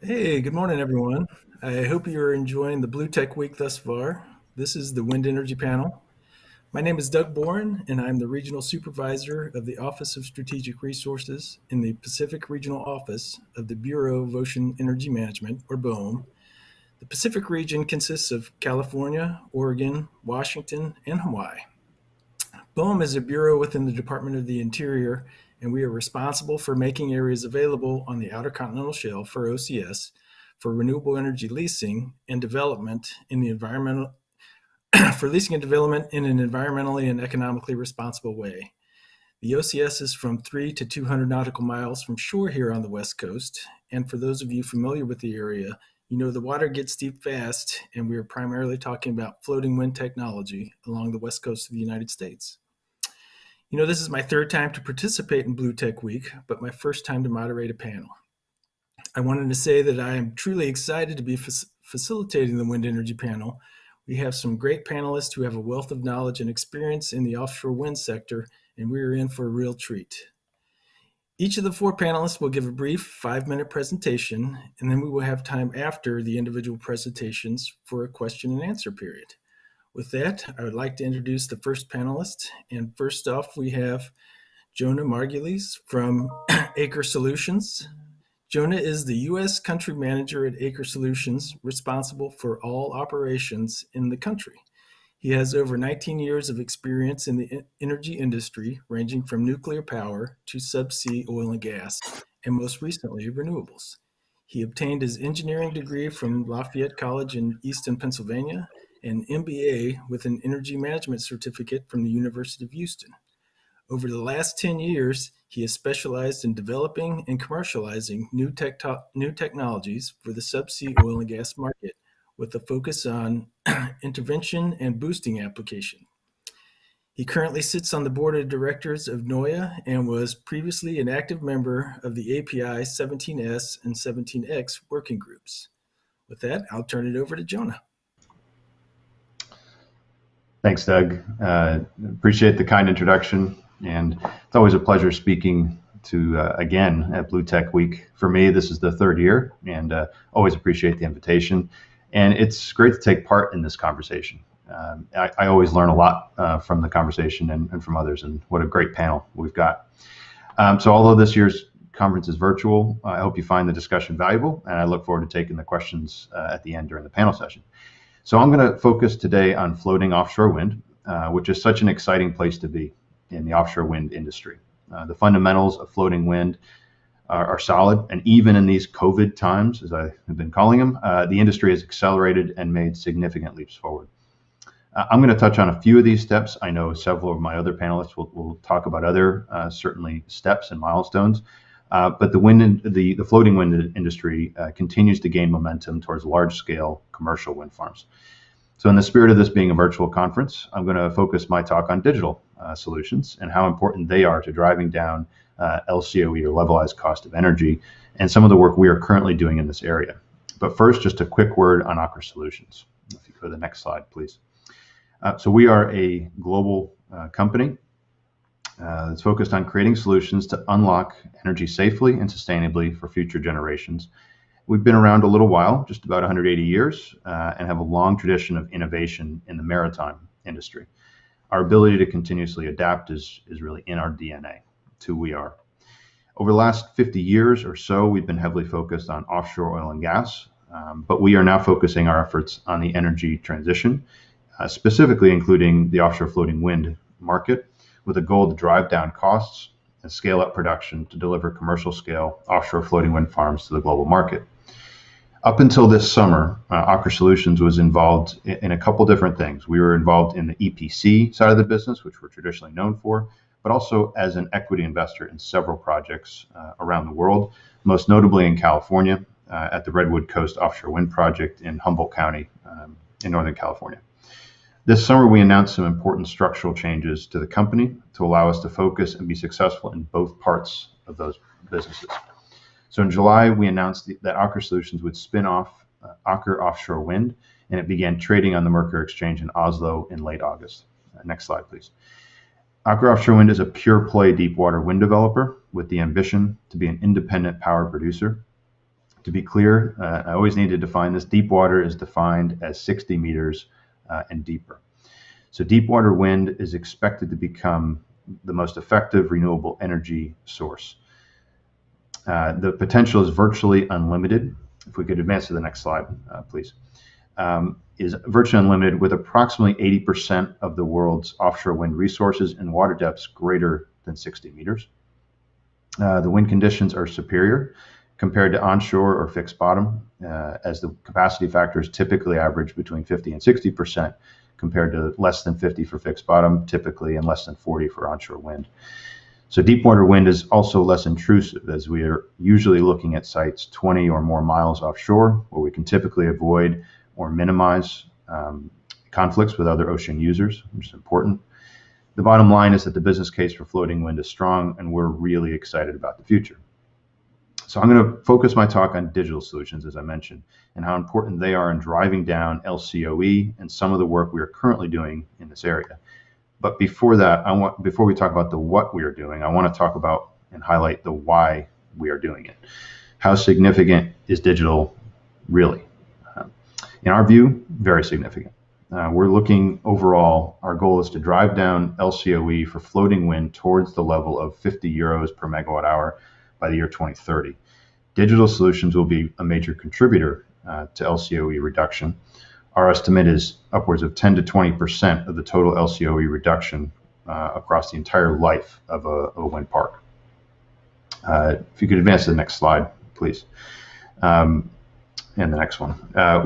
Hey, good morning, everyone. I hope you're enjoying the Blue Tech Week thus far. This is the Wind Energy Panel. My name is Doug Boren, and I'm the Regional Supervisor of the Office of Strategic Resources in the Pacific Regional Office of the Bureau of Ocean Energy Management, or BOEM. The Pacific region consists of California, Oregon, Washington, and Hawaii. BOEM is a bureau within the Department of the Interior, and we are responsible for making areas available on the Outer Continental Shelf for OCS for renewable energy leasing and development in the environmental for leasing and development in an environmentally and economically responsible way. The OCS is from 3 to 200 nautical miles from shore here on the West Coast, and for those of you familiar with the area, you know the water gets deep fast, and we are primarily talking about floating wind technology along the west coast of the United States. You know, this is my third time to participate in Blue Tech Week, but my first time to moderate a panel. I wanted to say that I am truly excited to be facilitating the Wind Energy Panel. We have some great panelists who have a wealth of knowledge and experience in the offshore wind sector, and we are in for a real treat. Each of the four panelists will give a brief 5-minute presentation, and then we will have time after the individual presentations for a question and answer period. With that, I would like to introduce the first panelist. And first off, we have Jonah Margulis from Aker Solutions. Jonah is the U.S. Country Manager at Aker Solutions, responsible for all operations in the country. He has over 19 years of experience in the energy industry, ranging from nuclear power to subsea oil and gas, and most recently, renewables. He obtained his engineering degree from Lafayette College in Easton, Pennsylvania, and MBA with an energy management certificate from the University of Houston. Over the last 10 years, he has specialized in developing and commercializing new technologies for the subsea oil and gas market, with a focus on intervention and boosting application. He currently sits on the board of directors of NOIA and was previously an active member of the API 17S and 17X working groups. With that, I'll turn it over to Jonah. Thanks, Doug. Appreciate the kind introduction, and it's always a pleasure speaking to again at Blue Tech Week. For me, this is the third year, and always appreciate the invitation. And it's great to take part in this conversation. I always learn a lot from the conversation and from others, and what a great panel we've got. So although this year's conference is virtual, I hope you find the discussion valuable, and I look forward to taking the questions at the end during the panel session. So I'm going to focus today on floating offshore wind, which is such an exciting place to be in the offshore wind industry. The fundamentals of floating wind are solid, and even in these COVID times, as I have been calling them, the industry has accelerated and made significant leaps forward. I'm going to touch on a few of these steps. I know several of my other panelists will talk about other certainly steps and milestones. But the floating wind industry continues to gain momentum towards large-scale commercial wind farms. So in the spirit of this being a virtual conference, I'm going to focus my talk on digital solutions and how important they are to driving down LCOE, or levelized cost of energy, and some of the work we are currently doing in this area. But first, just a quick word on Aker Solutions. If you go to the next slide, please. So we are a global company that's focused on creating solutions to unlock energy safely and sustainably for future generations. We've been around a little while, just about 180 years, and have a long tradition of innovation in the maritime industry. Our ability to continuously adapt is really in our DNA. It's who we are. Over the last 50 years or so, we've been heavily focused on offshore oil and gas, but we are now focusing our efforts on the energy transition, specifically including the offshore floating wind market, with a goal to drive down costs and scale up production to deliver commercial scale offshore floating wind farms to the global market. Up until this summer, Aker Solutions was involved in a couple different things. We were involved in the EPC side of the business, which we're traditionally known for, but also as an equity investor in several projects around the world, most notably in California at the Redwood Coast Offshore Wind Project in Humboldt County in Northern California. This summer, we announced some important structural changes to the company to allow us to focus and be successful in both parts of those businesses. So in July, we announced that Aker Solutions would spin off Aker Offshore Wind, and it began trading on the Merkur Exchange in Oslo in late August. Next slide, please. Aker Offshore Wind is a pure play deep water wind developer with the ambition to be an independent power producer to be clear, I always need to define this. Deep water is defined as 60 meters and deeper. So deep water wind is expected to become the most effective renewable energy source. The potential is virtually unlimited. If we could advance to the next slide, please. Is virtually unlimited, with approximately 80% of the world's offshore wind resources and water depths greater than 60 meters. The wind conditions are superior compared to onshore or fixed bottom, as the capacity factors typically average between 50 and 60%, compared to less than 50 for fixed bottom typically, and less than 40 for onshore wind. So deep water wind is also less intrusive, as we are usually looking at sites 20 or more miles offshore, where we can typically avoid or minimize conflicts with other ocean users, which is important. The bottom line is that the business case for floating wind is strong, and we're really excited about the future. So I'm going to focus my talk on digital solutions, as I mentioned, and how important they are in driving down LCOE and some of the work we are currently doing in this area. But before that, before we talk about the what we are doing, I want to talk about and highlight the why we are doing it. How significant is digital really? In our view, very significant. We're looking overall, our goal is to drive down LCOE for floating wind towards the level of 50 euros per megawatt hour by the year 2030. Digital solutions will be a major contributor to LCOE reduction. Our estimate is upwards of 10 to 20% of the total LCOE reduction across the entire life of a wind park. If you could advance to the next slide, please. And the next one.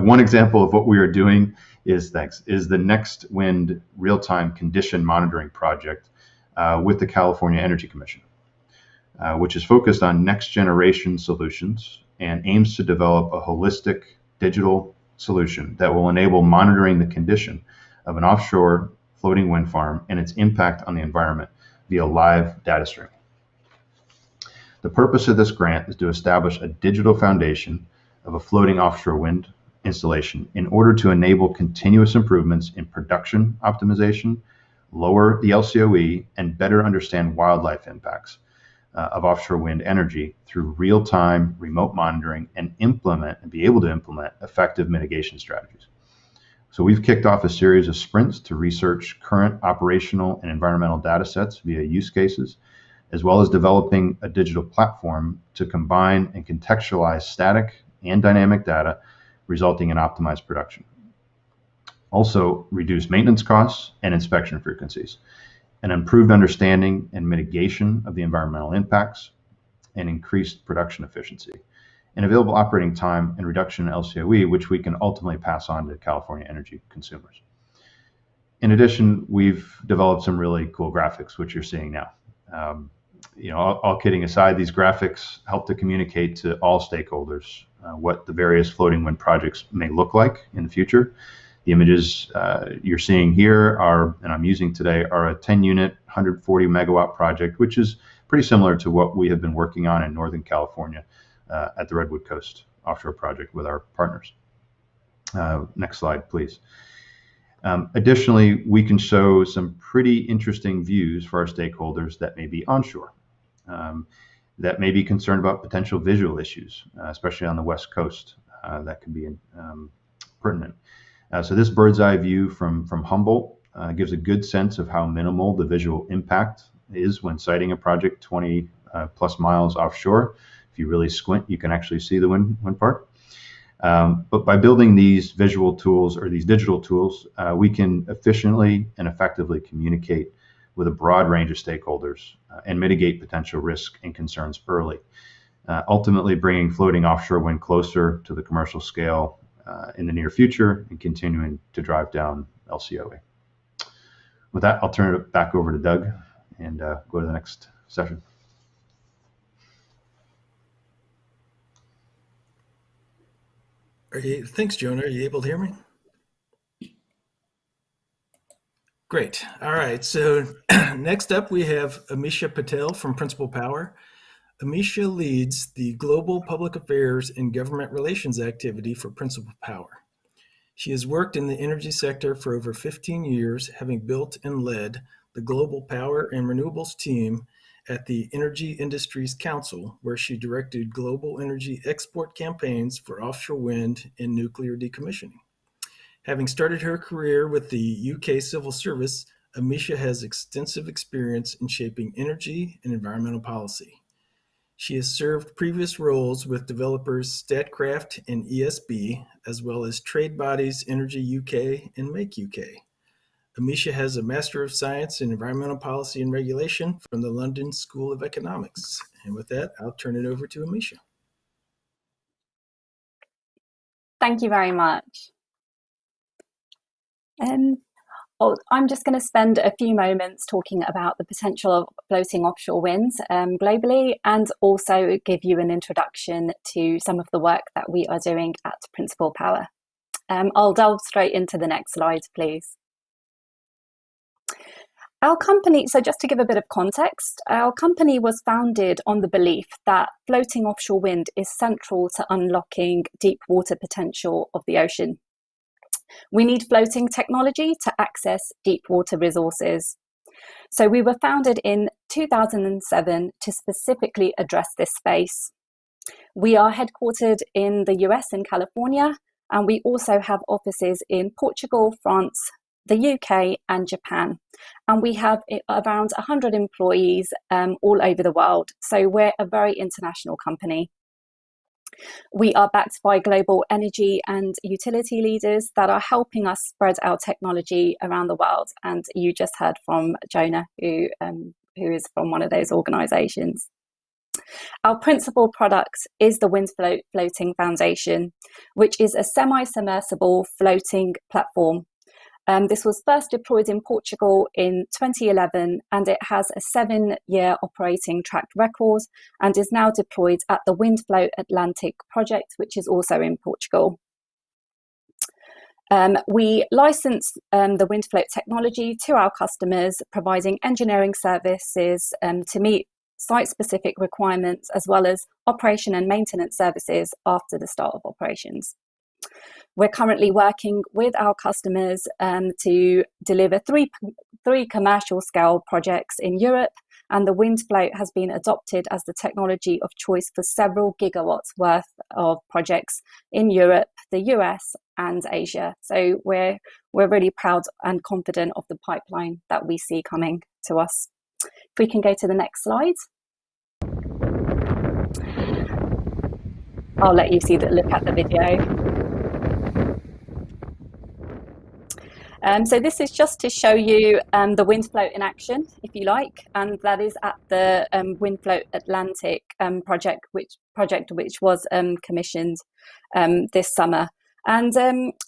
One example of what we are doing is the Next Wind real-time condition monitoring project with the California Energy Commission, which is focused on next generation solutions and aims to develop a holistic digital solution that will enable monitoring the condition of an offshore floating wind farm and its impact on the environment via live data streaming. The purpose of this grant is to establish a digital foundation of a floating offshore wind installation in order to enable continuous improvements in production optimization, lower the LCOE, and better understand wildlife impacts of offshore wind energy through real-time remote monitoring, and be able to implement effective mitigation strategies. So we've kicked off a series of sprints to research current operational and environmental data sets via use cases, as well as developing a digital platform to combine and contextualize static and dynamic data, resulting in optimized production. Also, reduce maintenance costs and inspection frequencies, an improved understanding and mitigation of the environmental impacts, and increased production efficiency, and available operating time and reduction in LCOE, which we can ultimately pass on to California energy consumers. In addition, we've developed some really cool graphics, which you're seeing now. All kidding aside, these graphics help to communicate to all stakeholders what the various floating wind projects may look like in the future. The images you're seeing here and I'm using today, are a 10-unit, 140 megawatt project, which is pretty similar to what we have been working on in Northern California at the Redwood Coast offshore project with our partners. Next slide, please. Additionally, we can show some pretty interesting views for our stakeholders that may be onshore, that may be concerned about potential visual issues, especially on the West Coast, that can be pertinent. So this bird's eye view from Humboldt gives a good sense of how minimal the visual impact is when siting a project 20 plus miles offshore. If you really squint, you can actually see the wind park. But by building these visual tools or these digital tools, we can efficiently and effectively communicate with a broad range of stakeholders and mitigate potential risk and concerns early, ultimately bringing floating offshore wind closer to the commercial scale in the near future and continuing to drive down LCOE. With that, I'll turn it back over to Doug and go to the next session. Thanks, Jonah. Are you able to hear me? Great. All right. So next up, we have Amisha Patel from Principal Power. Amisha leads the Global Public Affairs and Government Relations activity for Principal Power. She has worked in the energy sector for over 15 years, having built and led the Global Power and Renewables team at the Energy Industries Council, where she directed global energy export campaigns for offshore wind and nuclear decommissioning. Having started her career with the UK Civil Service, Amisha has extensive experience in shaping energy and environmental policy. She has served previous roles with developers Statkraft and ESB, as well as trade bodies Energy UK and Make UK. Amisha has a Master of Science in Environmental Policy and Regulation from the London School of Economics. And with that, I'll turn it over to Amisha. Thank you very much. I'm just going to spend a few moments talking about the potential of floating offshore winds globally, and also give you an introduction to some of the work that we are doing at Principal Power. I'll delve straight into the next slide, please. Our company, so just to give a bit of context, our company was founded on the belief that floating offshore wind is central to unlocking deep water potential of the ocean. We need floating technology to access deep water resources. So we were founded in 2007 to specifically address this space. We are headquartered in the US in California, and we also have offices in Portugal, France, the UK and Japan. And we have around 100 employees all over the world. So we're a very international company. We are backed by global energy and utility leaders that are helping us spread our technology around the world. And you just heard from Jonah, who is from one of those organisations. Our principal product is the Wind Floating Foundation, which is a semi-submersible floating platform. This was first deployed in Portugal in 2011, and it has a 7-year operating track record and is now deployed at the Windfloat Atlantic project, which is also in Portugal. We license the Windfloat technology to our customers, providing engineering services to meet site-specific requirements, as well as operation and maintenance services after the start of operations. We're currently working with our customers to deliver three commercial scale projects in Europe, and the Windfloat has been adopted as the technology of choice for several gigawatts worth of projects in Europe, the US and Asia. So we're really proud and confident of the pipeline that we see coming to us. If we can go to the next slide. I'll let you look at the video. So this is just to show you the Windfloat in action, if you like, and that is at the Windfloat Atlantic project, which was commissioned this summer. And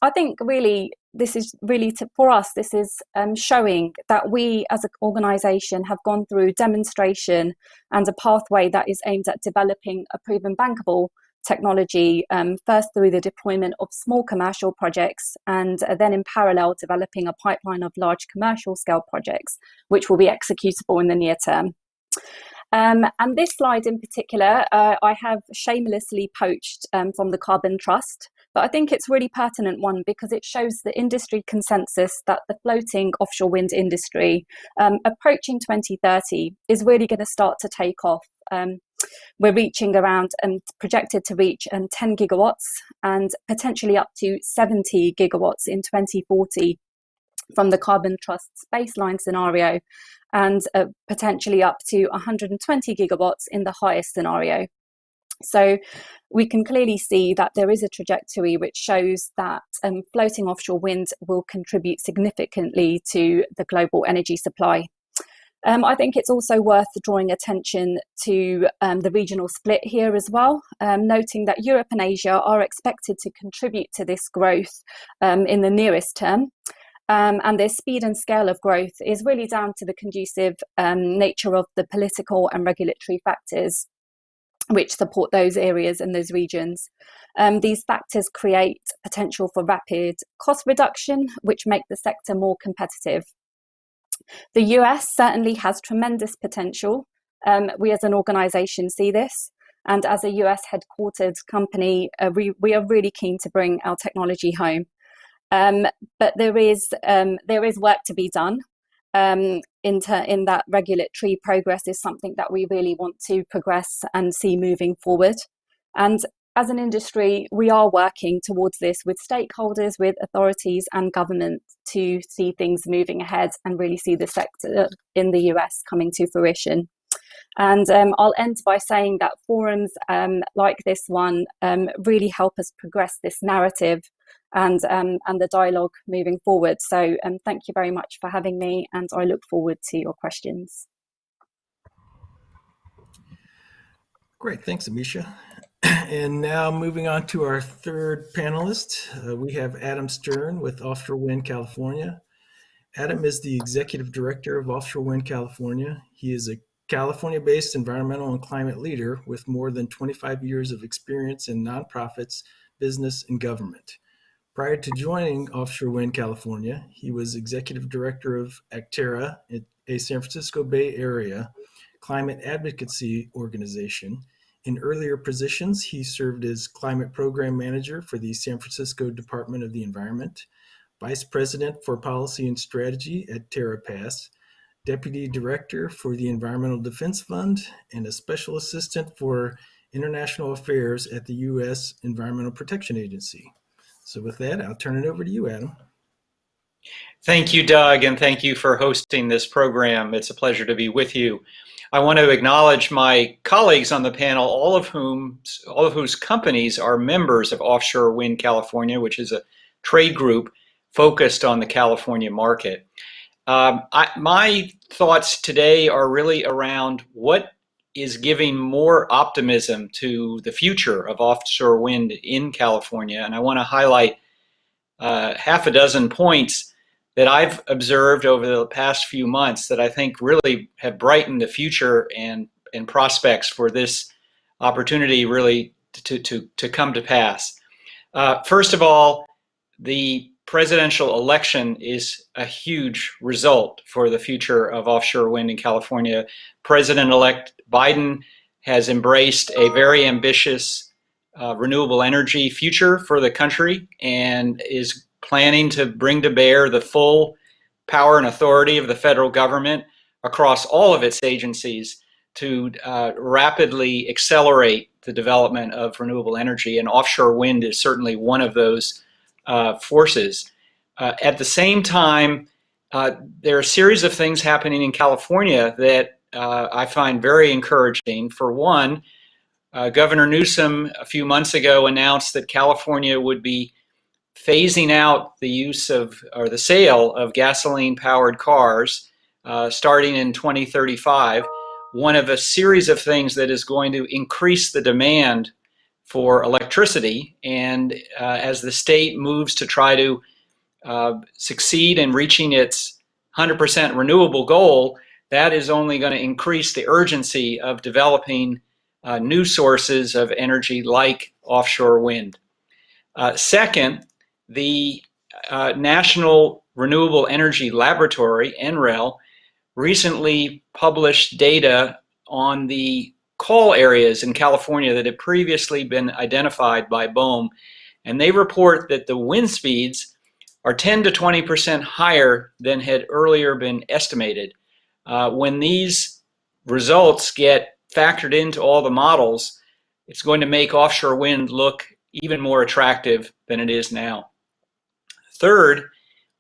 I think really this is really for us, this is showing that we as an organisation have gone through demonstration and a pathway that is aimed at developing a proven bankable technology, first through the deployment of small commercial projects, and then in parallel developing a pipeline of large commercial scale projects which will be executable in the near term. And this slide in particular, I have shamelessly poached from the Carbon Trust, but I think it's really pertinent one because it shows the industry consensus that the floating offshore wind industry approaching 2030 is really going to start to take off. We're reaching around and projected to reach 10 gigawatts and potentially up to 70 gigawatts in 2040 from the Carbon Trust's baseline scenario, and potentially up to 120 gigawatts in the highest scenario. So we can clearly see that there is a trajectory which shows that floating offshore wind will contribute significantly to the global energy supply. I think it's also worth drawing attention to the regional split here as well, noting that Europe and Asia are expected to contribute to this growth in the nearest term. And their speed and scale of growth is really down to the conducive nature of the political and regulatory factors which support those areas and those regions. These factors create potential for rapid cost reduction, which make the sector more competitive. The US certainly has tremendous potential. We as an organisation see this, and as a US headquartered company, we are really keen to bring our technology home. But there is work to be done. in that regulatory progress is something that we really want to progress and see moving forward. And as an industry, we are working towards this with stakeholders, with authorities and government to see things moving ahead and really see the sector in the US coming to fruition. And I'll end by saying that forums like this one really help us progress this narrative and the dialogue moving forward. So thank you very much for having me, and I look forward to your questions. Great, thanks, Amisha. And now moving on to our third panelist, we have Adam Stern with Offshore Wind California. Adam is the Executive Director of Offshore Wind California. He is a California-based environmental and climate leader with more than 25 years of experience in nonprofits, business, and government. Prior to joining Offshore Wind California, he was Executive Director of Aker, a San Francisco Bay Area climate advocacy organization. In earlier positions, he served as Climate Program Manager for the San Francisco Department of the Environment, Vice President for Policy and Strategy at TerraPass, Deputy Director for the Environmental Defense Fund, and a Special Assistant for International Affairs at the U.S. Environmental Protection Agency. So with that, I'll turn it over to you, Adam. Thank you, Doug, and thank you for hosting this program. It's a pleasure to be with you. I want to acknowledge my colleagues on the panel, all of whose companies are members of Offshore Wind California, which is a trade group focused on the California market. My thoughts today are really around what is giving more optimism to the future of offshore wind in California. And I want to highlight half a dozen points that I've observed over the past few months that I think really have brightened the future and prospects for this opportunity really to come to pass. First of all, the presidential election is a huge result for the future of offshore wind in California. President-elect Biden has embraced a very ambitious renewable energy future for the country and is planning to bring to bear the full power and authority of the federal government across all of its agencies to rapidly accelerate the development of renewable energy, and offshore wind is certainly one of those forces. At the same time, there are a series of things happening in California that I find very encouraging. For one, Governor Newsom a few months ago announced that California would be phasing out the use of, or the sale of, gasoline-powered cars starting in 2035, one of a series of things that is going to increase the demand for electricity. And as the state moves to try to succeed in reaching its 100% renewable goal, that is only going to increase the urgency of developing new sources of energy like offshore wind. Second, the National Renewable Energy Laboratory, NREL, recently published data on the call areas in California that had previously been identified by BOEM, and they report that the wind speeds are 10 to 20% higher than had earlier been estimated. When these results get factored into all the models, it's going to make offshore wind look even more attractive than it is now. Third,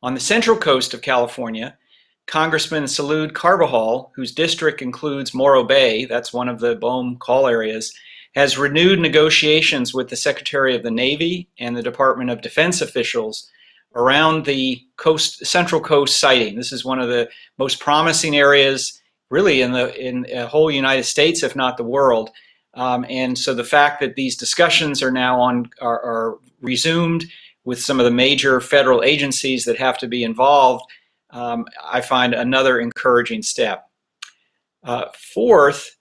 on the central coast of California, Congressman Salud Carbajal, whose district includes Morro Bay, that's one of the BOEM call areas, has renewed negotiations with the Secretary of the Navy and the Department of Defense officials around the Central Coast siting. This is one of the most promising areas really in the whole United States, if not the world. And so the fact that these discussions are now are resumed with some of the major federal agencies that have to be involved, I find another encouraging step. Fourth,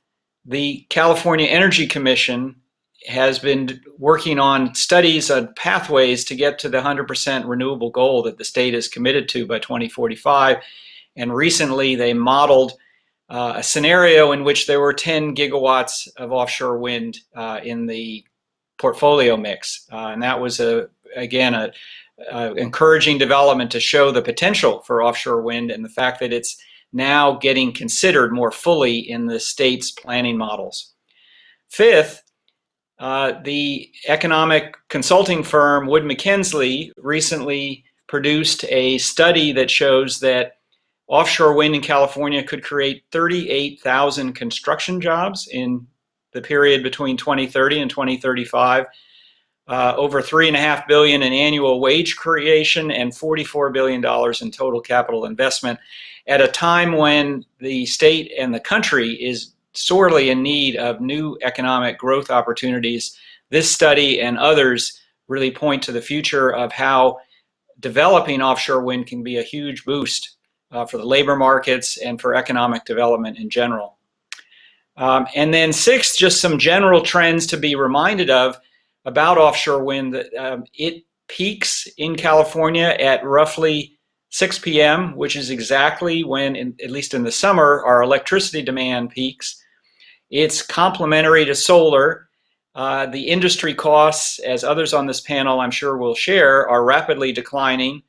the California Energy Commission has been working on studies on pathways to get to the 100% renewable goal that the state is committed to by 2045. And recently they modeled a scenario in which there were 10 gigawatts of offshore wind in the portfolio mix. And that was, again, an encouraging development to show the potential for offshore wind and the fact that it's now getting considered more fully in the state's planning models. Fifth, the economic consulting firm Wood Mackenzie recently produced a study that shows that offshore wind in California could create 38,000 construction jobs in the period between 2030 and 2035, over $3.5 billion in annual wage creation and $44 billion in total capital investment at a time when the state and the country is sorely in need of new economic growth opportunities. This study and others really point to the future of how developing offshore wind can be a huge boost for the labor markets and for economic development in general. And then sixth, just some general trends to be reminded of about offshore wind. It peaks in California at roughly 6 p.m., which is exactly when, at least in the summer, our electricity demand peaks. It's complementary to solar. The industry costs, as others on this panel I'm sure will share, are rapidly declining.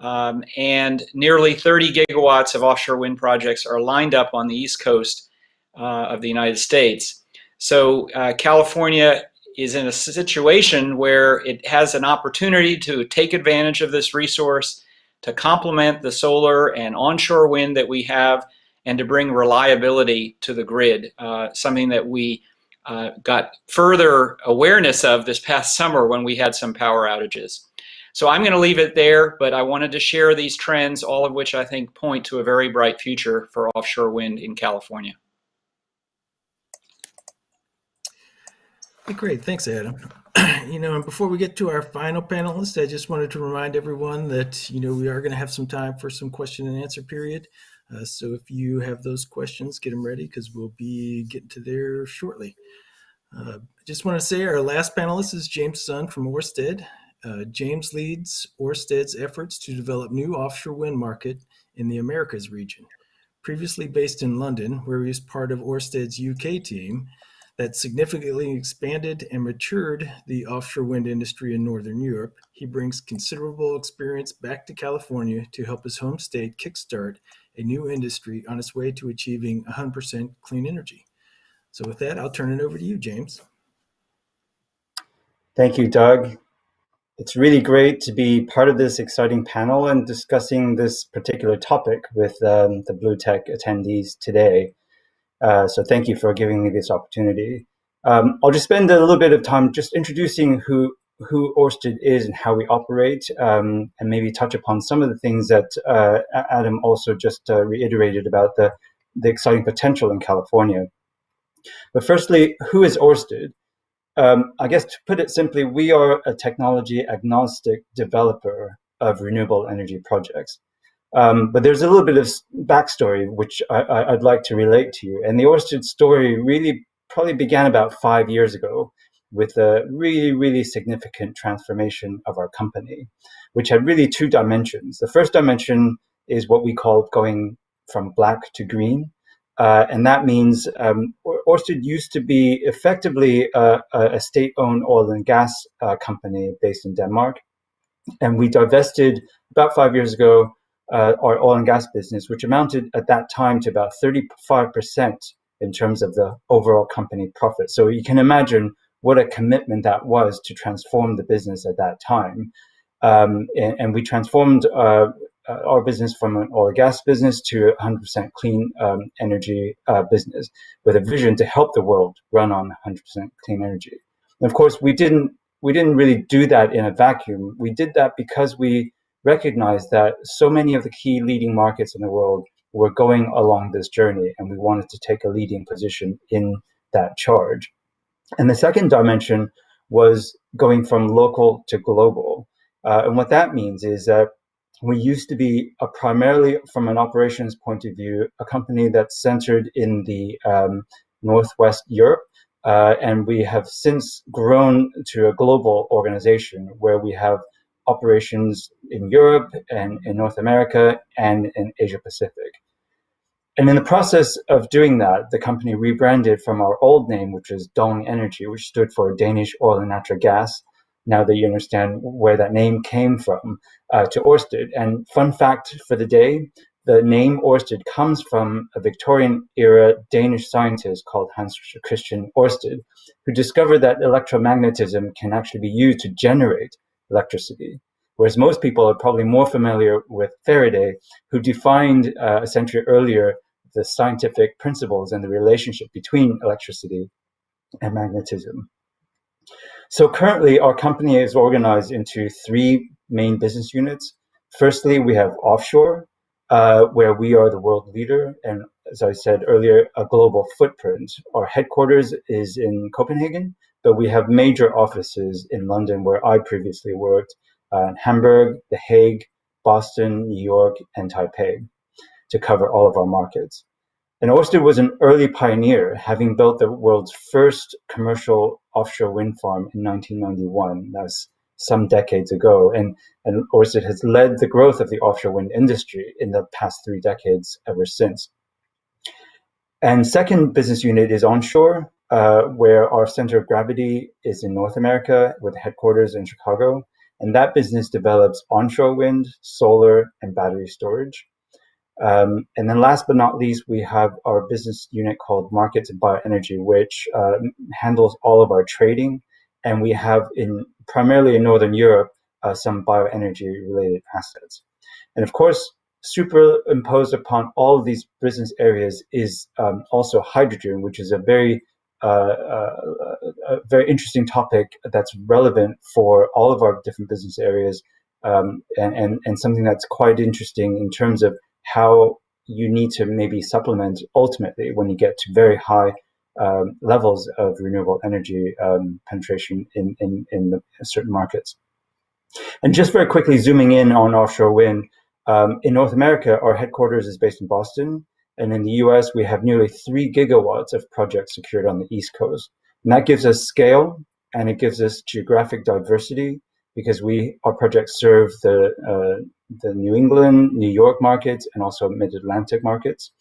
And nearly 30 gigawatts of offshore wind projects are lined up on the East Coast of the United States. So California is in a situation where it has an opportunity to take advantage of this resource, to complement the solar and onshore wind that we have, and to bring reliability to the grid, something that we got further awareness of this past summer when we had some power outages. So I'm going to leave it there, but I wanted to share these trends, all of which I think point to a very bright future for offshore wind in California. Great, thanks, Adam. And before we get to our final panelist, I just wanted to remind everyone that, we are going to have some time for some question and answer period. So if you have those questions, get them ready because we'll be getting to there shortly. I just want to say our last panelist is James Sun from Orsted. James leads Orsted's efforts to develop new offshore wind market in the Americas region. Previously based in London, where he was part of Orsted's UK team that significantly expanded and matured the offshore wind industry in Northern Europe, he brings considerable experience back to California to help his home state kickstart a new industry on its way to achieving 100% clean energy. So with that, I'll turn it over to you, James. Thank you, Doug. It's really great to be part of this exciting panel and discussing this particular topic with the Blue Tech attendees today. So thank you for giving me this opportunity. I'll just spend a little bit of time just introducing who Orsted is and how we operate, and maybe touch upon some of the things that Adam also just reiterated about the exciting potential in California. But firstly, who is Orsted? I guess to put it simply, we are a technology agnostic developer of renewable energy projects. But there's a little bit of backstory which I'd like to relate to you. And the Orsted story really probably began about 5 years ago with a really, really significant transformation of our company, which had really two dimensions. The first dimension is what we call going from black to green. And that means Orsted used to be effectively a state-owned oil and gas company based in Denmark. And we divested about 5 years ago our oil and gas business, which amounted at that time to about 35% in terms of the overall company profit. So you can imagine what a commitment that was to transform the business at that time. And we transformed our business from an oil and gas business to 100% clean energy business with a vision to help the world run on 100% clean energy. And of course, we didn't really do that in a vacuum. We did that because we recognized that so many of the key leading markets in the world were going along this journey, and we wanted to take a leading position in that charge. And the second dimension was going from local to global. And what that means is that we used to be primarily, from an operations point of view, a company that's centered in the Northwest Europe. And we have since grown to a global organization where we have operations in Europe and in North America and in Asia Pacific. And in the process of doing that, the company rebranded from our old name, which is Dong Energy, which stood for Danish Oil and Natural Gas. Now that you understand where that name came from, to Orsted. And fun fact for the day, the name Orsted comes from a Victorian-era Danish scientist called Hans Christian Orsted, who discovered that electromagnetism can actually be used to generate electricity. Whereas most people are probably more familiar with Faraday, who defined a century earlier the scientific principles and the relationship between electricity and magnetism. So currently, our company is organized into three main business units. Firstly, we have Offshore, where we are the world leader, and as I said earlier, a global footprint. Our headquarters is in Copenhagen, but we have major offices in London, where I previously worked, Hamburg, The Hague, Boston, New York, and Taipei, to cover all of our markets. And Orsted was an early pioneer, having built the world's first commercial offshore wind farm in 1991. That's some decades ago. And Orsted has led the growth of the offshore wind industry in the past 3 decades ever since. And second business unit is Onshore, where our center of gravity is in North America with headquarters in Chicago. And that business develops onshore wind, solar, and battery storage. And then last but not least, we have our business unit called Markets and Bioenergy, which handles all of our trading. And we have primarily in Northern Europe, some bioenergy related assets. And of course, superimposed upon all of these business areas is also hydrogen, which is a very interesting topic that's relevant for all of our different business areas, and something that's quite interesting in terms of how you need to maybe supplement ultimately when you get to very high levels of renewable energy penetration in certain markets. And just very quickly zooming in on offshore wind, in North America, our headquarters is based in Boston, and in the US, we have nearly 3 gigawatts of projects secured on the East Coast. And that gives us scale, and it gives us geographic diversity, because our projects serve the New England, New York markets, and also mid-Atlantic markets.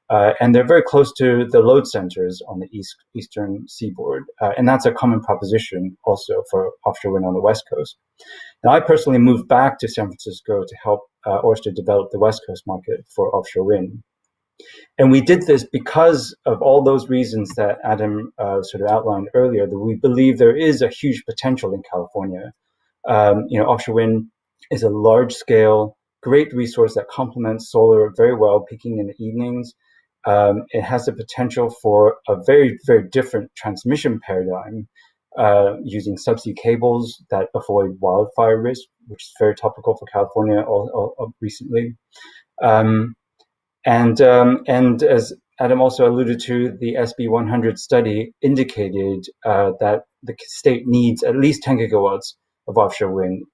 And they're very close to the load centers on the eastern seaboard. And that's a common proposition also for offshore wind on the West Coast. Now, I personally moved back to San Francisco to help Orsted develop the West Coast market for offshore wind. And we did this because of all those reasons that Adam sort of outlined earlier, that we believe there is a huge potential in California. Offshore wind is a large-scale, great resource that complements solar very well, peaking in the evenings. It has the potential for a very, very different transmission paradigm, using subsea cables that avoid wildfire risk, which is very topical for California recently. And as Adam also alluded to, the SB 100 study indicated that the state needs at least 10 gigawatts of offshore wind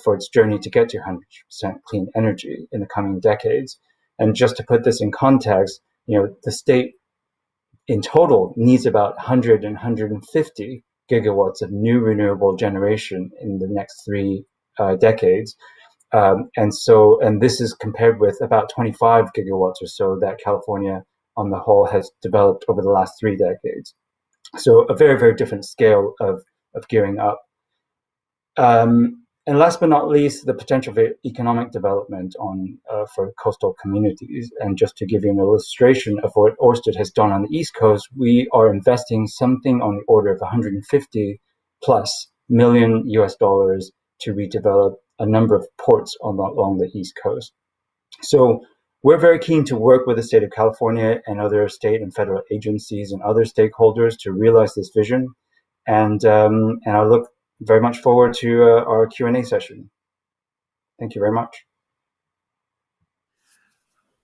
for its journey to get to 100% clean energy in the coming decades. And just to put this in context, the state in total needs about 100 and 150 gigawatts of new renewable generation in the next 3 decades. And this is compared with about 25 gigawatts or so that California on the whole has developed over the last 3 decades. So a very, very different scale of gearing up. And last but not least, the potential for economic development for coastal communities. And just to give you an illustration of what Orsted has done on the East Coast, we are investing something on the order of 150 plus million US dollars to redevelop a number of ports along the East Coast. So we're very keen to work with the state of California and other state and federal agencies and other stakeholders to realize this vision. And I look very much forward to our Q&A session. Thank you very much.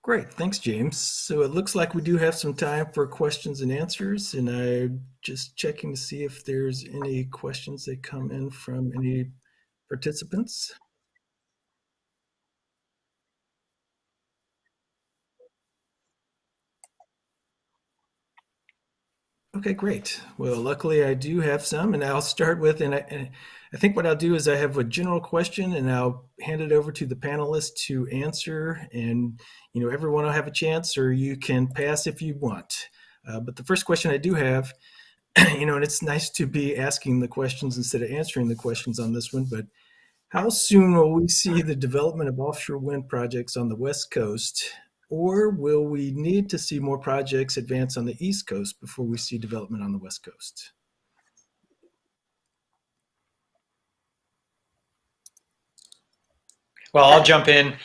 Great, thanks, James. So it looks like we do have some time for questions and answers, and I'm just checking to see if there's any questions that come in from any participants. Okay, great. Well, luckily I do have some, and I'll start with, and I think what I'll do is I have a general question, and I'll hand it over to the panelists to answer, and everyone will have a chance, or you can pass if you want. But the first question I do have, and it's nice to be asking the questions instead of answering the questions on this one, but how soon will we see the development of offshore wind projects on the West Coast? or will we need to see more projects advance on the East Coast before we see development on the West Coast? Well, I'll jump in.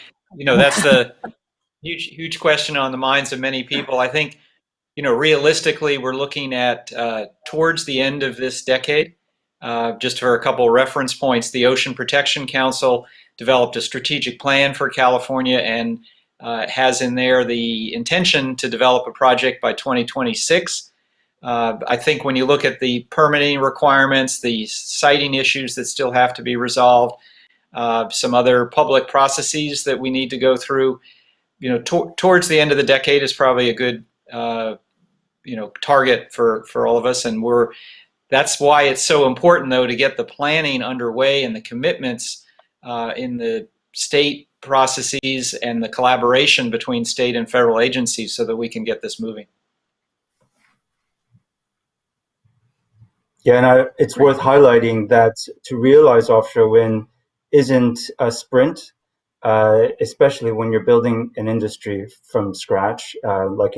That's the huge question on the minds of many people. I think, realistically, we're looking at towards the end of this decade. Just for a couple of reference points, the Ocean Protection Council developed a strategic plan for California and has in there the intention to develop a project by 2026. I think when you look at the permitting requirements, the siting issues that still have to be resolved, some other public processes that we need to go through, towards the end of the decade is probably a good, target for all of us. And that's why it's so important, though, to get the planning underway and the commitments in the state processes and the collaboration between state and federal agencies so that we can get this moving. Yeah, and it's worth highlighting that to realize offshore wind isn't a sprint, especially when you're building an industry from scratch, like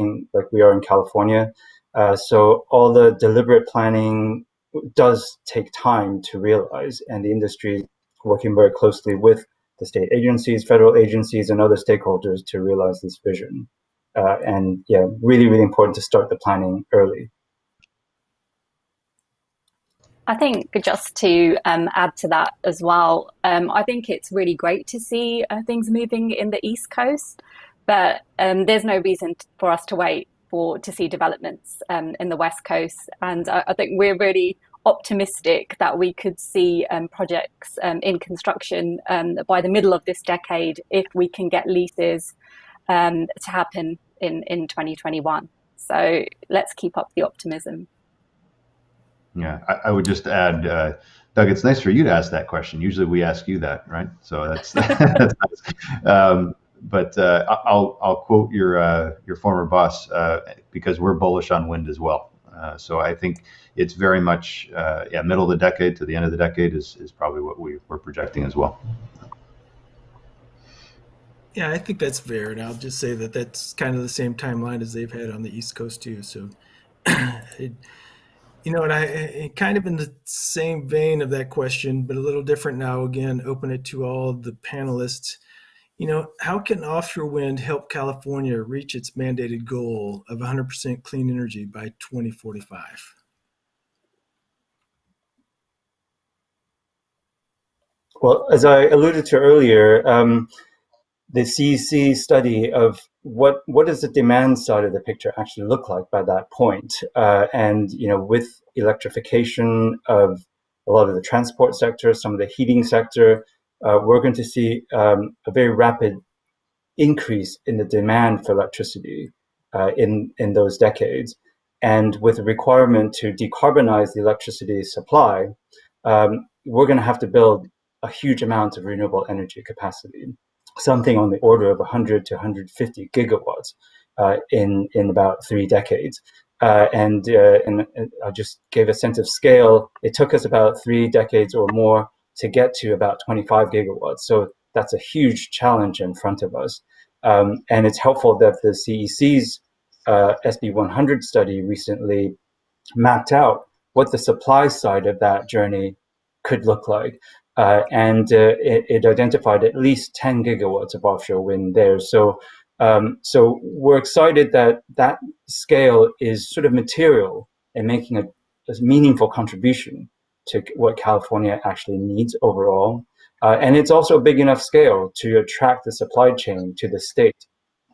we are in California. So all the deliberate planning does take time to realize, and the industry working very closely with the state agencies, federal agencies, and other stakeholders to realize this vision. And yeah, really, really important to start the planning early. I think just to add to that as well, I think it's really great to see things moving in the East Coast, but there's no reason for us to wait to see developments in the West Coast. And I think we're really optimistic that we could see projects in construction by the middle of this decade if we can get leases to happen in 2021. So let's keep up the optimism. Yeah, I would just add, Doug, it's nice for you to ask that question. Usually we ask you that, right? So that's that's nice. But I'll quote your former boss because we're bullish on wind as well. So I think it's very much middle of the decade to the end of the decade is probably what we're projecting as well. Yeah, I think that's fair, and I'll just say that that's kind of the same timeline as they've had on the East Coast too. So. And I kind of in the same vein of that question, but a little different now, again, open it to all the panelists. How can offshore wind help California reach its mandated goal of 100% clean energy by 2045? Well, as I alluded to earlier, the CEC study of what does the demand side of the picture actually look like by that point, and with electrification of a lot of the transport sector, some of the heating sector, we're going to see a very rapid increase in the demand for electricity in those decades, and with the requirement to decarbonize the electricity supply, we're going to have to build a huge amount of renewable energy capacity. Something on the order of 100 to 150 gigawatts in about 3 decades. And I just gave a sense of scale. It took us about 3 decades or more to get to about 25 gigawatts. So that's a huge challenge in front of us. And it's helpful that the CEC's SB 100 study recently mapped out what the supply side of that journey could look like. And it identified at least 10 gigawatts of offshore wind there. So we're excited that scale is sort of material and making a meaningful contribution to what California actually needs overall. And it's also a big enough scale to attract the supply chain to the state.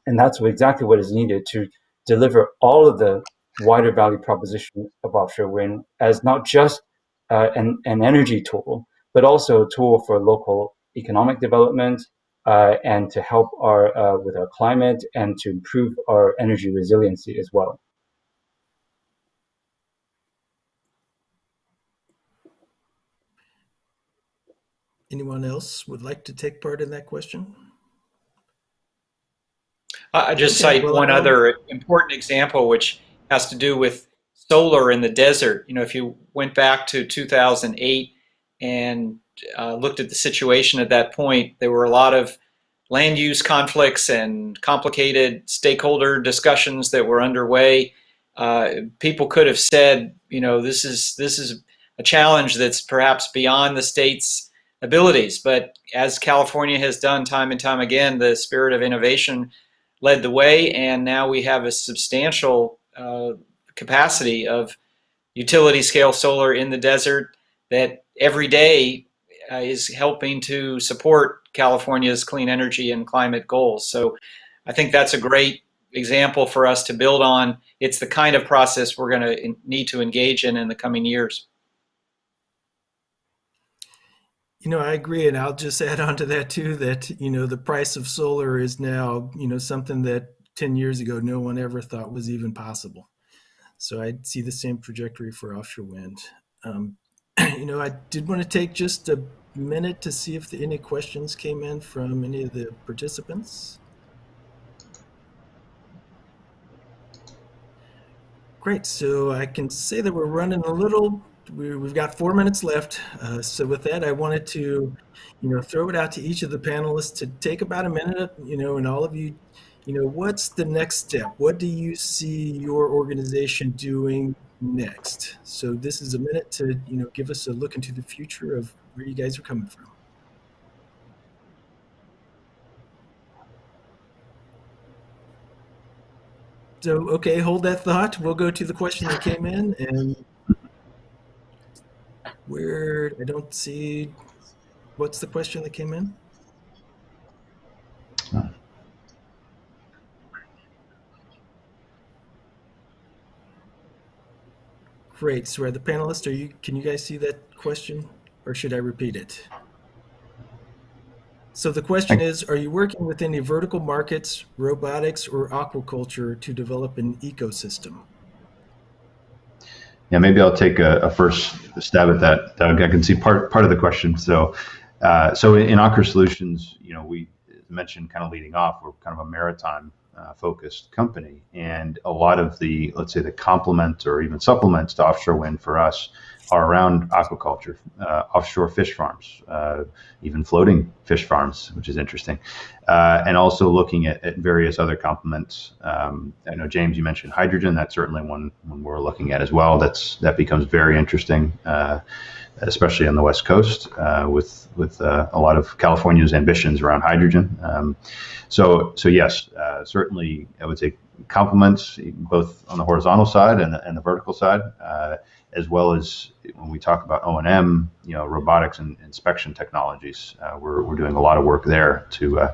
And that's exactly what is needed to deliver all of the wider value proposition of offshore wind as not just an energy tool, but also a tool for local economic development and to help with our climate and to improve our energy resiliency as well. Anyone else would like to take part in that question? I just cite one other important example, which has to do with solar in the desert. If you went back to 2008 and looked at the situation at that point, there were a lot of land use conflicts and complicated stakeholder discussions that were underway, people could have said, this is a challenge that's perhaps beyond the state's abilities. But as California has done time and time again, the spirit of innovation led the way, and now we have a substantial capacity of utility scale solar in the desert that every day is helping to support California's clean energy and climate goals. So I think that's a great example for us to build on. It's the kind of process we're going to need to engage in the coming years. I agree, and I'll just add on to that too, that, the price of solar is now, something that 10 years ago no one ever thought was even possible. So I see the same trajectory for offshore wind. I did want to take just a minute to see if any questions came in from any of the participants. Great, so I can say that we're running a little, we've got 4 minutes left. So with that, I wanted to, throw it out to each of the panelists to take about a minute, and all of you, what's the next step? What do you see your organization doing next? So this is a minute to, give us a look into the future of where you guys are coming from. So, okay, hold that thought. We'll go to the question that came in, and where I don't see, what's the question that came in? Great. So, are the panelists, can you guys see that question, or should I repeat it? So the question is, are you working with any vertical markets, robotics, or aquaculture to develop an ecosystem? Yeah, maybe I'll take a first stab at that, Doug. I can see part of the question. So in Aker Solutions, we mentioned kind of leading off, we're kind of a maritime focused company, and a lot of the, let's say, the complement or even supplements to offshore wind for us are around aquaculture, offshore fish farms, even floating fish farms, which is interesting, and also looking at various other complements. I know, James, you mentioned hydrogen. That's certainly one we're looking at as well. That becomes very interesting, especially on the West Coast, with a lot of California's ambitions around hydrogen. So yes, certainly I would say complements both on the horizontal side and the vertical side, as well as when we talk about O&M, robotics and inspection technologies. We're doing a lot of work there to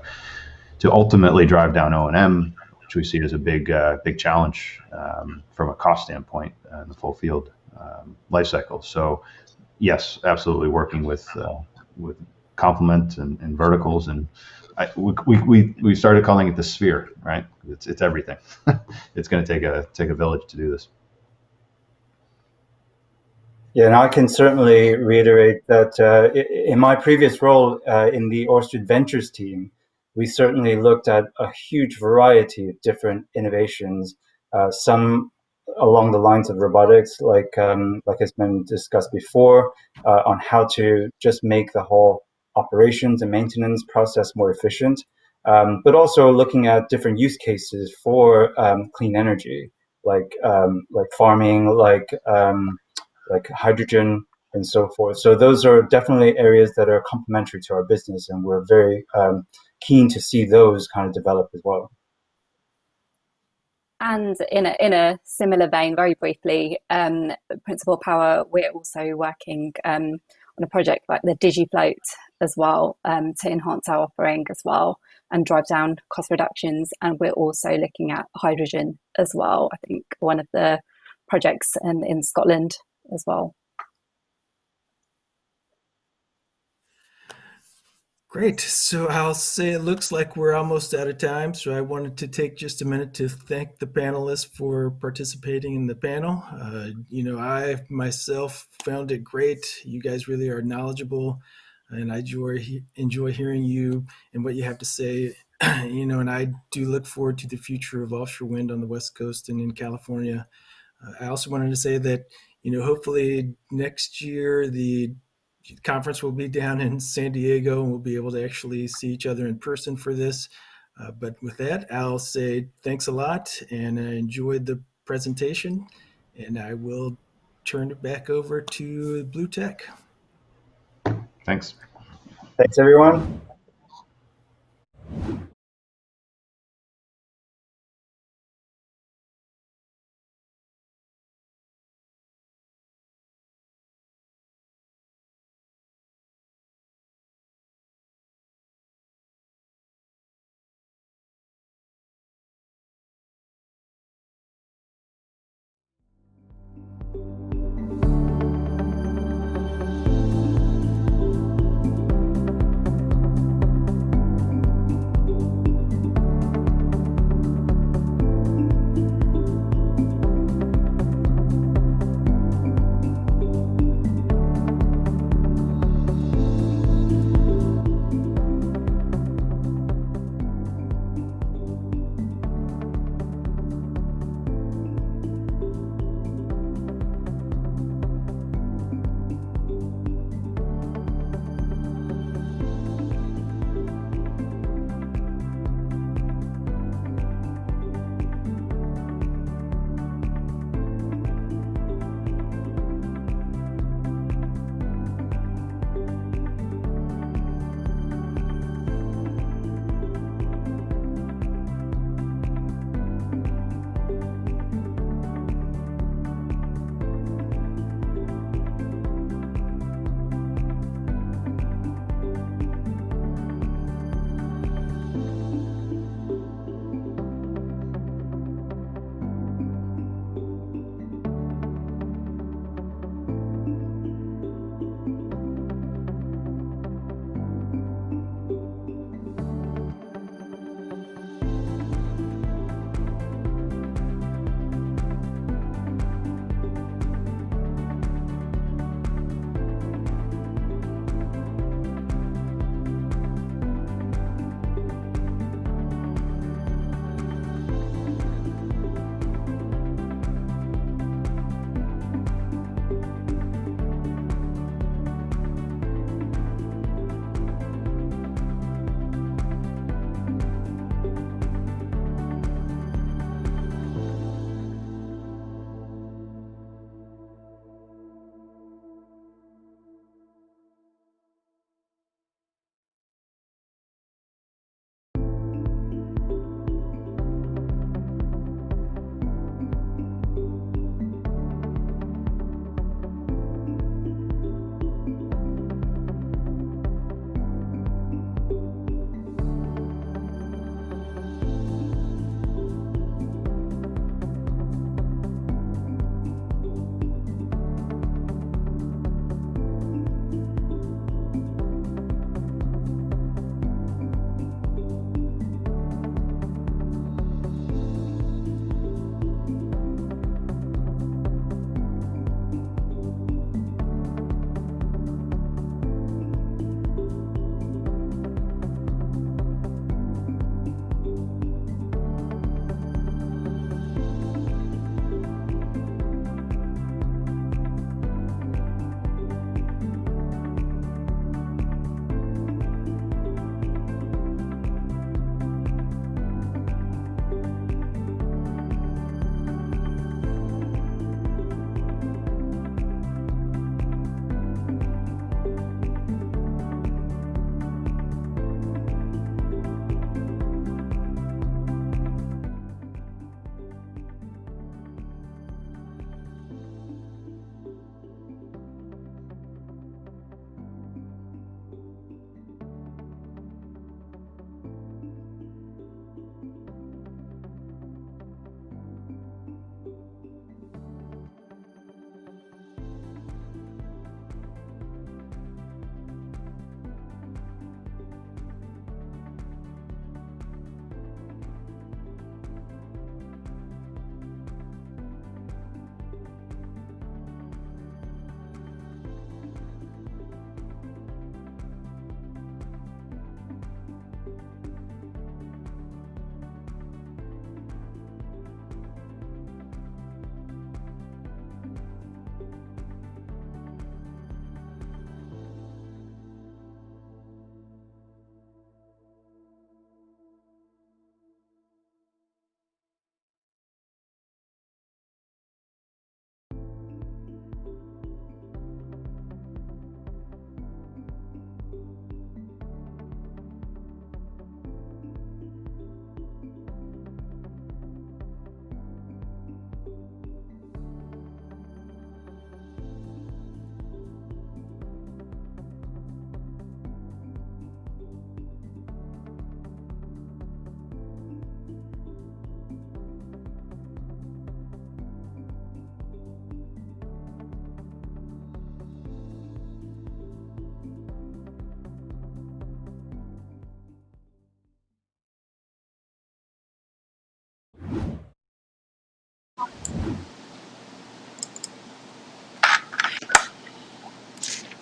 ultimately drive down O&M, which we see as a big challenge from a cost standpoint in the full field life cycle. So yes, absolutely working with complement and verticals, and we started calling it the sphere, right? It's everything. It's going to take a village to do this. Yeah, and I can certainly reiterate that in my previous role in the Orsted Ventures team, we certainly looked at a huge variety of different innovations, some along the lines of robotics, like has been discussed before, on how to just make the whole operations and maintenance process more efficient, but also looking at different use cases for clean energy, like farming, like hydrogen and so forth. So those are definitely areas that are complementary to our business, and we're very keen to see those kind of develop as well. And in a similar vein, very briefly, Principal Power, we're also working on a project like the DigiFloat as well, to enhance our offering as well and drive down cost reductions. And we're also looking at hydrogen as well. I think one of the projects in Scotland as well. Great. So I'll say it looks like we're almost out of time. So I wanted to take just a minute to thank the panelists for participating in the panel. I myself found it great. You guys really are knowledgeable, and I enjoy hearing you and what you have to say. And I do look forward to the future of offshore wind on the West Coast and in California. I also wanted to say that, hopefully next year, the conference will be down in San Diego, and we'll be able to actually see each other in person for this. But with that, I'll say thanks a lot, and I enjoyed the presentation, and I will turn it back over to Blue Tech. Thanks. Thanks, everyone.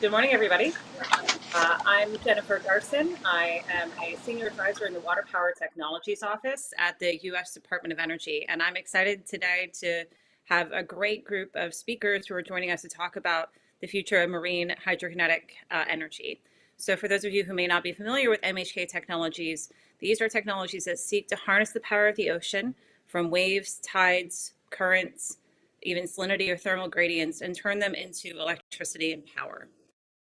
Good morning, everybody. I'm Jennifer Garson. I am a senior advisor in the Water Power Technologies Office at the U.S. Department of Energy, and I'm excited today to have a great group of speakers who are joining us to talk about the future of marine hydrokinetic energy. So for those of you who may not be familiar with MHK technologies, these are technologies that seek to harness the power of the ocean from waves, tides, currents, even salinity or thermal gradients, and turn them into electricity and power.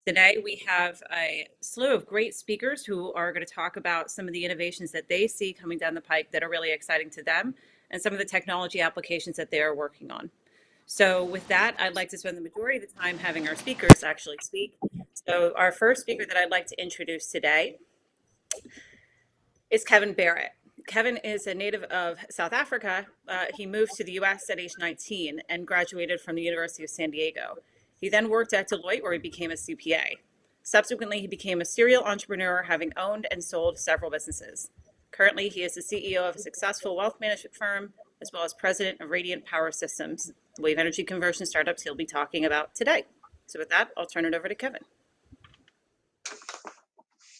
Today, we have a slew of great speakers who are going to talk about some of the innovations that they see coming down the pike that are really exciting to them and some of the technology applications that they are working on. So with that, I'd like to spend the majority of the time having our speakers actually speak. So our first speaker that I'd like to introduce today is Kevin Barrett. Kevin is a native of South Africa. He moved to the US at age 19 and graduated from the University of San Diego. He then worked at Deloitte, where he became a CPA. Subsequently, he became a serial entrepreneur, having owned and sold several businesses. Currently, he is the CEO of a successful wealth management firm, as well as president of Radian Power Systems, the wave energy conversion startups he'll be talking about today. So with that, I'll turn it over to Kevin.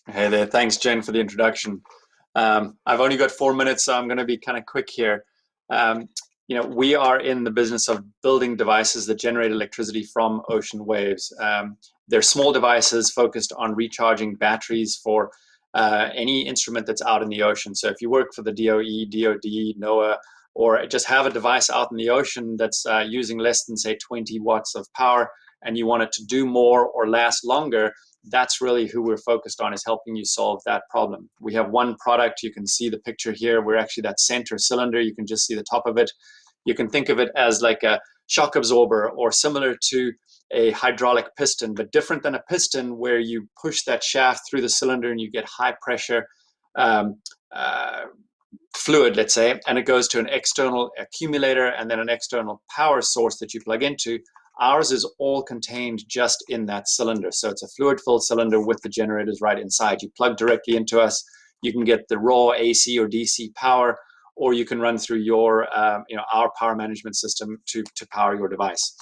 Hey there, thanks Jen for the introduction. I've only got 4 minutes, so I'm going to be kind of quick here. We are in the business of building devices that generate electricity from ocean waves. They're small devices focused on recharging batteries for any instrument that's out in the ocean. So if you work for the DOE, DOD, NOAA, or just have a device out in the ocean that's using less than, say, 20 watts of power, and you want it to do more or last longer, that's really who we're focused on, is helping you solve that problem. We have one product. You can see the picture here. We're actually that center cylinder. You can just see the top of it. You can think of it as like a shock absorber, or similar to a hydraulic piston, but different than a piston, where you push that shaft through the cylinder and you get high pressure fluid, let's say, and it goes to an external accumulator and then an external power source that you plug into. Ours is all contained just in that cylinder. So it's a fluid-filled cylinder with the generators right inside. You plug directly into us. You can get the raw AC or DC power, or you can run through your, our power management system to power your device.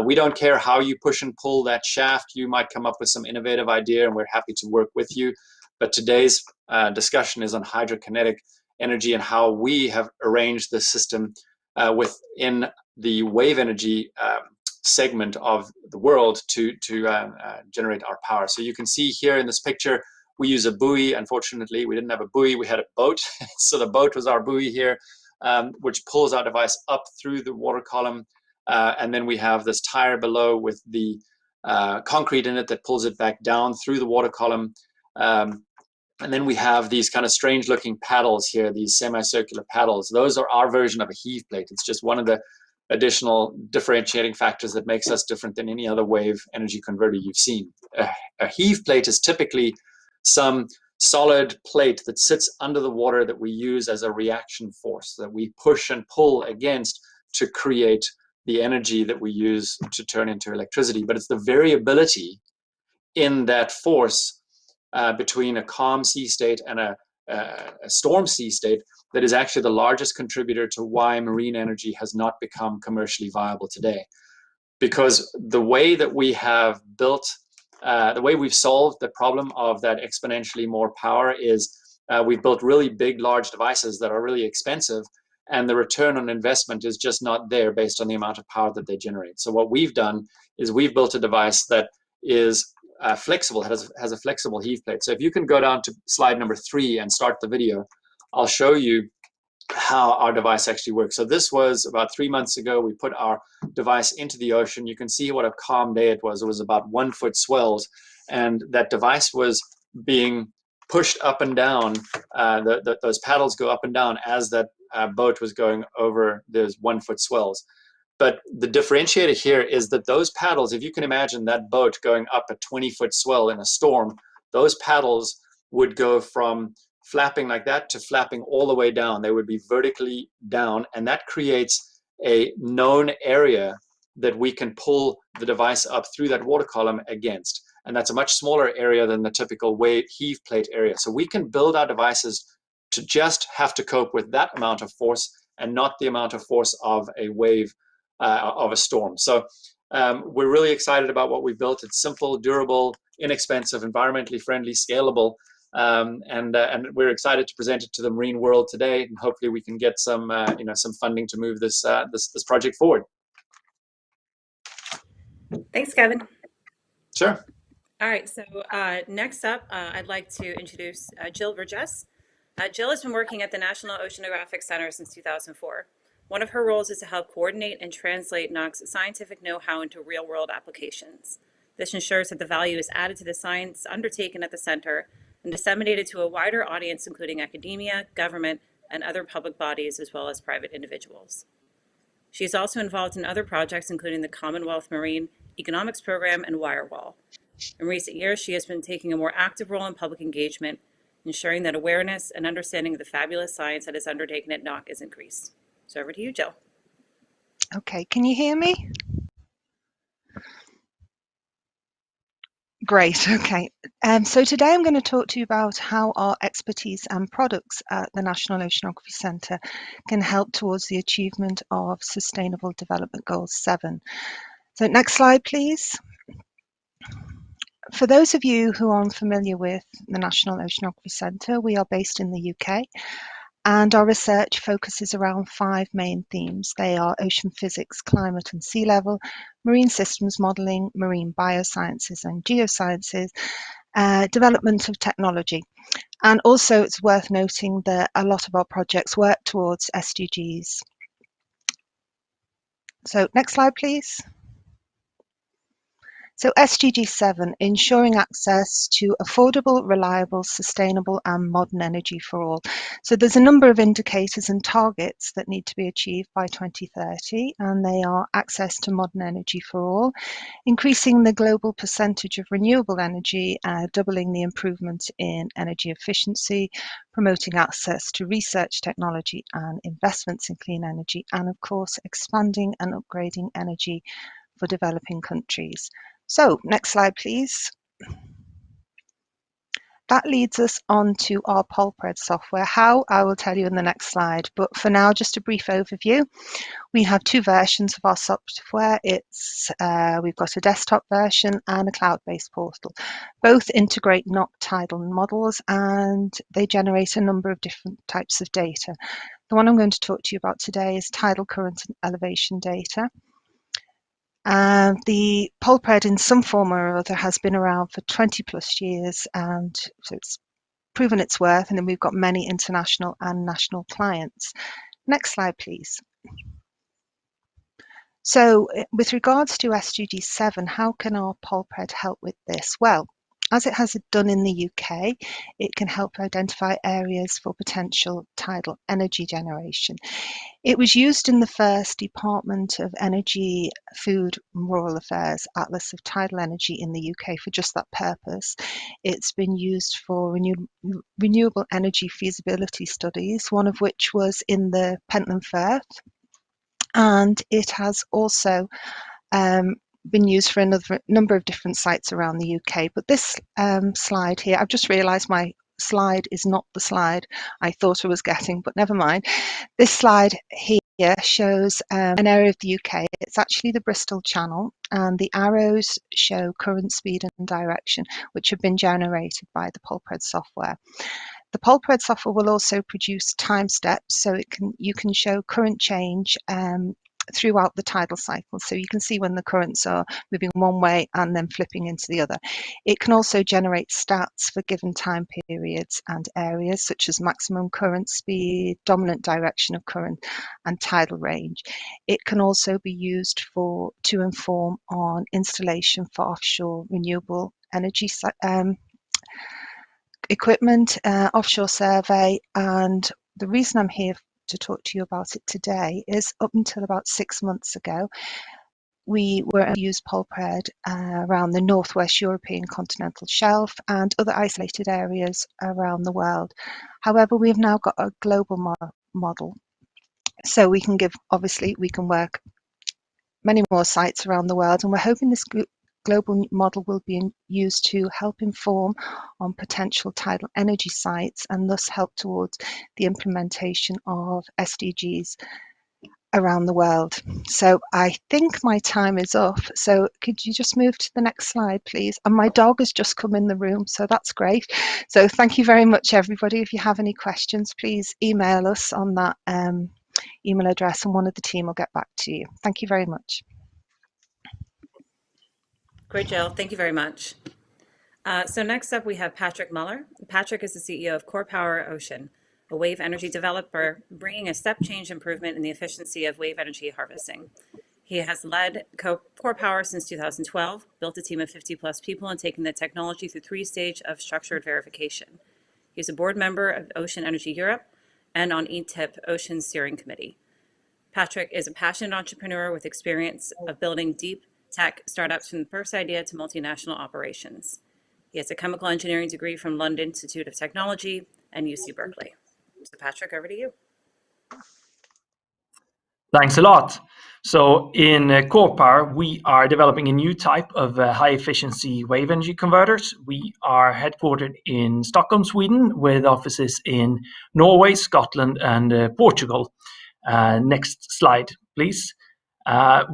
We don't care how you push and pull that shaft. You might come up with some innovative idea, and we're happy to work with you. But today's discussion is on hydrokinetic energy and how we have arranged the system within the wave energy segment of the world to generate our power. So you can see here in this picture, we use a buoy. Unfortunately, we didn't have a buoy, we had a boat. So the boat was our buoy here, which pulls our device up through the water column. And then we have this tire below with the concrete in it that pulls it back down through the water column. And then we have these kind of strange looking paddles here, these semicircular paddles. Those are our version of a heave plate. It's just one of the additional differentiating factors that makes us different than any other wave energy converter you've seen. A heave plate is typically some solid plate that sits under the water that we use as a reaction force, that we push and pull against to create the energy that we use to turn into electricity. But it's the variability in that force between a calm sea state and a storm sea state that is actually the largest contributor to why marine energy has not become commercially viable today. Because the way that we have built, the way we've solved the problem of that exponentially more power is we've built really big, large devices that are really expensive, and the return on investment is just not there based on the amount of power that they generate. So what we've done is we've built a device that is flexible, has a flexible heave plate. So if you can go down to slide number 3 and start the video, I'll show you how our device actually works. So this was about 3 months ago. We put our device into the ocean. You can see what a calm day it was. It was about 1 foot swells, and that device was being pushed up and down. Those paddles go up and down as that boat was going over those 1 foot swells. But the differentiator here is that those paddles, if you can imagine that boat going up a 20-foot swell in a storm, those paddles would go from flapping like that to flapping all the way down. They would be vertically down, and that creates a known area that we can pull the device up through that water column against. And that's a much smaller area than the typical wave heave plate area. So we can build our devices to just have to cope with that amount of force and not the amount of force of a wave, of a storm. So We're really excited about what we've built. It's simple, durable, inexpensive, environmentally friendly, scalable, and we're excited to present it to the marine world today. And hopefully, we can get some some funding to move this this project forward. Thanks, Kevin. Sure. All right, so next up, I'd like to introduce Jill Burgess. Jill has been working at the National Oceanographic Center since 2004. One of her roles is to help coordinate and translate NOC's scientific know-how into real-world applications. This ensures that the value is added to the science undertaken at the center and disseminated to a wider audience, including academia, government, and other public bodies, as well as private individuals. She is also involved in other projects, including the Commonwealth Marine Economics Program and Wirewall. In recent years, she has been taking a more active role in public engagement, ensuring that awareness and understanding of the fabulous science that is undertaken at NOC is increased. So over to you, Jill. Okay, can you hear me? Great, okay. So today I'm going to talk to you about how our expertise and products at the National Oceanography Centre can help towards the achievement of Sustainable Development Goals 7. So next slide, please. For those of you who are unfamiliar with the National Oceanography Centre, we are based in the UK and our research focuses around 5 main themes. They are ocean physics, climate and sea level, marine systems modelling, marine biosciences and geosciences, development of technology. And also it's worth noting that a lot of our projects work towards SDGs. So next slide, please. So SDG 7, ensuring access to affordable, reliable, sustainable and modern energy for all. So there's a number of indicators and targets that need to be achieved by 2030, and they are access to modern energy for all, increasing the global percentage of renewable energy, doubling the improvement in energy efficiency, promoting access to research technology and investments in clean energy, and of course expanding and upgrading energy for developing countries. So next slide, please. That leads us on to our PolPred software. How, I will tell you in the next slide, but for now, just a brief overview. We have 2 versions of our software. We've got a desktop version and a cloud-based portal. Both integrate NOC tidal models and they generate a number of different types of data. The one I'm going to talk to you about today is tidal current and elevation data. The PolPred in some form or other has been around for 20 plus years, and so it's proven its worth, and then we've got many international and national clients. Next slide, please. So with regards to SDG 7, how can our PolPred help with this? Well, as it has done in the UK, it can help identify areas for potential tidal energy generation. It was used in the first Department of Energy, Food and Rural Affairs Atlas of Tidal Energy in the UK for just that purpose. It's been used for renewable energy feasibility studies, one of which was in the Pentland Firth, and it has also been used for another number of different sites around the UK. But this slide here, I've just realised my slide is not the slide I thought I was getting, but never mind. This slide here shows an area of the UK. It's actually the Bristol Channel, and the arrows show current, speed and direction, which have been generated by the PolPred software. The PolPred software will also produce time steps, so you can show current change throughout the tidal cycle. So you can see when the currents are moving one way and then flipping into the other. It can also generate stats for given time periods and areas, such as maximum current speed, dominant direction of current, and tidal range. It can also be used to inform on installation for offshore renewable energy equipment, offshore survey, and the reason I'm here to talk to you about it today is up until about 6 months ago, we were able to use PolPred around the Northwest European continental shelf and other isolated areas around the world. However, we've now got a global model, so we can work many more sites around the world, and we're hoping this global model will be used to help inform on potential tidal energy sites and thus help towards the implementation of SDGs. around the world. So I think my time is up. So could you just move to the next slide, please? And my dog has just come in the room, so that's great. So thank you very much, everybody. If you have any questions, please email us on that email address and one of the team will get back to you. Thank you very much. Great, Jill. Thank you very much. So next up, we have Patrik Möller. Patrik is the CEO of CorPower Ocean, a wave energy developer bringing a step change improvement in the efficiency of wave energy harvesting. He has led CorPower since 2012, built a team of 50 plus people and taken the technology through 3 stages of structured verification. He's a board member of Ocean Energy Europe and on ETIP Ocean Steering Committee. Patrik is a passionate entrepreneur with experience of building deep tech startups from the first idea to multinational operations. He has a chemical engineering degree from London Institute of Technology and UC Berkeley. So Patrik, over to you. Thanks a lot. So in CorPower, we are developing a new type of high efficiency wave energy converters. We are headquartered in Stockholm, Sweden, with offices in Norway, Scotland, and Portugal. Next slide, please.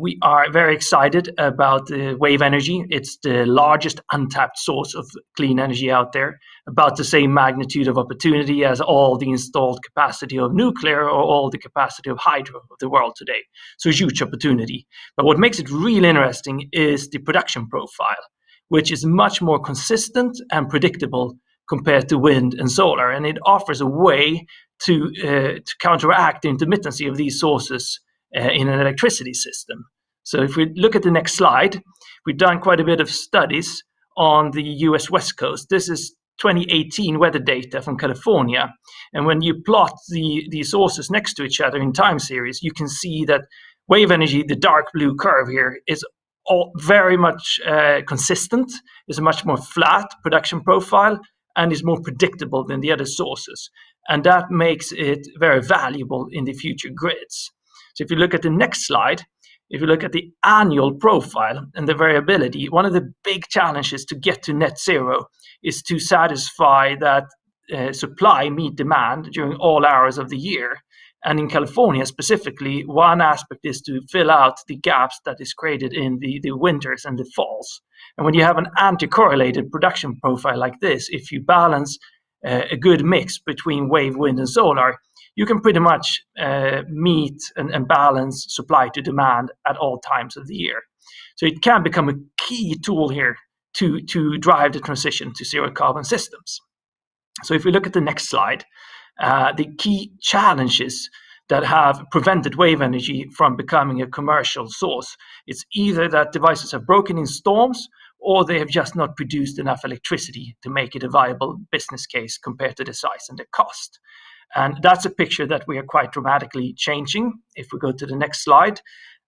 We are very excited about wave energy. It's the largest untapped source of clean energy out there, about the same magnitude of opportunity as all the installed capacity of nuclear or all the capacity of hydro of the world today. So a huge opportunity. But what makes it really interesting is the production profile, which is much more consistent and predictable compared to wind and solar. And it offers a way to counteract the intermittency of these sources in an electricity system. So if we look at the next slide, we've done quite a bit of studies on the US West Coast. This is 2018 weather data from California. And when you plot the sources next to each other in time series, you can see that wave energy, the dark blue curve here, is all very much consistent, is a much more flat production profile, and is more predictable than the other sources. And that makes it very valuable in the future grids. So if you look at the next slide, if you look at the annual profile and the variability, one of the big challenges to get to net zero is to satisfy that supply meet demand during all hours of the year. And in California specifically, one aspect is to fill out the gaps that is created in the winters and the falls. And when you have an anti-correlated production profile like this, if you balance a good mix between wave, wind, and solar, you can pretty much meet and balance supply to demand at all times of the year. So it can become a key tool here to drive the transition to zero carbon systems. So if we look at the next slide, the key challenges that have prevented wave energy from becoming a commercial source, it's either that devices have broken in storms or they have just not produced enough electricity to make it a viable business case compared to the size and the cost. And that's a picture that we are quite dramatically changing. If we go to the next slide,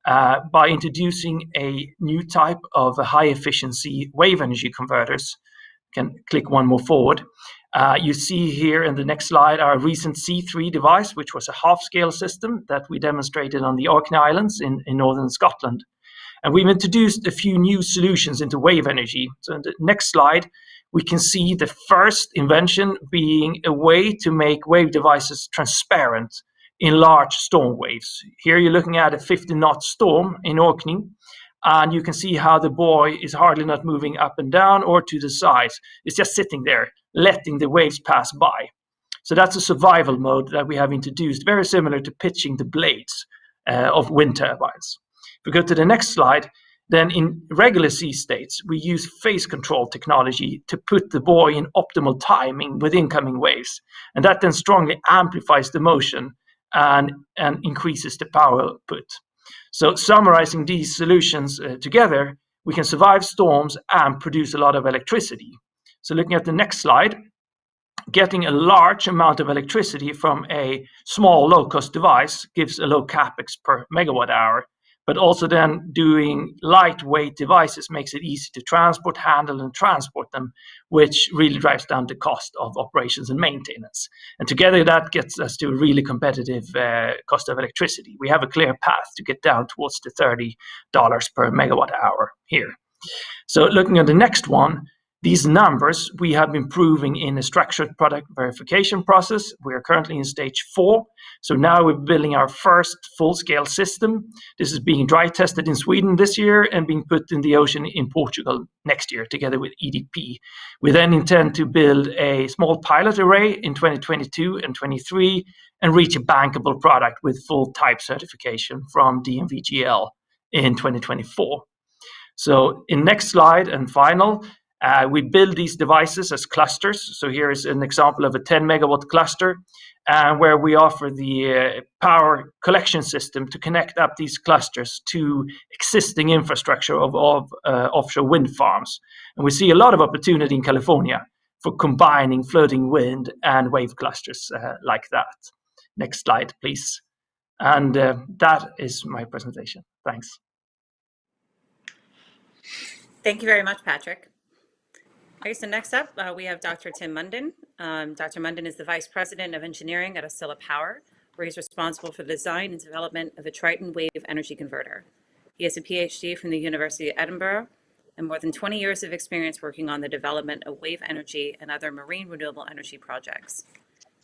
by introducing a new type of high efficiency wave energy converters, can click one more forward. You see here in the next slide our recent C3 device, which was a half-scale system that we demonstrated on the Orkney Islands in northern Scotland. And we've introduced a few new solutions into wave energy. So in the next slide, we can see the first invention being a way to make wave devices transparent in large storm waves. Here you're looking at a 50-knot storm in Orkney, and you can see how the buoy is hardly not moving up and down or to the sides. It's just sitting there, letting the waves pass by. So that's a survival mode that we have introduced, very similar to pitching the blades of wind turbines. If we go to the next slide, then in regular sea states, we use phase control technology to put the buoy in optimal timing with incoming waves. And that then strongly amplifies the motion and increases the power output. So summarizing these solutions together, we can survive storms and produce a lot of electricity. So looking at the next slide, getting a large amount of electricity from a small low-cost device gives a low capex per megawatt hour. But also then doing lightweight devices makes it easy to transport, handle, and transport them, which really drives down the cost of operations and maintenance. And together that gets us to a really competitive cost of electricity. We have a clear path to get down towards the $30 per megawatt hour here. So looking at the next one, These numbers we have been proving in a structured product verification process. We are currently in stage 4. So now we're building our first full-scale system. This is being dry tested in Sweden this year and being put in the ocean in Portugal next year together with EDP. We then intend to build a small pilot array in 2022 and 23 and reach a bankable product with full type certification from DNVGL in 2024. So in next slide and final, we build these devices as clusters. So here is an example of a 10 megawatt cluster where we offer the power collection system to connect up these clusters to existing infrastructure of offshore wind farms. And we see a lot of opportunity in California for combining floating wind and wave clusters like that. Next slide, please. And that is my presentation. Thanks. Thank you very much, Patrik. Okay, so next up, we have Dr. Tim Mundon. Dr. Mundon is the Vice President of Engineering at Oscilla Power, where he's responsible for the design and development of a Triton wave energy converter. He has a PhD from the University of Edinburgh and more than 20 years of experience working on the development of wave energy and other marine renewable energy projects.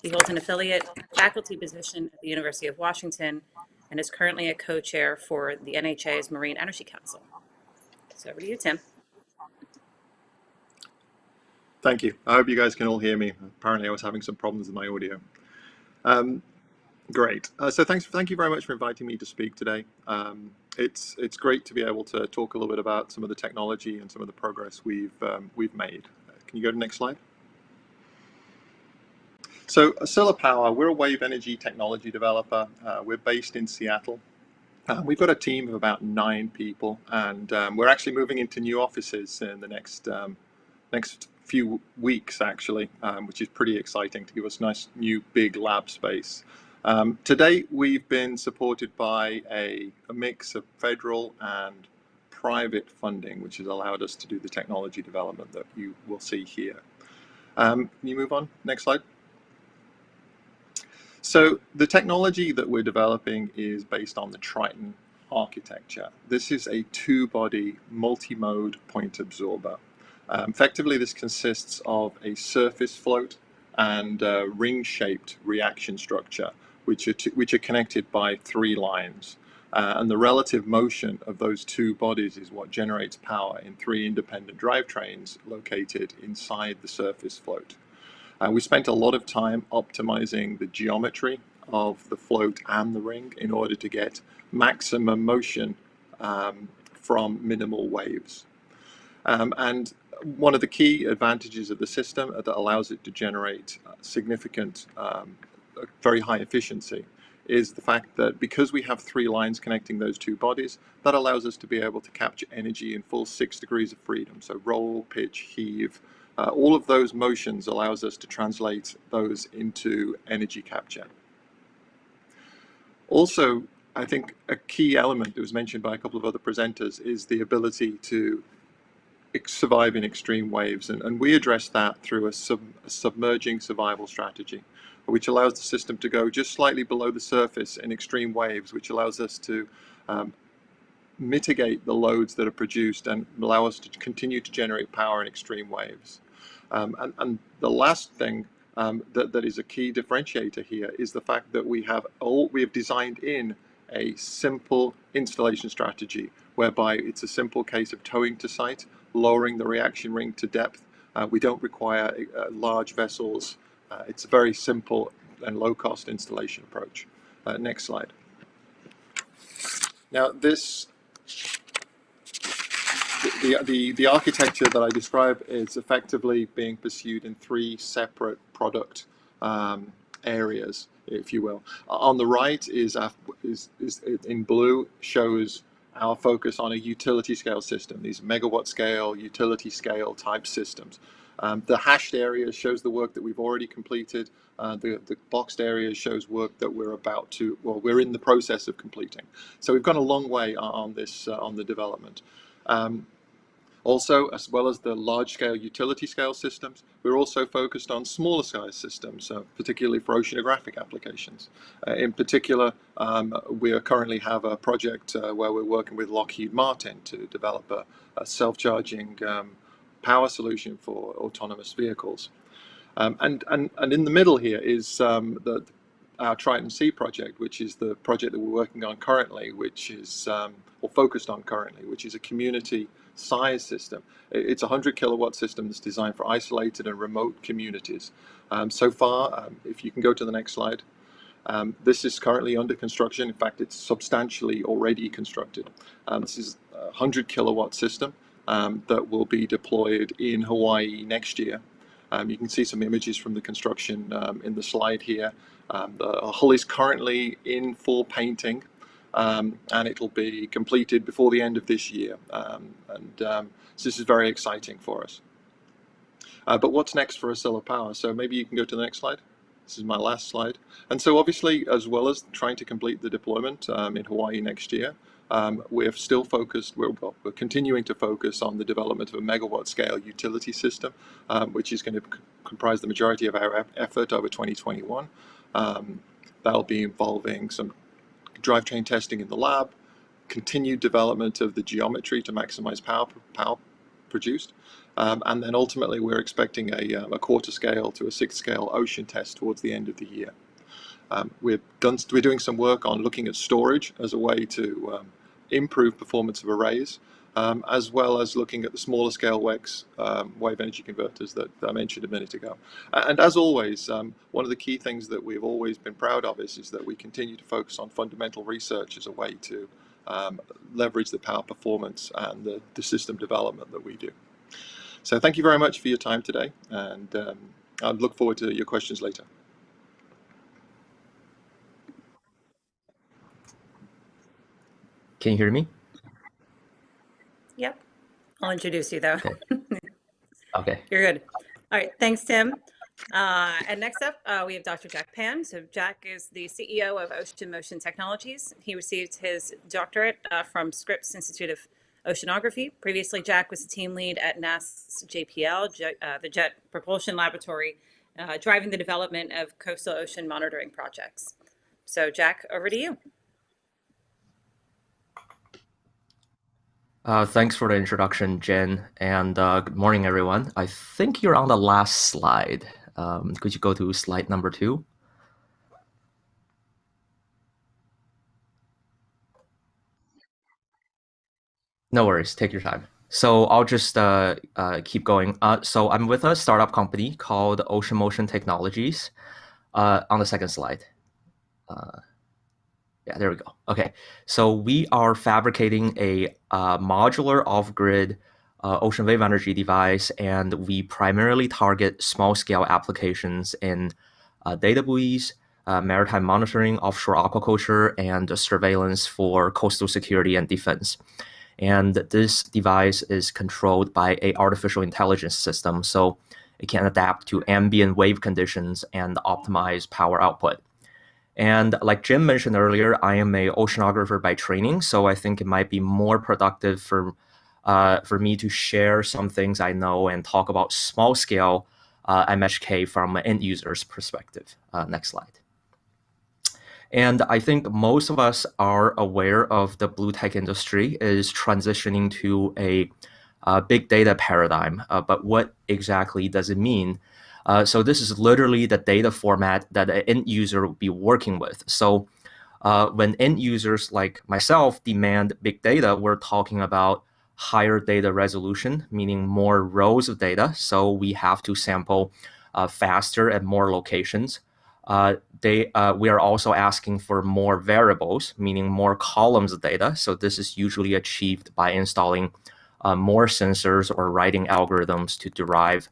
He holds an affiliate faculty position at the University of Washington and is currently a co-chair for the NHA's Marine Energy Council. So over to you, Tim. Thank you. I hope you guys can all hear me. Apparently I was having some problems with my audio. Great. So thank you very much for inviting me to speak today. It's great to be able to talk a little bit about some of the technology and some of the progress we've made. Can you go to the next slide? So Oscilla Power, we're a wave energy technology developer. We're based in Seattle. We've got a team of about 9 people, and we're actually moving into new offices in the next few weeks, actually, which is pretty exciting to give us nice new big lab space. To date, we've been supported by a mix of federal and private funding, which has allowed us to do the technology development that you will see here. Can you move on? Next slide. So the technology that we're developing is based on the Triton architecture. This is a 2-body multi-mode point absorber. Effectively, this consists of a surface float and a ring-shaped reaction structure, which are connected by 3 lines. And the relative motion of those 2 bodies is what generates power in 3 independent drivetrains located inside the surface float. We spent a lot of time optimizing the geometry of the float and the ring in order to get maximum motion from minimal waves. And one of the key advantages of the system that allows it to generate significant, very high efficiency is the fact that because we have 3 lines connecting those 2 bodies, that allows us to be able to capture energy in full 6 degrees of freedom. So roll, pitch, heave, all of those motions allows us to translate those into energy capture. Also, I think a key element that was mentioned by a couple of other presenters is the ability to survive in extreme waves, and we address that through a submerging survival strategy, which allows the system to go just slightly below the surface in extreme waves, which allows us to mitigate the loads that are produced and allow us to continue to generate power in extreme waves. And the last thing that is a key differentiator here is the fact that we have designed in a simple installation strategy whereby it's a simple case of towing to site, lowering the reaction ring to depth. We don't require large vessels. It's a very simple and low-cost installation approach. Next slide. Now, the architecture that I describe is effectively being pursued in 3 separate product areas, if you will. On the right is in blue shows our focus on a utility scale system, these megawatt scale, utility scale type systems. The hashed area shows the work that we've already completed. The boxed area shows work that we're in the process of completing. So we've gone a long way on this, on the development. Also, as well as the large-scale utility-scale systems, we're also focused on smaller-size systems, particularly for oceanographic applications. In particular, we currently have a project where we're working with Lockheed Martin to develop a self-charging power solution for autonomous vehicles. And in the middle here is our Triton C project, which is the project that we're working on currently, which is, or focused on currently, which is a community size system. It's a 100 kilowatt system that's designed for isolated and remote communities. So far, if you can go to the next slide, this is currently under construction. In fact, it's substantially already constructed. This is a 100 kilowatt system that will be deployed in Hawaii next year. You can see some images from the construction in the slide here. The hull is currently in full painting, and it'll be completed before the end of this year. So this is very exciting for us. But what's next for Oscilla Power? So maybe you can go to the next slide. This is my last slide. And so obviously, as well as trying to complete the deployment in Hawaii next year, we're still focused, we're continuing to focus on the development of a megawatt scale utility system, which is going to comprise the majority of our effort over 2021. That'll be involving some drivetrain testing in the lab, continued development of the geometry to maximize power produced, and then ultimately we're expecting a quarter scale to a 6 scale ocean test towards the end of the year. We're doing some work on looking at storage as a way to improve performance of arrays, as well as looking at the smaller scale WECs, wave energy converters that I mentioned a minute ago. And as always, one of the key things that we've always been proud of is that we continue to focus on fundamental research as a way to leverage the power performance and the system development that we do. So thank you very much for your time today, and I look forward to your questions later. Can you hear me? Yep. I'll introduce you though. Okay. Okay. You're good. All right. Thanks, Tim. And next up, we have Dr. Jack Pan. So Jack is the CEO of Ocean Motion Technologies. He received his doctorate from Scripps Institute of Oceanography. Previously, Jack was a team lead at NASA's JPL, the Jet Propulsion Laboratory, driving the development of coastal ocean monitoring projects. So Jack, over to you. Thanks for the introduction, Jen, and good morning, everyone. I think you're on the last slide. Could you go to slide number 2? No worries, take your time. So I'll just keep going. So I'm with a startup company called Ocean Motion Technologies. On the second slide. Yeah, there we go. Okay, so we are fabricating a modular off-grid ocean wave energy device, and we primarily target small-scale applications in data buoys, maritime monitoring, offshore aquaculture, and surveillance for coastal security and defense. And this device is controlled by an artificial intelligence system, so it can adapt to ambient wave conditions and optimize power output. And like Jim mentioned earlier, I am an oceanographer by training, so I think it might be more productive for me to share some things I know and talk about small-scale MHK from an end user's perspective. Next slide. And I think most of us are aware of the blue tech industry is transitioning to a big data paradigm, but what exactly does it mean? So this is literally the data format that an end user will be working with. So when end users like myself demand big data, we're talking about higher data resolution, meaning more rows of data. So we have to sample faster at more locations. We are also asking for more variables, meaning more columns of data. So this is usually achieved by installing more sensors or writing algorithms to derive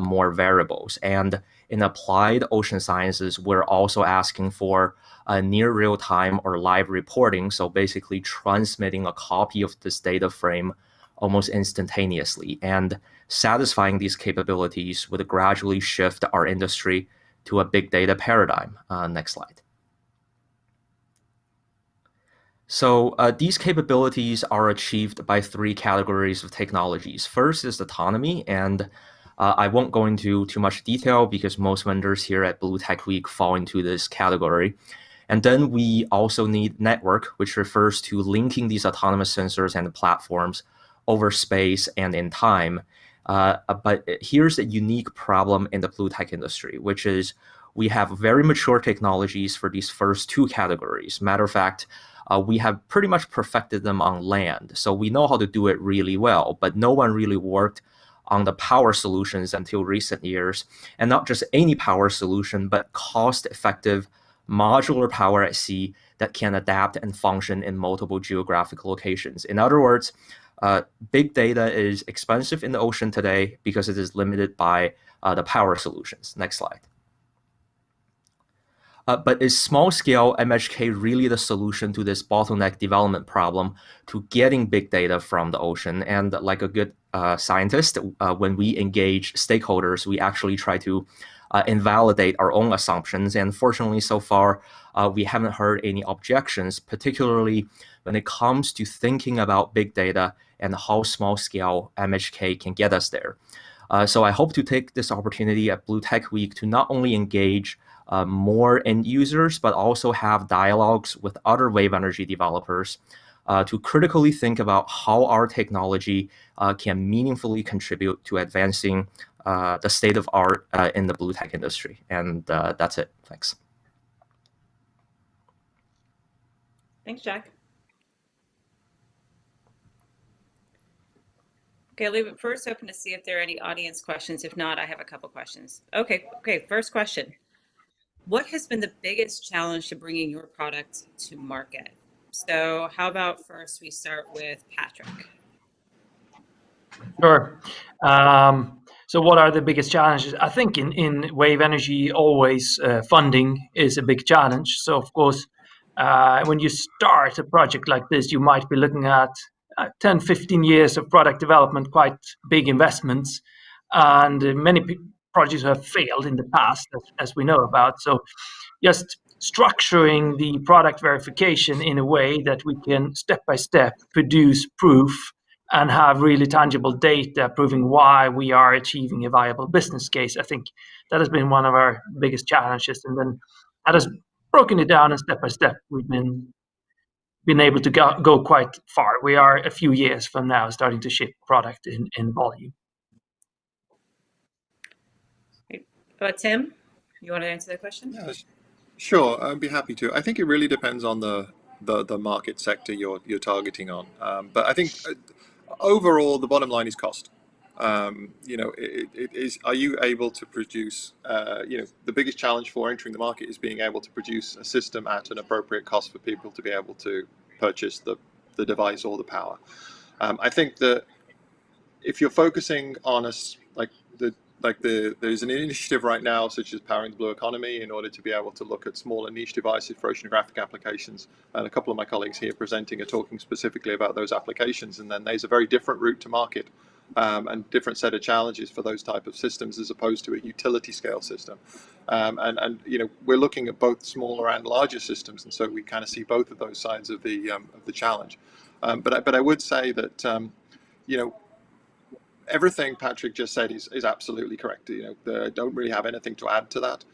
more variables. And in applied ocean sciences, we're also asking for near real-time or live reporting. So basically transmitting a copy of this data frame almost instantaneously. And satisfying these capabilities would gradually shift our industry to a big data paradigm. Next slide. So these capabilities are achieved by 3 categories of technologies. First is autonomy, and I won't go into too much detail because most vendors here at Blue Tech Week fall into this category. And then we also need network, which refers to linking these autonomous sensors and platforms over space and in time. But here's a unique problem in the blue tech industry, which is we have very mature technologies for these first two categories. Matter of fact, we have pretty much perfected them on land. So we know how to do it really well, but no one really worked on the power solutions until recent years. And not just any power solution, but cost-effective modular power at sea that can adapt and function in multiple geographic locations. In other words, big data is expensive in the ocean today because it is limited by the power solutions. Next slide. But is small-scale MHK really the solution to this bottleneck development problem to getting big data from the ocean? And like a good scientist, when we engage stakeholders, we actually try to invalidate our own assumptions. And fortunately, so far, we haven't heard any objections, particularly when it comes to thinking about big data and how small-scale MHK can get us there. So I hope to take this opportunity at Blue Tech Week to not only engage more end users, but also have dialogues with other wave energy developers to critically think about how our technology can meaningfully contribute to advancing the state of art in the blue tech industry. And that's it. Thanks. Thanks, Jack. Okay, I'll leave it first open to see if there are any audience questions. If not, I have a couple questions. Okay, first question. What has been the biggest challenge to bringing your product to market? So how about first we start with Patrik? Sure. So what are the biggest challenges? I think in wave energy, always funding is a big challenge. So of course, when you start a project like this, you might be looking at 10, 15 years of product development, quite big investments. And many projects have failed in the past, as we know about. So just structuring the product verification in a way that we can step by step produce proof and have really tangible data proving why we are achieving a viable business case. I think that has been one of our biggest challenges. And then that has broken it down, and step by step, we've been able to go quite far. We are a few years from now starting to ship product in volume. Tim, you want to answer that question? Yeah, sure, I'd be happy to. I think it really depends on the market sector you're targeting on. But I think overall, the bottom line is cost. It is, are you able to produce, the biggest challenge for entering the market is being able to produce a system at an appropriate cost for people to be able to purchase the device or the power. I think that if you're focusing on there's an initiative right now, such as Powering the Blue Economy, in order to be able to look at smaller niche devices for oceanographic applications. And a couple of my colleagues here presenting are talking specifically about those applications. And then there's a very different route to market and different set of challenges for those type of systems as opposed to a utility scale system. And we're looking at both smaller and larger systems, and so we kind of see both of those sides of the challenge. But I would say that everything Patrik just said is absolutely correct. I don't really have anything to add to that.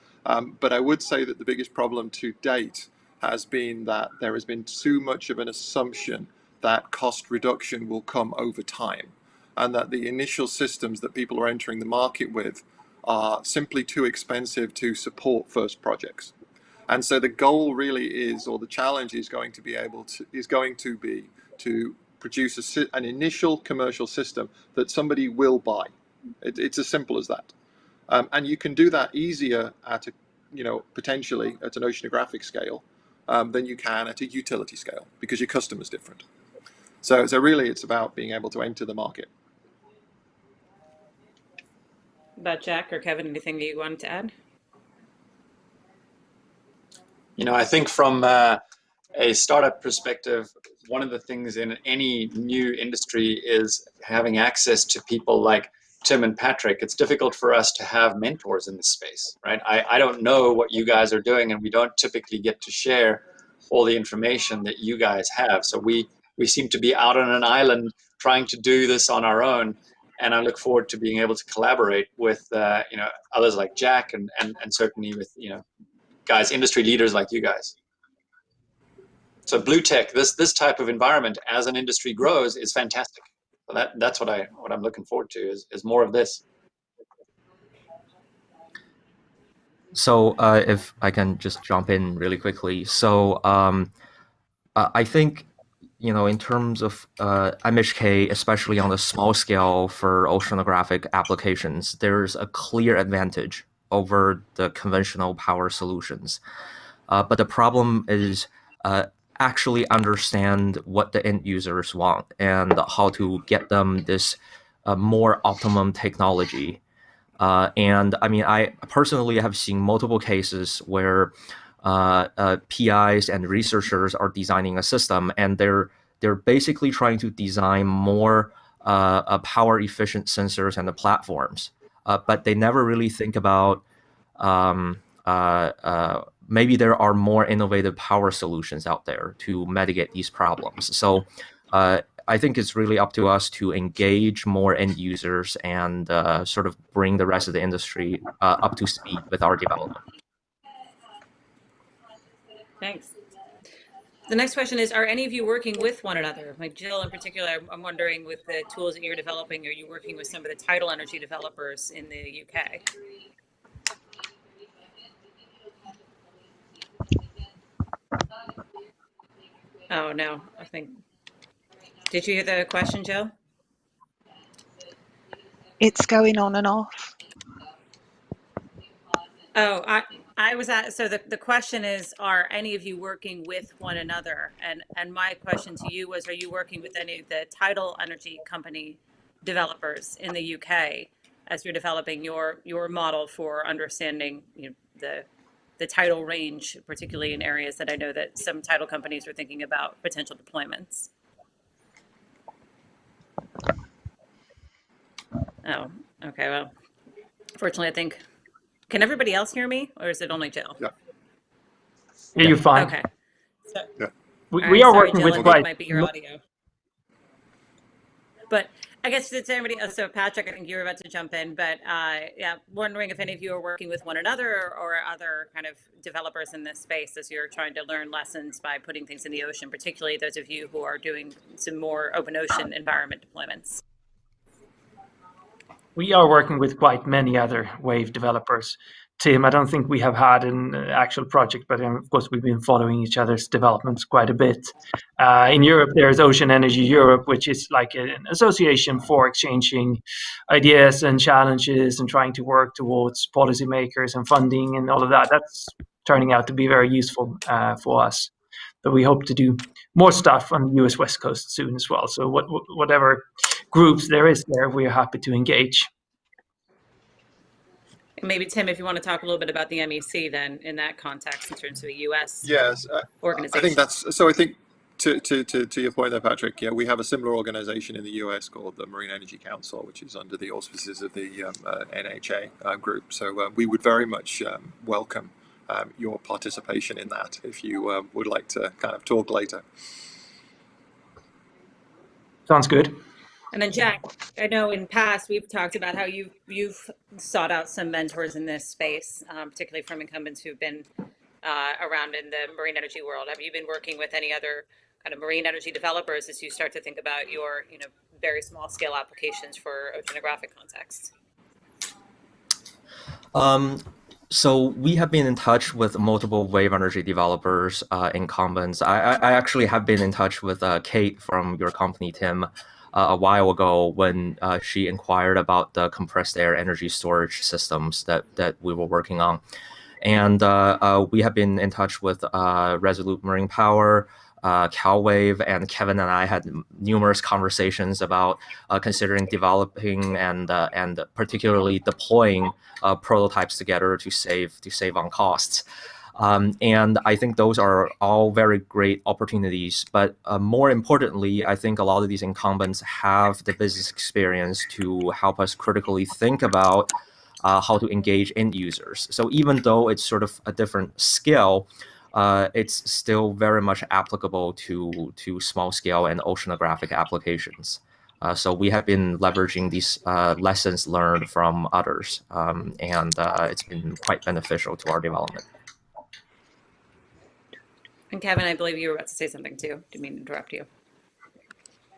But I would say that the biggest problem to date has been that there has been too much of an assumption that cost reduction will come over time, and that the initial systems that people are entering the market with are simply too expensive to support first projects. And so the goal really is, or the challenge is going to be to produce an initial commercial system that somebody will buy. It's as simple as that. And you can do that easier at potentially at an oceanographic scale than you can at a utility scale, because your customer's different. So really it's about being able to enter the market. About Jack or Kevin, anything that you wanted to add? I think from a startup perspective, one of the things in any new industry is having access to people like Tim and Patrik. It's difficult for us to have mentors in this space, right? I don't know what you guys are doing, and we don't typically get to share all the information that you guys have. So we seem to be out on an island trying to do this on our own. And I look forward to being able to collaborate with others like Jack and certainly with guys, industry leaders like you guys. So blue tech, this type of environment as an industry grows is fantastic. That's what I'm looking forward to is more of this. So if I can just jump in really quickly. So I think, in terms of MHK, especially on the small scale for oceanographic applications, there's a clear advantage over the conventional power solutions. But the problem is actually understand what the end users want and how to get them this more optimum technology. And I mean, I personally have seen multiple cases where PIs and researchers are designing a system, and they're basically trying to design more power efficient sensors and the platforms, but they never really think about maybe there are more innovative power solutions out there to mitigate these problems. So I think it's really up to us to engage more end users and sort of bring the rest of the industry up to speed with our development. Thanks. The next question is, are any of you working with one another? Like Jill in particular, I'm wondering, with the tools that you're developing, are you working with some of the tidal energy developers in the UK? Oh, no, I think. Did you hear the question, Jill? It's going on and off. Oh, I was at, so the question is, are any of you working with one another? And my question to you was, are you working with any of the tidal energy company developers in the UK as you're developing your model for understanding, the tidal range, particularly in areas that I know that some tidal companies are thinking about potential deployments? Oh, okay. Well, fortunately, I think, can everybody else hear me, or is it only Jill? Yeah. Yeah, you're fine. Okay. So, Yeah. We are sorry, working Jill, with and quite. it might be your audio. But I guess it's everybody else. So Patrik, I think you were about to jump in, but yeah, wondering if any of you are working with one another or other kind of developers in this space as you're trying to learn lessons by putting things in the ocean, particularly those of you who are doing some more open ocean environment deployments. We are working with quite many other wave developers. Tim, I don't think we have had an actual project, but of course we've been following each other's developments quite a bit. In Europe, there's Ocean Energy Europe, which is like an association for exchanging ideas and challenges and trying to work towards policymakers and funding and all of that. That's turning out to be very useful for us. But we hope to do more stuff on the US West Coast soon as well. So whatever groups there is there, we are happy to engage. And maybe Tim, if you want to talk a little bit about the MEC then in that context in terms of a US organization. I think that's, so I think to your point there, Patrik, yeah, we have a similar organization in the US called the Marine Energy Council, which is under the auspices of the NHA group. So we would very much welcome your participation in that if you would like to kind of talk later. Sounds good. And then Jack, I know in past we've talked about how you've sought out some mentors in this space, particularly from incumbents who've been around in the marine energy world. Have you been working with any other kind of marine energy developers as you start to think about your very small scale applications for oceanographic context? So we have been in touch with multiple wave energy developers, incumbents. I actually have been in touch with Kate from your company, Tim, a while ago when she inquired about the compressed air energy storage systems that we were working on. And we have been in touch with Resolute Marine Power, CalWave, and Kevin and I had numerous conversations about considering developing and particularly deploying prototypes together to save on costs. And I think those are all very great opportunities. But more importantly, I think a lot of these incumbents have the business experience to help us critically think about how to engage end users. So even though it's sort of a different scale, it's still very much applicable to small scale and oceanographic applications. So we have been leveraging these lessons learned from others, and it's been quite beneficial to our development. And Kevin, I believe you were about to say something too. Didn't mean to interrupt you.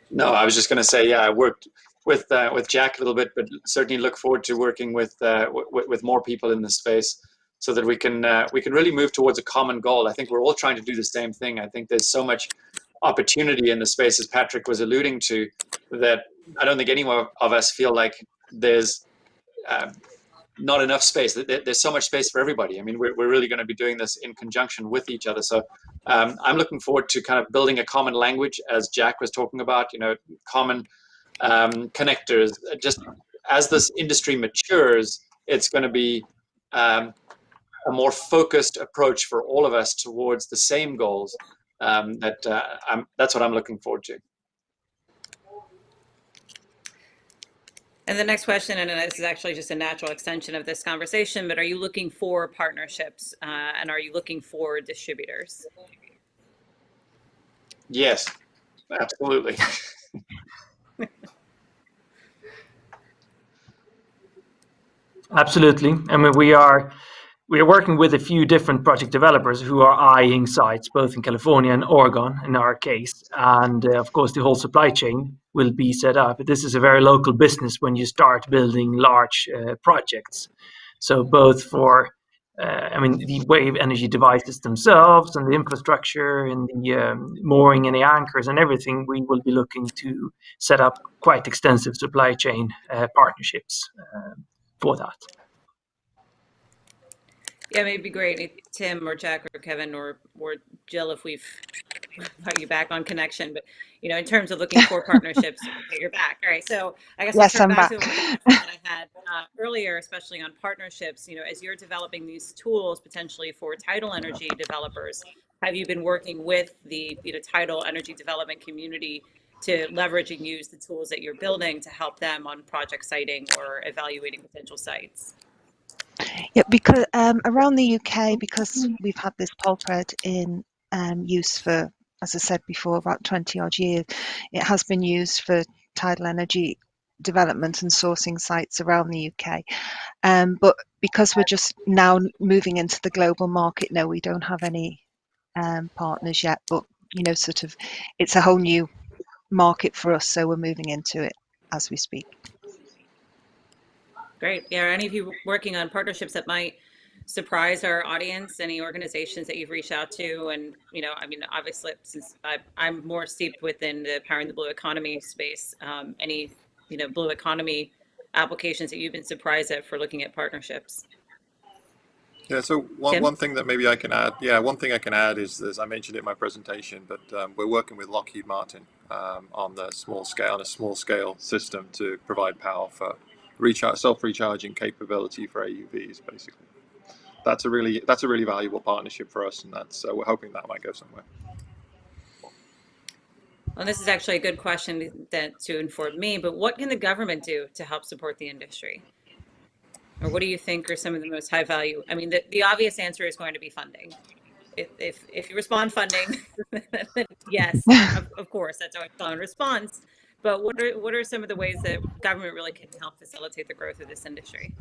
No, I was just going to say, yeah, I worked with Jack a little bit, but certainly look forward to working with more people in this space, so that we can really move towards a common goal. I think we're all trying to do the same thing. I think there's so much opportunity in the space, as Patrik was alluding to, that I don't think any of us feel like there's not enough space. There's so much space for everybody. I mean, we're really going to be doing this in conjunction with each other. So I'm looking forward to kind of building a common language, as Jack was talking about, common connectors. Just as this industry matures, it's going to be a more focused approach for all of us towards the same goals. That's what I'm looking forward to. And the next question, and this is actually just a natural extension of this conversation, but are you looking for partnerships and are you looking for distributors? Yes, absolutely. Absolutely. I mean, we are working with a few different project developers who are eyeing sites both in California and Oregon in our case, and of course the whole supply chain will be set up. This is a very local business when you start building large projects. So both for the wave energy devices themselves and the infrastructure and the mooring and the anchors and everything, we will be looking to set up quite extensive supply chain partnerships for that. Yeah, it'd be great if Tim or Jack or Kevin or Jill, if we've got you back on connection, but in terms of looking for partnerships, you're back. All right, so I guess yes, I'll turn I'm back back. to the question that I had earlier, especially on partnerships. As you're developing these tools potentially for tidal energy developers, have you been working with the tidal energy development community to leverage and use the tools that you're building to help them on project siting or evaluating potential sites? Yeah, because around the UK, because we've had this PolPred in use for, as I said before, about 20 odd years, it has been used for tidal energy development and sourcing sites around the UK. But because we're just now moving into the global market, no, we don't have any partners yet, but sort of it's a whole new market for us, so we're moving into it as we speak. Great. Yeah, are any of you working on partnerships that might surprise our audience? Any organizations that you've reached out to? And, obviously, since I'm more steeped within the powering the blue economy space, any, blue economy applications that you've been surprised at for looking at partnerships? Yeah, so one thing that maybe I can add, one thing I can add is, as I mentioned in my presentation, but we're working with Lockheed Martin on a small scale system to provide power for self-recharging capability for AUVs, basically. That's a really valuable partnership for us, and we're hoping that might go somewhere. Well, this is actually a good question to inform me, but what can the government do to help support the industry? Or what do you think are some of the most high value? I mean, the obvious answer is going to be funding. If you respond funding, then yes, of course, that's a common response. But what are some of the ways that government really can help facilitate the growth of this industry?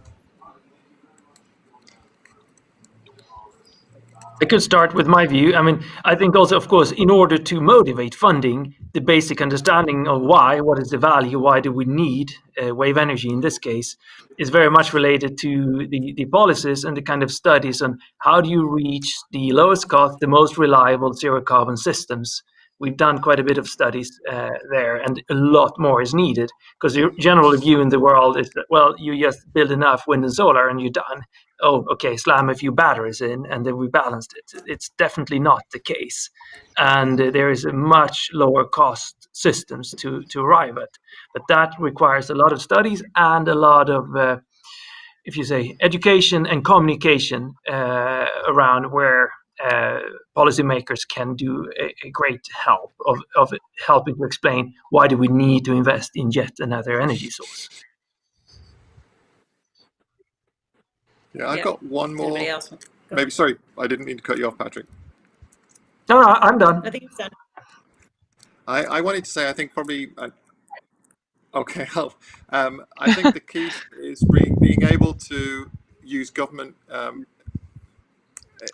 I could start with my view. I mean, I think also, of course, in order to motivate funding, the basic understanding of what is the value, why do we need wave energy in this case, is very much related to the policies and the kind of studies on how do you reach the lowest cost, the most reliable zero carbon systems. We've done quite a bit of studies there, and a lot more is needed, because the general view in the world is that, well, you just build enough wind and solar and you're done. Oh, okay, slam a few batteries in and then we balanced it. It's definitely not the case. And there is a much lower cost systems to arrive at. But that requires a lot of studies and a lot of, education and communication around where policymakers can do a great help of helping to explain why do we need to invest in yet another energy source. Yeah, I've got one more. Anybody else? Maybe, sorry, I didn't mean to cut you off, Patrik. No, I'm done. I think it's done. I wanted to say, I think probably, okay, I think the key is being able to use government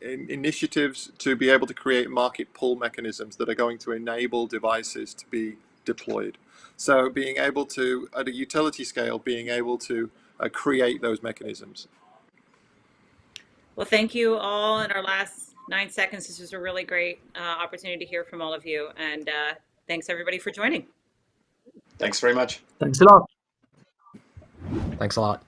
initiatives to be able to create market pull mechanisms that are going to enable devices to be deployed. So being able to, at a utility scale, being able to create those mechanisms. Well, thank you all. In our last 9 seconds, this was a really great opportunity to hear from all of you. And thanks everybody for joining. Thanks very much. Thanks a lot. Thanks a lot.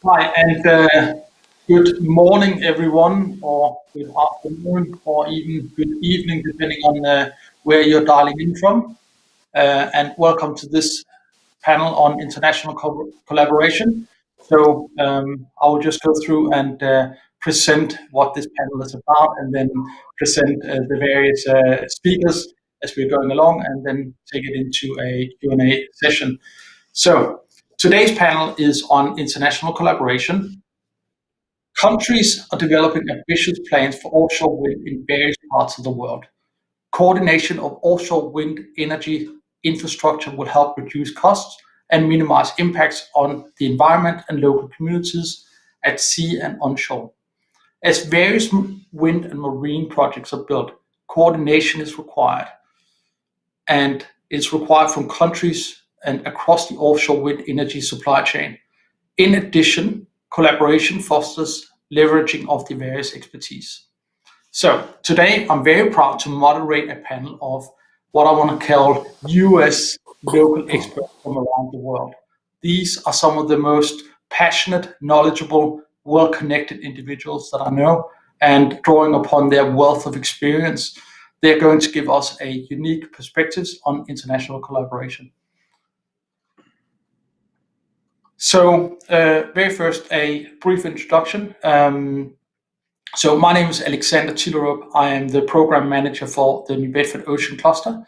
Hi, and good morning, everyone, or good afternoon, or even good evening, depending on where you're dialing in from. And welcome to this panel on international collaboration. So I will just go through and present what this panel is about, and then present the various speakers as we're going along, and then take it into a Q&A session. So today's panel is on international collaboration. Countries are developing ambitious plans for offshore wind in various parts of the world. Coordination of offshore wind energy infrastructure will help reduce costs and minimize impacts on the environment and local communities at sea and onshore. As various wind and marine projects are built, coordination is required, and it's required from countries and across the offshore wind energy supply chain. In addition, collaboration fosters leveraging of the various expertise. So today, I'm very proud to moderate a panel of what I want to call US local experts from around the world. These are some of the most passionate, knowledgeable, well-connected individuals that I know, and drawing upon their wealth of experience, they're going to give us a unique perspectives on international collaboration. So very first, a brief introduction. So my name is Alexander Thillerup. I am the program manager for the New Bedford Ocean Cluster.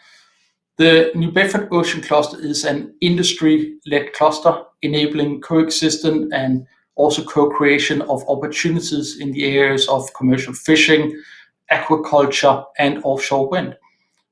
The New Bedford Ocean Cluster is an industry-led cluster enabling coexistence and also co-creation of opportunities in the areas of commercial fishing, aquaculture, and offshore wind.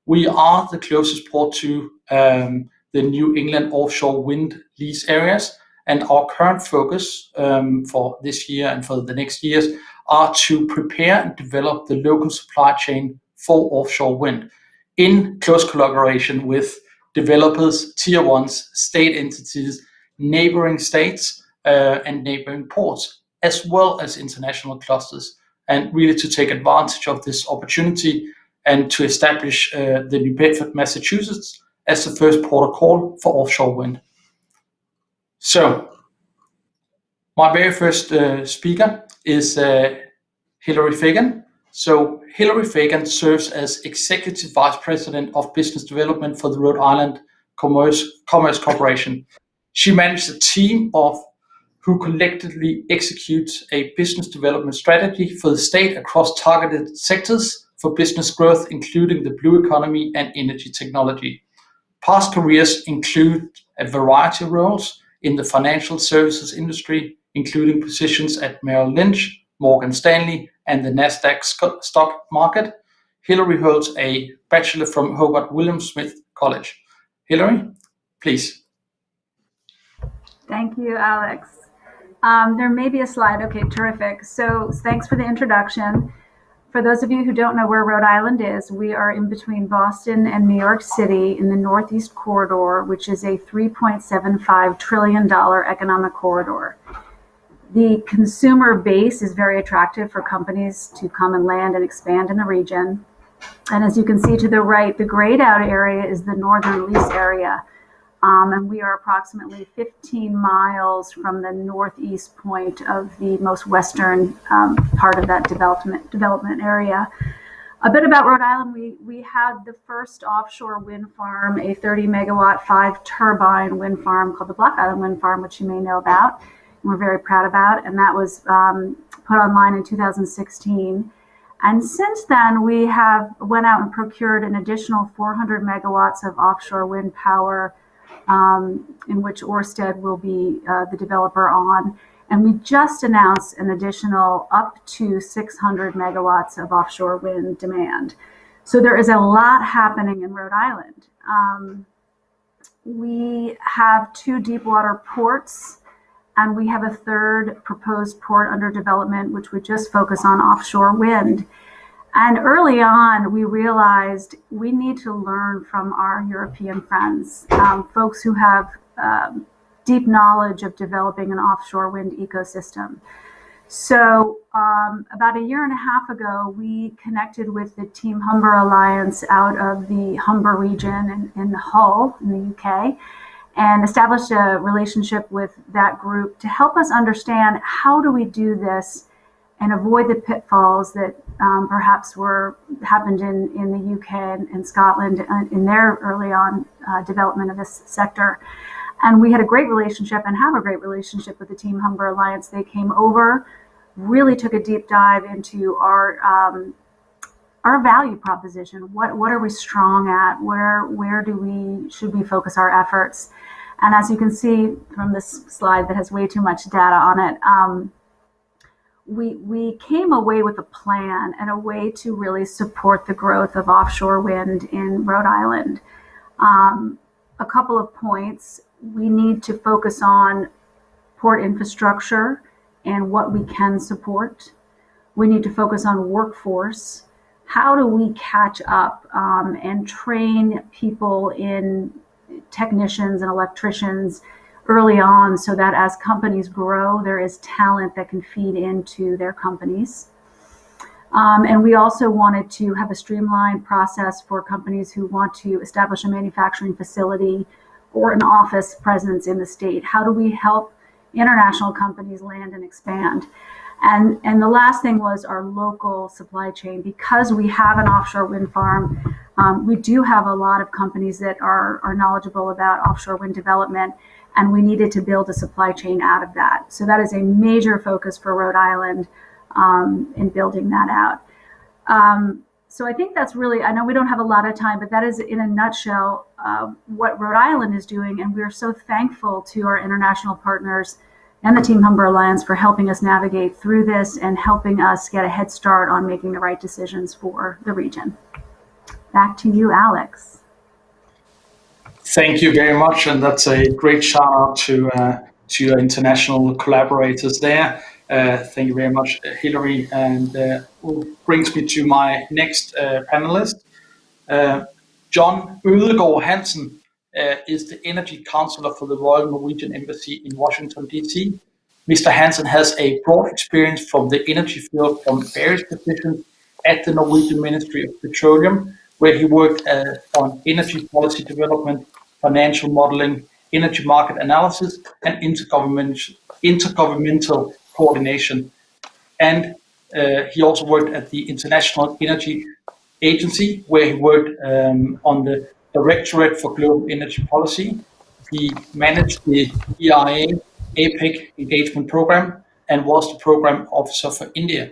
We are the closest port to the New England offshore wind lease areas, and our current focus for this year and for the next years are to prepare and develop the local supply chain for offshore wind in close collaboration with developers, tier ones, state entities, neighboring states, and neighboring ports, as well as international clusters, and really to take advantage of this opportunity and to establish the New Bedford, Massachusetts as the first port of call for offshore wind. So, my very first speaker is Hilary Fagan. So Hilary Fagan serves as Executive Vice President of Business Development for the Rhode Island Commerce Corporation. She manages a team of who collectively executes a business development strategy for the state across targeted sectors for business growth, including the blue economy and energy technology. Past careers include a variety of roles in the financial services industry, including positions at Merrill Lynch, Morgan Stanley, and the NASDAQ stock market. Hilary holds a bachelor from Hobart William Smith College. Hilary, please. Thank you, Alex. There may be a slide. Okay, terrific. So thanks for the introduction. For those of you who don't know where Rhode Island is, we are in between Boston and New York City in the Northeast Corridor, which is a $3.75 trillion economic corridor. The consumer base is very attractive for companies to come and land and expand in the region. And as you can see to the right, the grayed out area is the northern lease area. And we are approximately 15 miles from the northeast point of the most western part of that development area. A bit about Rhode Island, we had the first offshore wind farm, a 30 megawatt, 5 turbine wind farm called the Black Island Wind Farm, which you may know about. We're very proud about, and that was put online in 2016. And since then, we have went out and procured an additional 400 megawatts of offshore wind power, in which Orsted will be the developer on. And we just announced an additional up to 600 megawatts of offshore wind demand. So there is a lot happening in Rhode Island. We have 2 deep water ports, and we have a 3rd proposed port under development, which would just focus on offshore wind. And early on, we realized we need to learn from our European friends, folks who have deep knowledge of developing an offshore wind ecosystem. So about a year and a half ago, we connected with the Team Humber Alliance out of the Humber region in Hull, in the UK, and established a relationship with that group to help us understand how do we do this and avoid the pitfalls that perhaps happened in the UK and Scotland in their early on development of this sector. And we had a great relationship and have a great relationship with the Team Humber Alliance. They came over, really took a deep dive into our value proposition. What are we strong at? Where should we focus our efforts? And as you can see from this slide that has way too much data on it, we came away with a plan and a way to really support the growth of offshore wind in Rhode Island. A couple of points. We need to focus on port infrastructure and what we can support. We need to focus on workforce. How do we catch up and train people in technicians and electricians early on so that as companies grow, there is talent that can feed into their companies. And we also wanted to have a streamlined process for companies who want to establish a manufacturing facility or an office presence in the state. How do we help international companies land and expand? And the last thing was our local supply chain. Because we have an offshore wind farm, we do have a lot of companies that are knowledgeable about offshore wind development, and we needed to build a supply chain out of that. So that is a major focus for Rhode Island in building that out. So I think that's really, I know we don't have a lot of time, but that is in a nutshell what Rhode Island is doing. And we're so thankful to our international partners and the Team Humber Alliance for helping us navigate through this and helping us get a head start on making the right decisions for the region. Back to you, Alex. Thank you very much, and that's a great shout out to your international collaborators there. Thank you very much, Hilary, and brings me to my next panelist. John Ødegaard Hansen is the Energy Counselor for the Royal Norwegian Embassy in Washington, D.C. Mr. Hansen has a broad experience from the energy field from various positions at the Norwegian Ministry of Petroleum, where he worked on energy policy development, financial modeling, energy market analysis, and intergovernmental coordination. And he also worked at the International Energy Agency, where he worked on the Directorate for Global Energy Policy. He managed the EIA APEC engagement program and was the program officer for India.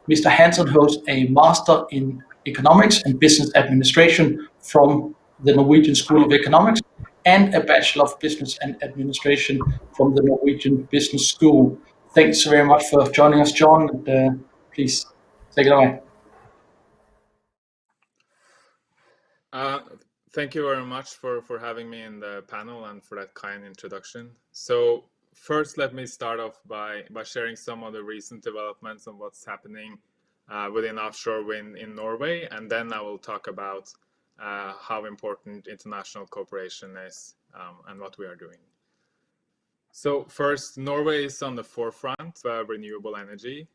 Mr. Hansen holds a Master in Economics and Business Administration from the Norwegian School of Economics and a Bachelor of Business and Administration from the Norwegian Business School. Thanks very much for joining us, John. And, please take it away. Thank you very much for having me in the panel and for that kind introduction. So first, let me start off by sharing some of the recent developments and what's happening within offshore wind in Norway, and then I will talk about how important international cooperation is and what we are doing. So first, Norway is on the forefront of renewable energy.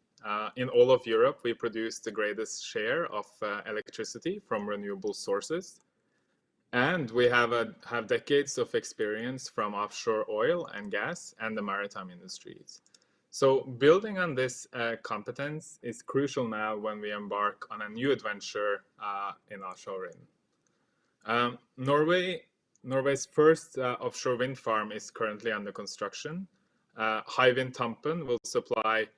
In all of Europe, we produce the greatest share of electricity from renewable sources. And we have decades of experience from offshore oil and gas and the maritime industries. So building on this competence is crucial now when we embark on a new adventure in offshore wind. Norway's first offshore wind farm is currently under construction. Hywind Tampen will supply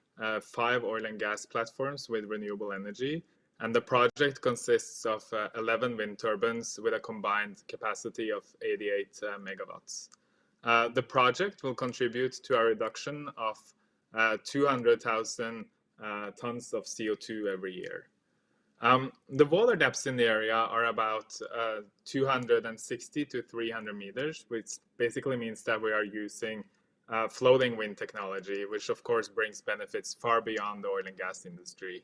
5 oil and gas platforms with renewable energy. And the project consists of 11 wind turbines with a combined capacity of 88 megawatts. The project will contribute to a reduction of 200,000 tons of CO2 every year. The water depths in the area are about 260 to 300 meters, which basically means that we are using floating wind technology, which of course brings benefits far beyond the oil and gas industry.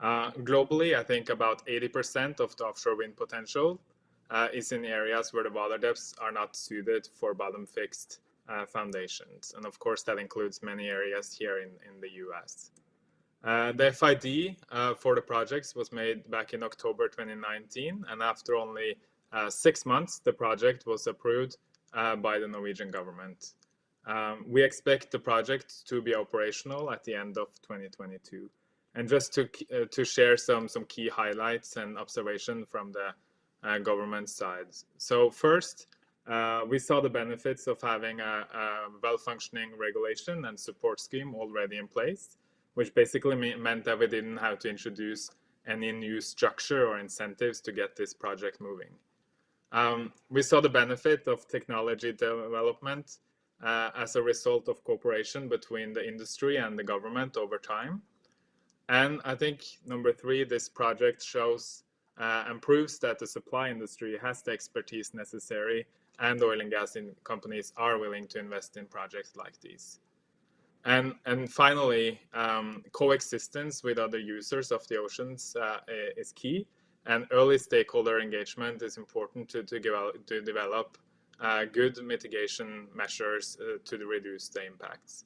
Globally, I think about 80% of the offshore wind potential is in areas where the water depths are not suited for bottom-fixed foundations. And of course, that includes many areas here in the US. The FID for the projects was made back in October 2019, and after only 6 months, the project was approved by the Norwegian government. We expect the project to be operational at the end of 2022. And just to share some key highlights and observation from the government side. So first, we saw the benefits of having a well-functioning regulation and support scheme already in place, which basically meant that we didn't have to introduce any new structure or incentives to get this project moving. We saw the benefit of technology development as a result of cooperation between the industry and the government over time. And I think number 3, this project shows and proves that the supply industry has the expertise necessary, and oil and gas companies are willing to invest in projects like these. And finally, coexistence with other users of the oceans is key, and early stakeholder engagement is important to develop good mitigation measures to reduce the impacts.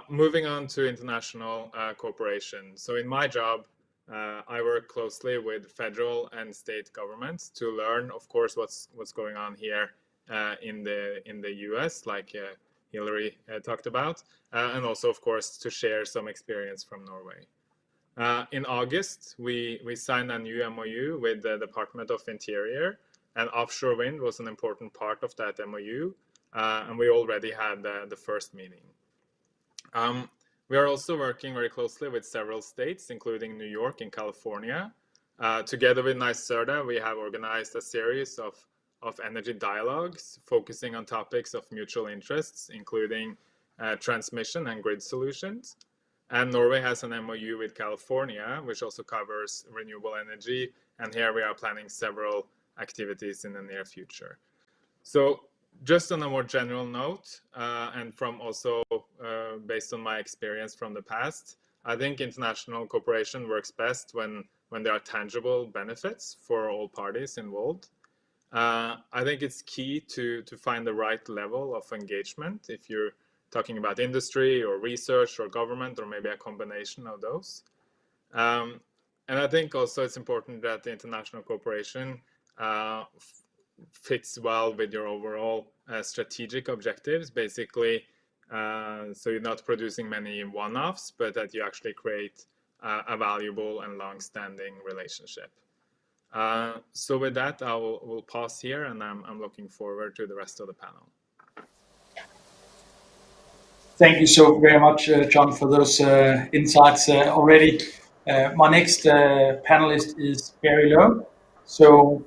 Moving on to international cooperation. So in my job, I work closely with federal and state governments to learn, of course, what's going on here in the US, like Hilary talked about, and also, of course, to share some experience from Norway. In August, we signed a new MOU with the Department of Interior, and offshore wind was an important part of that MOU, and we already had the first meeting. We are also working very closely with several states, including New York and California. Together with NYSERDA, we have organized a series of energy dialogues focusing on topics of mutual interests, including transmission and grid solutions. And Norway has an MOU with California, which also covers renewable energy. And here we are planning several activities in the near future. So just on a more general note, and from also based on my experience from the past, I think international cooperation works best when there are tangible benefits for all parties involved. I think it's key to find the right level of engagement if you're talking about industry or research or government, or maybe a combination of those. And I think also it's important that the international cooperation fits well with your overall strategic objectives, basically, so you're not producing many one-offs, but that you actually create a valuable and long-standing relationship. So with that, we'll pause here, and I'm looking forward to the rest of the panel. Thank you so very much, John, for those insights already. My next panelist is Barry Logue. So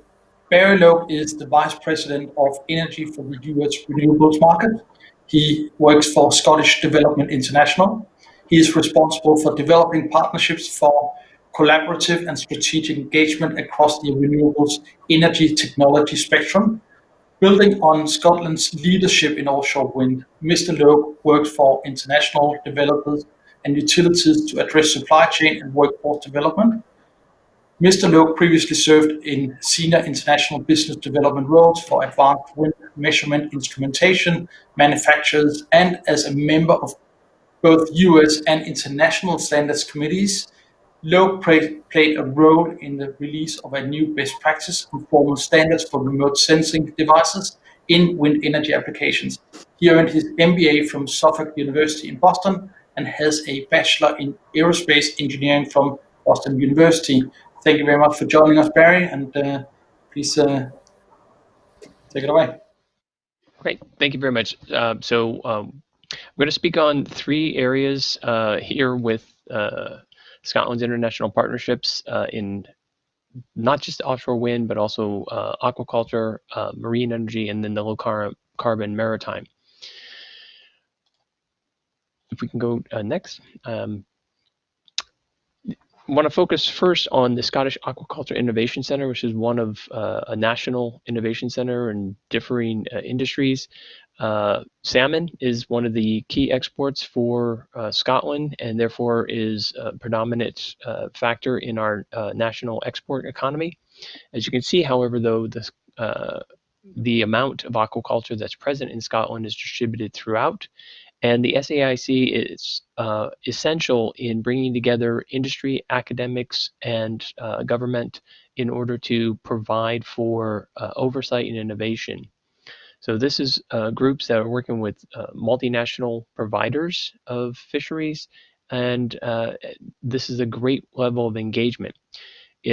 Barry Logue is the Vice President of Energy for the US renewables market. He works for Scottish Development International. He is responsible for developing partnerships for collaborative and strategic engagement across the renewables energy technology spectrum. Building on Scotland's leadership in offshore wind, Mr. Logue works for international developers and utilities to address supply chain and workforce development. Mr. Logue previously served in senior international business development roles for advanced wind measurement instrumentation manufacturers, and as a member of both US and international standards committees. Logue played a role in the release of a new best practice and formal standards for remote sensing devices in wind energy applications. He earned his MBA from Suffolk University in Boston and has a Bachelor in Aerospace Engineering from Boston University. Thank you very much for joining us, Barry, and please take it away. Great, thank you very much. So I'm going to speak on 3 areas here with Scotland's international partnerships in not just offshore wind, but also aquaculture, marine energy, and then the low carbon maritime. If we can go next. I want to focus first on the Scottish Aquaculture Innovation Centre, which is one of a national innovation centre in differing industries. Salmon is one of the key exports for Scotland, and therefore is a predominant factor in our national export economy. As you can see, however, though, the amount of aquaculture that's present in Scotland is distributed throughout. And the SAIC is essential in bringing together industry, academics, and government in order to provide for oversight and innovation. So this is groups that are working with multinational providers of fisheries, and this is a great level of engagement.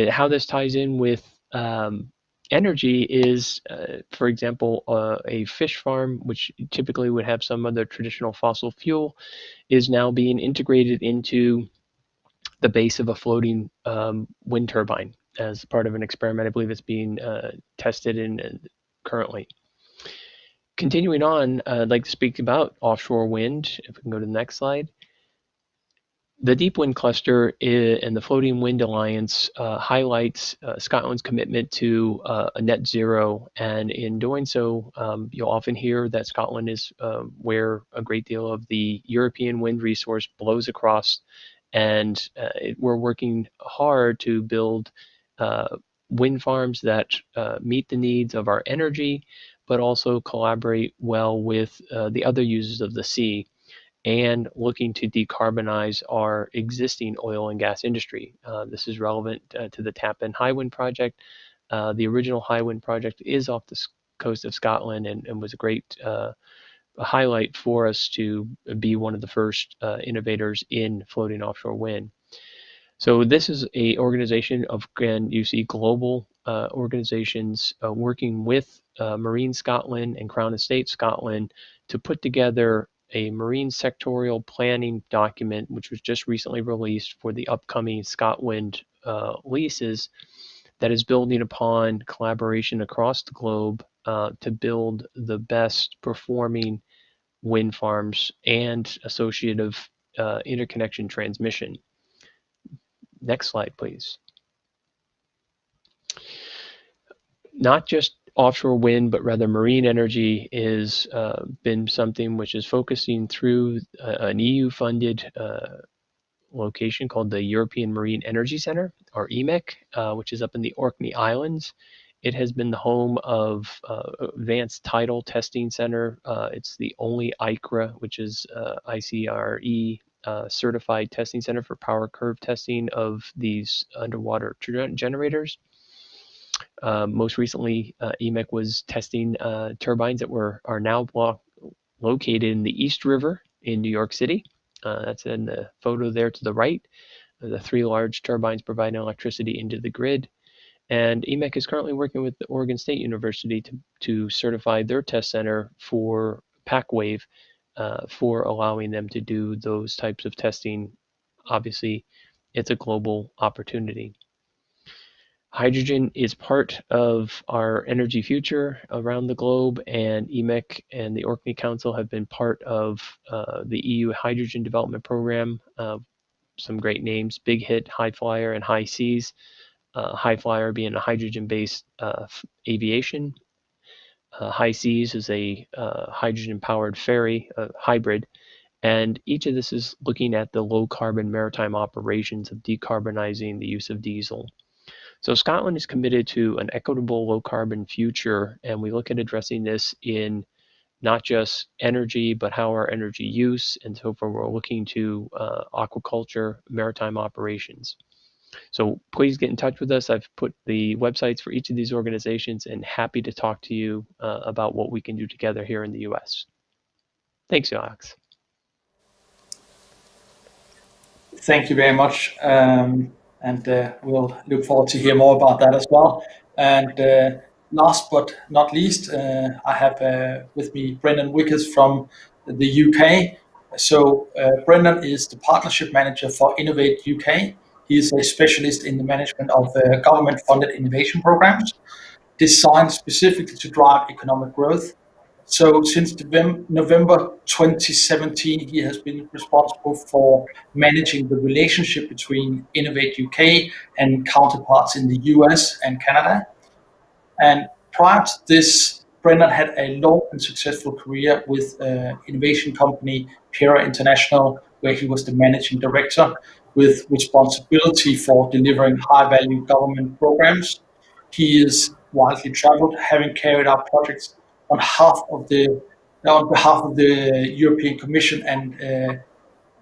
How this ties in with energy is, for example, a fish farm, which typically would have some other traditional fossil fuel, is now being integrated into the base of a floating wind turbine as part of an experiment. I believe it's being tested in currently. Continuing on, I'd like to speak about offshore wind. If we can go to the next slide. The Deep Wind Cluster and the Floating Wind Alliance highlights Scotland's commitment to a net zero, and in doing so, you'll often hear that Scotland is where a great deal of the European wind resource blows across, and we're working hard to build wind farms that meet the needs of our energy, but also collaborate well with the other users of the sea, and looking to decarbonize our existing oil and gas industry. This is relevant to the Tappan High Wind project. The original High Wind project is off the coast of Scotland and was a great highlight for us to be one of the first innovators in floating offshore wind. So this is a organization of, again, you see global organizations working with Marine Scotland and Crown Estate Scotland to put together a marine sectorial planning document, which was just recently released for the upcoming ScotWind leases, that is building upon collaboration across the globe to build the best performing wind farms and associative interconnection transmission. Next slide, please. Not just offshore wind, but rather marine energy is been something which is focusing through an EU-funded location called the European Marine Energy Center, or EMEC, which is up in the Orkney Islands. It has been the home of Advanced Tidal Testing Center. It's the only ICRA, which is ICRE certified testing center for power curve testing of these underwater generators. Most recently, EMEC was testing turbines that are now located in the East River in New York City. That's in the photo there to the right. The 3 large turbines providing electricity into the grid. And EMEC is currently working with the Oregon State University to certify their test center for PacWave for allowing them to do those types of testing. Obviously, it's a global opportunity. Hydrogen is part of our energy future around the globe, and EMEC and the Orkney Council have been part of the EU Hydrogen Development Program. Some great names: Big Hit, High Flyer, and High Seas. High Flyer being a hydrogen-based aviation. High Seas is a hydrogen-powered ferry, hybrid. And each of this is looking at the low-carbon maritime operations of decarbonizing the use of diesel. So Scotland is committed to an equitable low-carbon future, and we look at addressing this in not just energy, but how our energy use, and so forth. We're looking to aquaculture, maritime operations. So please get in touch with us. I've put the websites for each of these organizations, and happy to talk to you about what we can do together here in the U.S. Thanks, Alex. Thank you very much. And we'll look forward to hear more about that as well. And last but not least, I have with me Brendan Vickers from the UK. So Brendan is the Partnership Manager for Innovate UK. He is a specialist in the management of government-funded innovation programs designed specifically to drive economic growth. So since November 2017, he has been responsible for managing the relationship between Innovate UK and counterparts in the US and Canada. And prior to this, Brendan had a long and successful career with innovation company Pera International, where he was the managing director with responsibility for delivering high-value government programs. He is widely traveled, having carried out projects on behalf of the European Commission and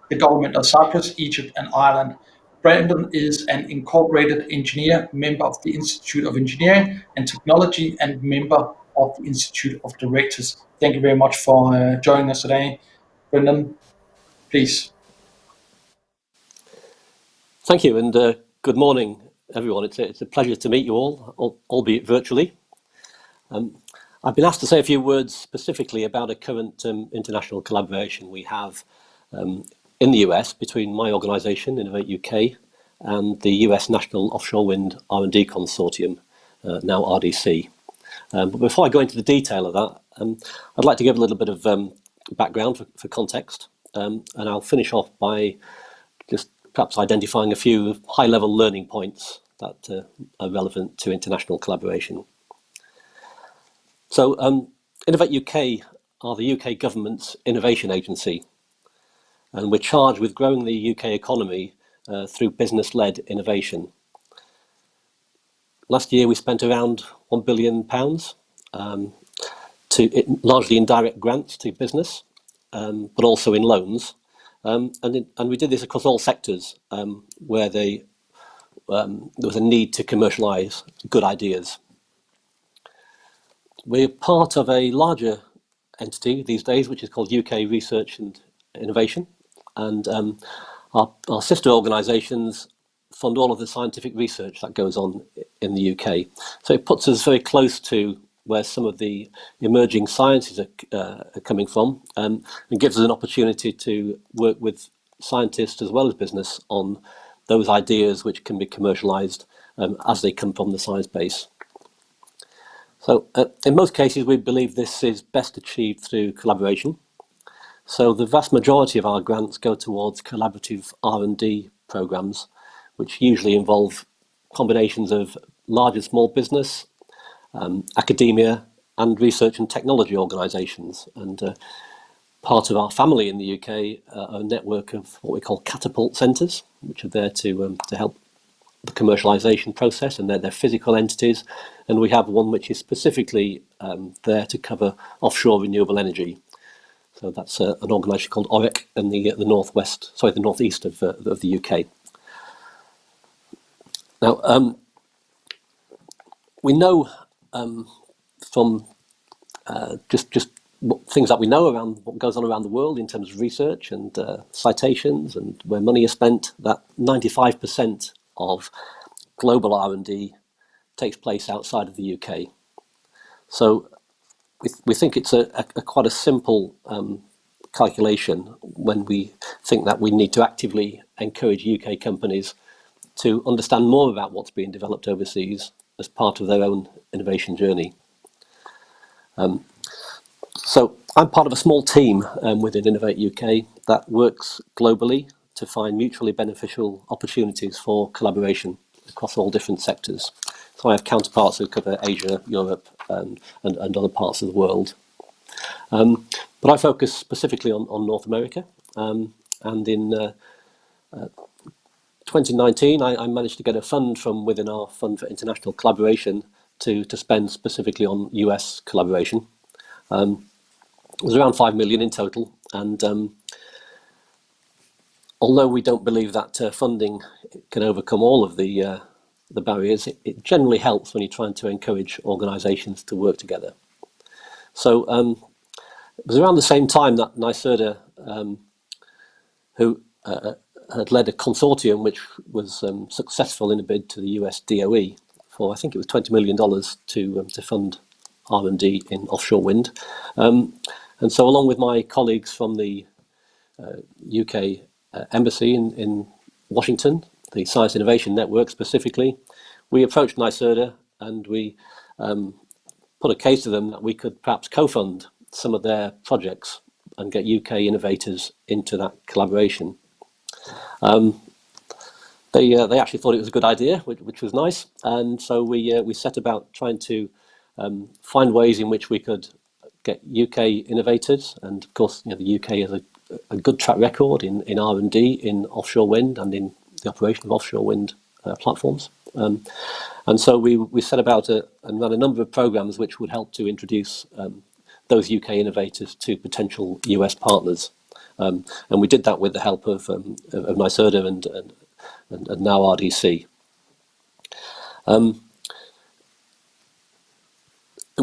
the government of Cyprus, Egypt, and Ireland. Brendan is an incorporated engineer, member of the Institute of Engineering and Technology, and member of the Institute of Directors. Thank you very much for joining us today. Brendan, please. Thank you, and good morning, everyone. It's a pleasure to meet you all, albeit virtually. I've been asked to say a few words specifically about a current international collaboration we have in the US between my organisation, Innovate UK, and the US National Offshore Wind R&D Consortium, now RDC. But before I go into the detail of that, I'd like to give a little bit of background for context, and I'll finish off by just perhaps identifying a few high-level learning points that are relevant to international collaboration. So Innovate UK are the UK government's innovation agency, and we're charged with growing the UK economy through business-led innovation. Last year we spent around £1 billion largely in direct grants to business, but also in loans. And we did this across all sectors where there was a need to commercialise good ideas. We're part of a larger entity these days, which is called UK Research and Innovation, and our sister organisations fund all of the scientific research that goes on in the UK. So it puts us very close to where some of the emerging sciences are coming from, and gives us an opportunity to work with scientists as well as business on those ideas which can be commercialised as they come from the science base. So in most cases, we believe this is best achieved through collaboration. So the vast majority of our grants go towards collaborative R&D programs, which usually involve combinations of large and small business, academia, and research and technology organisations. And part of our family in the UK are a network of what we call catapult centres, which are there to help the commercialisation process, and they're physical entities. And we have one which is specifically there to cover offshore renewable energy. So that's an organisation called Aker in the northeast of the UK. Now, we know from just things that we know around what goes on around the world in terms of research and citations and where money is spent, that 95% of global R&D takes place outside of the UK. So we think it's a quite a simple calculation when we think that we need to actively encourage UK companies to understand more about what's being developed overseas as part of their own innovation journey. So I'm part of a small team within Innovate UK that works globally to find mutually beneficial opportunities for collaboration across all different sectors. So I have counterparts who cover Asia, Europe, and other parts of the world. But I focus specifically on North America, and in 2019 I managed to get a fund from within our Fund for International Collaboration to spend specifically on US collaboration. It was around 5 million in total, and although we don't believe that funding can overcome all of the barriers, it generally helps when you're trying to encourage organisations to work together. So it was around the same time that NYSERDA, who had led a consortium which was successful in a bid to the US DOE for, I think it was $20 million to fund R&D in offshore wind. And so along with my colleagues from the UK Embassy in Washington, the Science Innovation Network specifically, we approached NYSERDA and we put a case to them that we could perhaps co-fund some of their projects and get UK innovators into that collaboration. They actually thought it was a good idea, which was nice, and so we set about trying to find ways in which we could get UK innovators, and of course, the UK has a good track record in R&D in offshore wind and in the operation of offshore wind platforms. And so we set about and ran a number of programs which would help to introduce those UK innovators to potential US partners. And we did that with the help of NYSERDA and now RDC.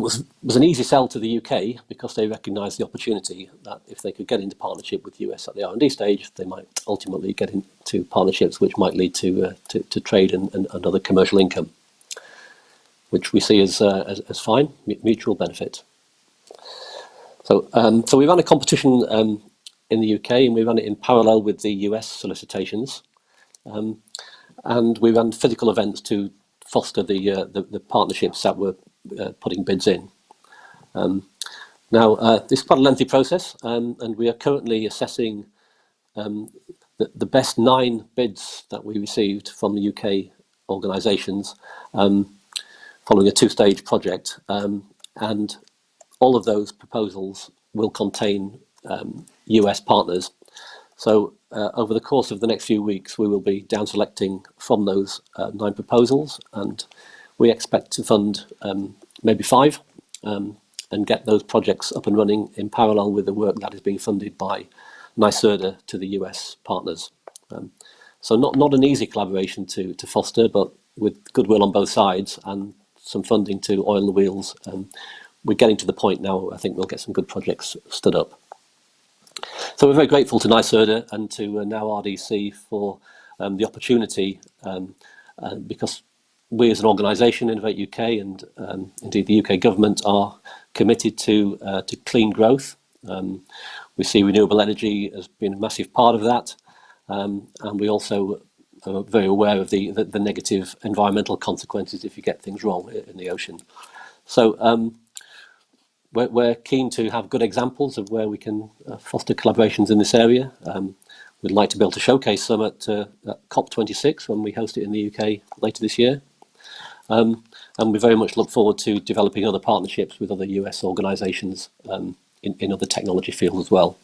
was an easy sell to the UK because they recognised the opportunity that if they could get into partnership with the US at the R&D stage, they might ultimately get into partnerships which might lead to trade and other commercial income, which we see as fine, mutual benefit. So we ran a competition in the UK, and we ran it in parallel with the US solicitations, and we ran physical events to foster the partnerships that were putting bids in. Now, this is quite a lengthy process, and we are currently assessing the best 9 bids that we received from the UK organisations following a 2-stage project, and all of those proposals will contain US partners. So over the course of the next few weeks, we will be down selecting from those 9 proposals, and we expect to fund maybe 5 and get those projects up and running in parallel with the work that is being funded by NYSERDA to the US partners. So not an easy collaboration to foster, but with goodwill on both sides and some funding to oil the wheels, we're getting to the point now where I think we'll get some good projects stood up. So we're very grateful to NYSERDA and to now RDC for the opportunity, because we as an organisation, Innovate UK, and indeed the UK government are committed to clean growth. We see renewable energy as being a massive part of that, and we also are very aware of the negative environmental consequences if you get things wrong in the ocean. So we're keen to have good examples of where we can foster collaborations in this area. We'd like to be able to showcase some at COP26 when we host it in the UK later this year. And we very much look forward to developing other partnerships with other US organisations in other technology fields as well.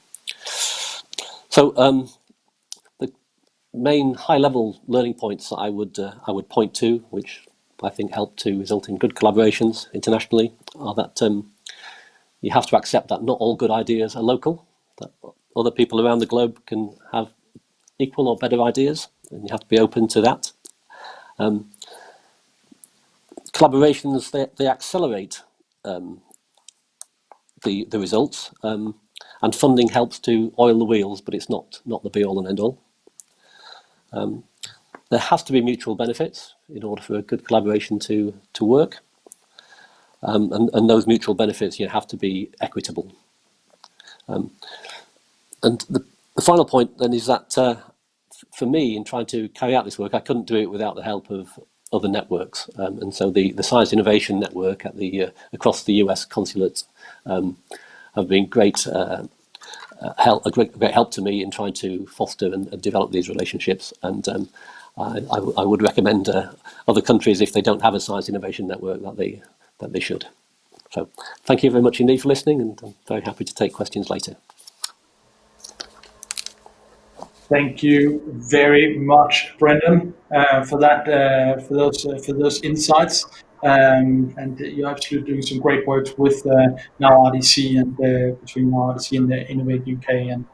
So the main high-level learning points that I would point to, which I think help to result in good collaborations internationally, are that you have to accept that not all good ideas are local, that other people around the globe can have equal or better ideas, and you have to be open to that. Collaborations, they accelerate the results, and funding helps to oil the wheels, but it's not the be-all and end-all. There has to be mutual benefits in order for a good collaboration to work. And those mutual benefits have to be equitable. And the final point then is that for me, in trying to carry out this work, I couldn't do it without the help of other networks. And so the Science Innovation Network at across the US consulates have been great help to me in trying to foster and develop these relationships. And I would recommend other countries, if they don't have a Science Innovation Network, that they should. So thank you very much indeed for listening, and I'm very happy to take questions later. Thank you very much, Brendan, for that, for those insights. And you're absolutely doing some great work with now RDC and between RDC and the Innovate UK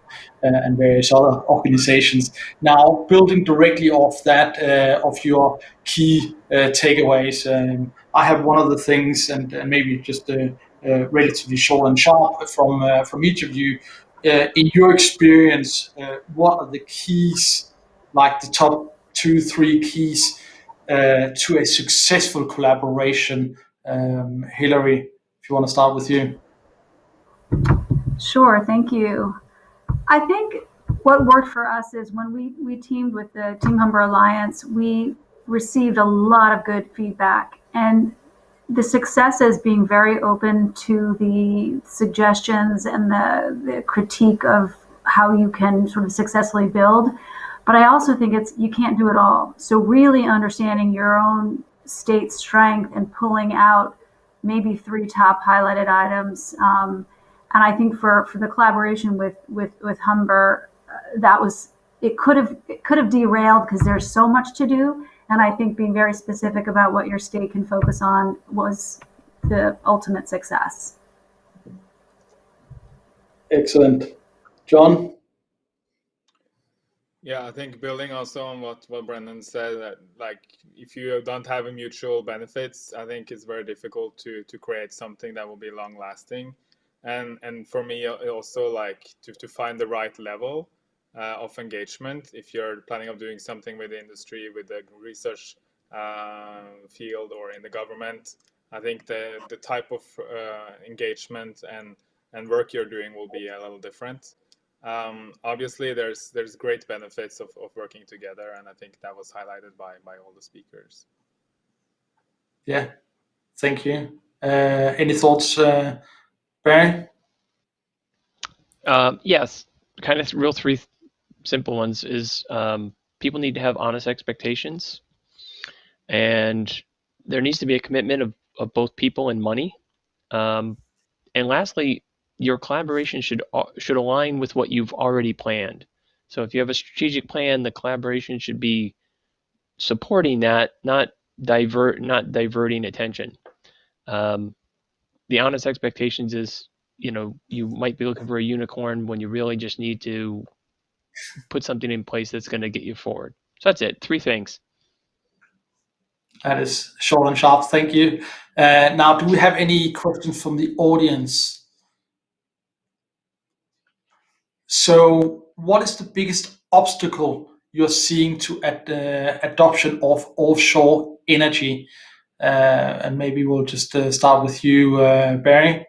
and various other organizations. Now, building directly off that, of your key takeaways, I have one of the things, and maybe just relatively short and sharp from each of you. In your experience, what are the keys, like the top 2-3 keys to a successful collaboration? Hilary, if you want to start with you. Sure, thank you. I think what worked for us is when we teamed with the Team Humber Alliance, we received a lot of good feedback, and the success is being very open to the suggestions and the critique of how you can sort of successfully build. But I also think you can't do it all. So really understanding your own state strength and pulling out maybe 3 top highlighted items. And I think for the collaboration with Humber, it could have derailed because there's so much to do. And I think being very specific about what your state can focus on was the ultimate success. Excellent. John? Yeah, I think building also on what Brendan said, that like if you don't have a mutual benefits, I think it's very difficult to create something that will be long lasting. And for me also, like to find the right level of engagement if you're planning of doing something with the industry, with the research field, or in the government. I think the type of engagement and work you're doing will be a little different. Obviously, there's great benefits of working together, and I think that was highlighted by all the speakers. Yeah, thank you. Any thoughts, Barry? Yes, kind of real three simple ones is people need to have honest expectations, and there needs to be a commitment of both people and money. And lastly, your collaboration should align with what you've already planned. So if you have a strategic plan, the collaboration should be supporting that, not diverting attention. The honest expectations is, you might be looking for a unicorn when you really just need to put something in place that's going to get you forward. So that's it. 3 things. That is short and sharp. Thank you. Now, do we have any questions from the audience? So what is the biggest obstacle you're seeing to adoption of offshore energy? And maybe we'll just start with you, Barry.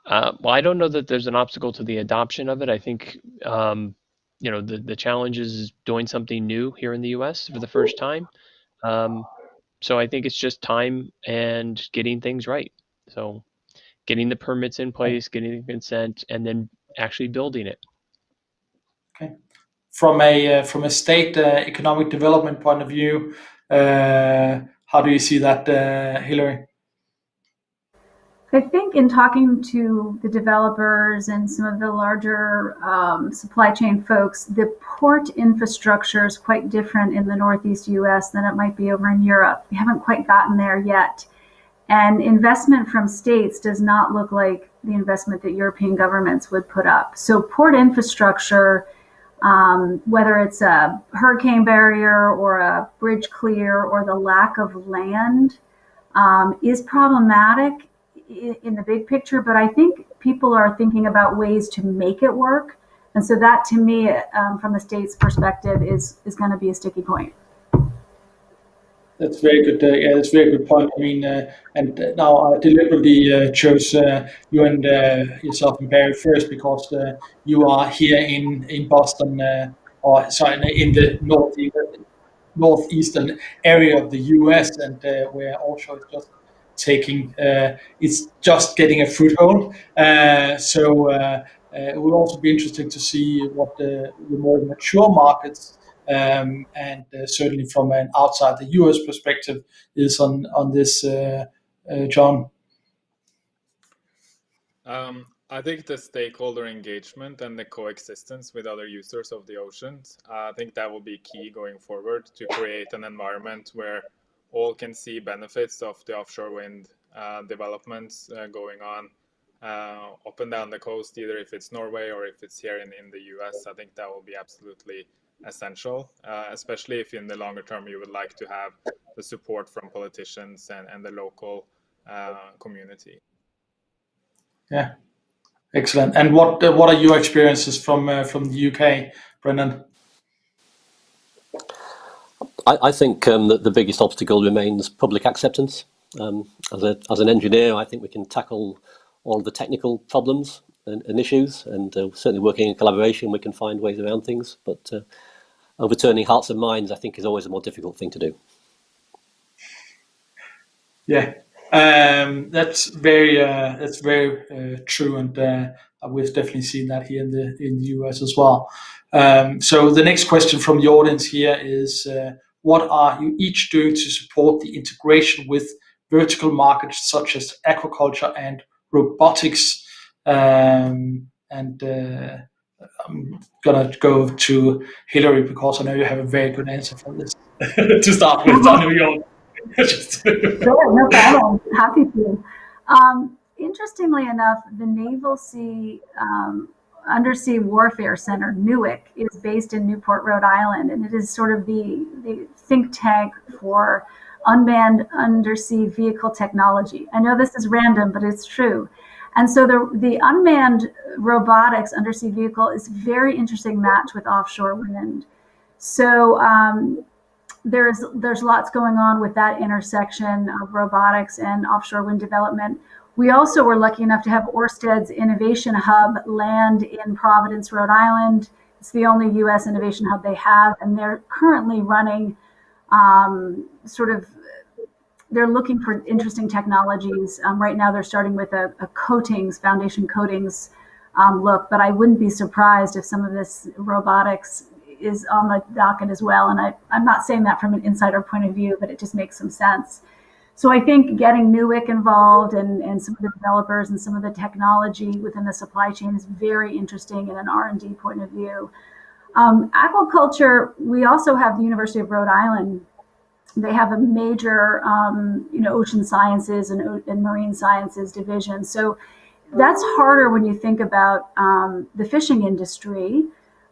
Well, I don't know that there's an obstacle to the adoption of it. I think, the challenge is doing something new here in the US for the first time. So I think it's just time and getting things right. So getting the permits in place, getting the consent, and then actually building it. Okay. From a state economic development point of view, how do you see that, Hilary? I think in talking to the developers and some of the larger supply chain folks, the port infrastructure is quite different in the Northeast US than it might be over in Europe. We haven't quite gotten there yet. And investment from states does not look like the investment that European governments would put up. So port infrastructure, whether it's a hurricane barrier or a bridge clear or the lack of land, is problematic in the big picture, but I think people are thinking about ways to make it work. And so that, to me, from the state's perspective, is going to be a sticky point. That's very good. Yeah, that's a very good point. I mean, and now I deliberately chose you and yourself and Barry first because you are here in Boston, or sorry, in the northeastern area of the US, and where offshore is just it's just getting a foothold. So it will also be interesting to see what the more mature markets, and certainly from an outside the US perspective, is on this, John. I think the stakeholder engagement and the coexistence with other users of the oceans, I think that will be key going forward to create an environment where all can see benefits of the offshore wind developments going on up and down the coast, either if it's Norway or if it's here in the US. I think that will be absolutely essential, especially if in the longer term you would like to have the support from politicians and the local community. Yeah, excellent. And what are your experiences from the UK, Brendan? I think that the biggest obstacle remains public acceptance. As an engineer, I think we can tackle all of the technical problems and issues, and certainly working in collaboration, we can find ways around things. But overturning hearts and minds, I think, is always a more difficult thing to do. Yeah, that's very true, and we've definitely seen that here in the US as well. So the next question from the audience here is, what are you each doing to support the integration with vertical markets such as aquaculture and robotics? And I'm gonna go to Hilary because I know you have a very good answer for this to start with. I know you're Sure, no problem. Happy to. Interestingly enough, the Naval Sea Undersea Warfare Center, NUIC, is based in Newport, Rhode Island, and it is sort of the think tank for unmanned undersea vehicle technology. I know this is random, but it's true. And so the unmanned robotics undersea vehicle is a very interesting match with offshore wind. So there's lots going on with that intersection of robotics and offshore wind development. We also were lucky enough to have Orsted's Innovation Hub land in Providence, Rhode Island. It's the only U.S. innovation hub they have, and they're currently running they're looking for interesting technologies. Right now they're starting with a coatings, foundation coatings look, but I wouldn't be surprised if some of this robotics is on the docket as well. And I'm not saying that from an insider point of view, but it just makes some sense. So I think getting NUIC involved and some of the developers and some of the technology within the supply chain is very interesting in an R&D point of view. Aquaculture, we also have the University of Rhode Island. They have a major, ocean sciences and marine sciences division. So that's harder when you think about the fishing industry.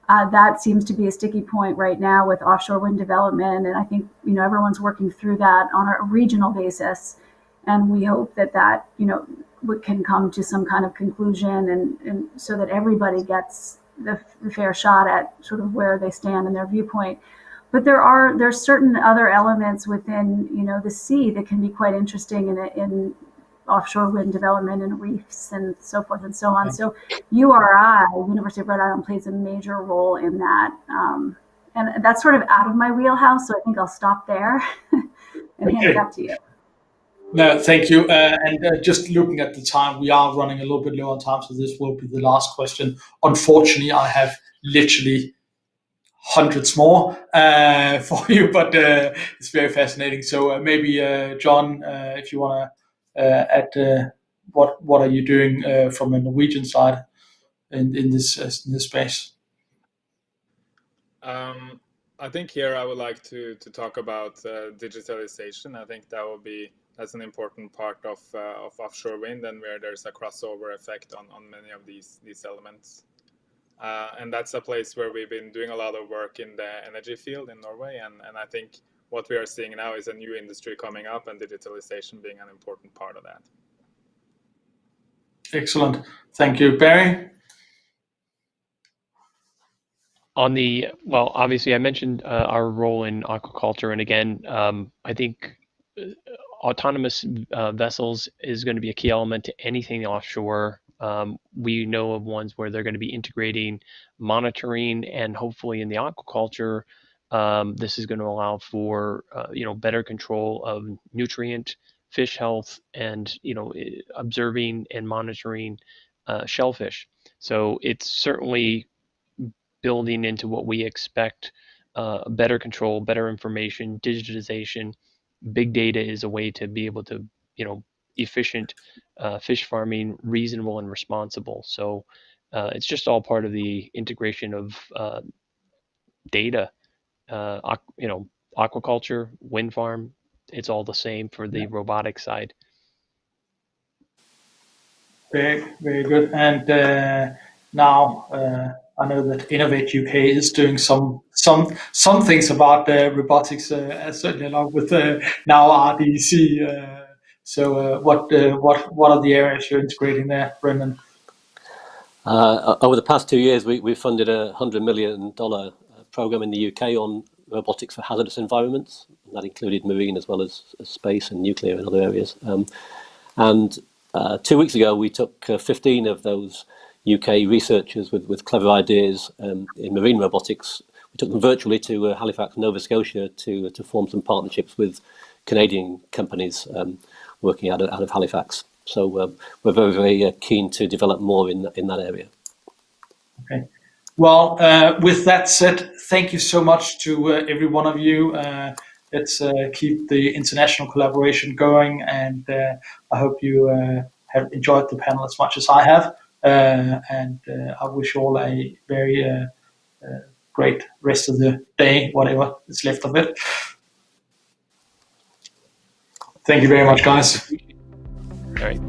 That seems to be a sticky point right now with offshore wind development. And I think, everyone's working through that on a regional basis. And we hope that can come to some kind of conclusion and so that everybody gets the fair shot at sort of where they stand in their viewpoint. But there's certain other elements within, the sea that can be quite interesting in offshore wind development and reefs and so forth and so on. So URI, University of Rhode Island, plays a major role in that. And that's sort of out of my wheelhouse, so I think I'll stop there and hand it back to you. No, thank you. And just looking at the time, we are running a little bit low on time, so this will be the last question. Unfortunately, I have literally hundreds more for you, but it's very fascinating. So maybe John, if you want to add what are you doing from a Norwegian side in this space? I think here I would like to talk about digitalization. I think that's an important part of offshore wind, and where there's a crossover effect on many of these elements. And that's a place where we've been doing a lot of work in the energy field in Norway. And I think what we are seeing now is a new industry coming up, and digitalization being an important part of that. Excellent. Thank you. Barry? Obviously I mentioned our role in aquaculture. And again, I think autonomous vessels is going to be a key element to anything offshore. We know of ones where they're going to be integrating monitoring, and hopefully in the aquaculture, this is going to allow for better control of nutrient, fish health, and observing and monitoring shellfish. So it's certainly building into what we expect: better control, better information, digitization. Big data is a way to be able to efficient fish farming, reasonable and responsible. So it's just all part of the integration of data. Aquaculture, wind farm, it's all the same for the robotic side. Very, very good. And now I know that Innovate UK is doing some things about robotics, certainly along with now RDC. So what are the areas you're integrating there, Brendan? Over the past 2 years, we funded a $100 million program in the UK on robotics for hazardous environments. And that included marine as well as space and nuclear and other areas. And 2 weeks ago, we took 15 of those UK researchers with clever ideas in marine robotics. We took them virtually to Halifax, Nova Scotia, to form some partnerships with Canadian companies working out of Halifax. So we're very, very keen to develop more in that area. Okay. Well, with that said, thank you so much to every one of you. Let's keep the international collaboration going, and I hope you have enjoyed the panel as much as I have. And I wish you all a very great rest of the day, whatever is left of it. Thank you very much, guys. All right.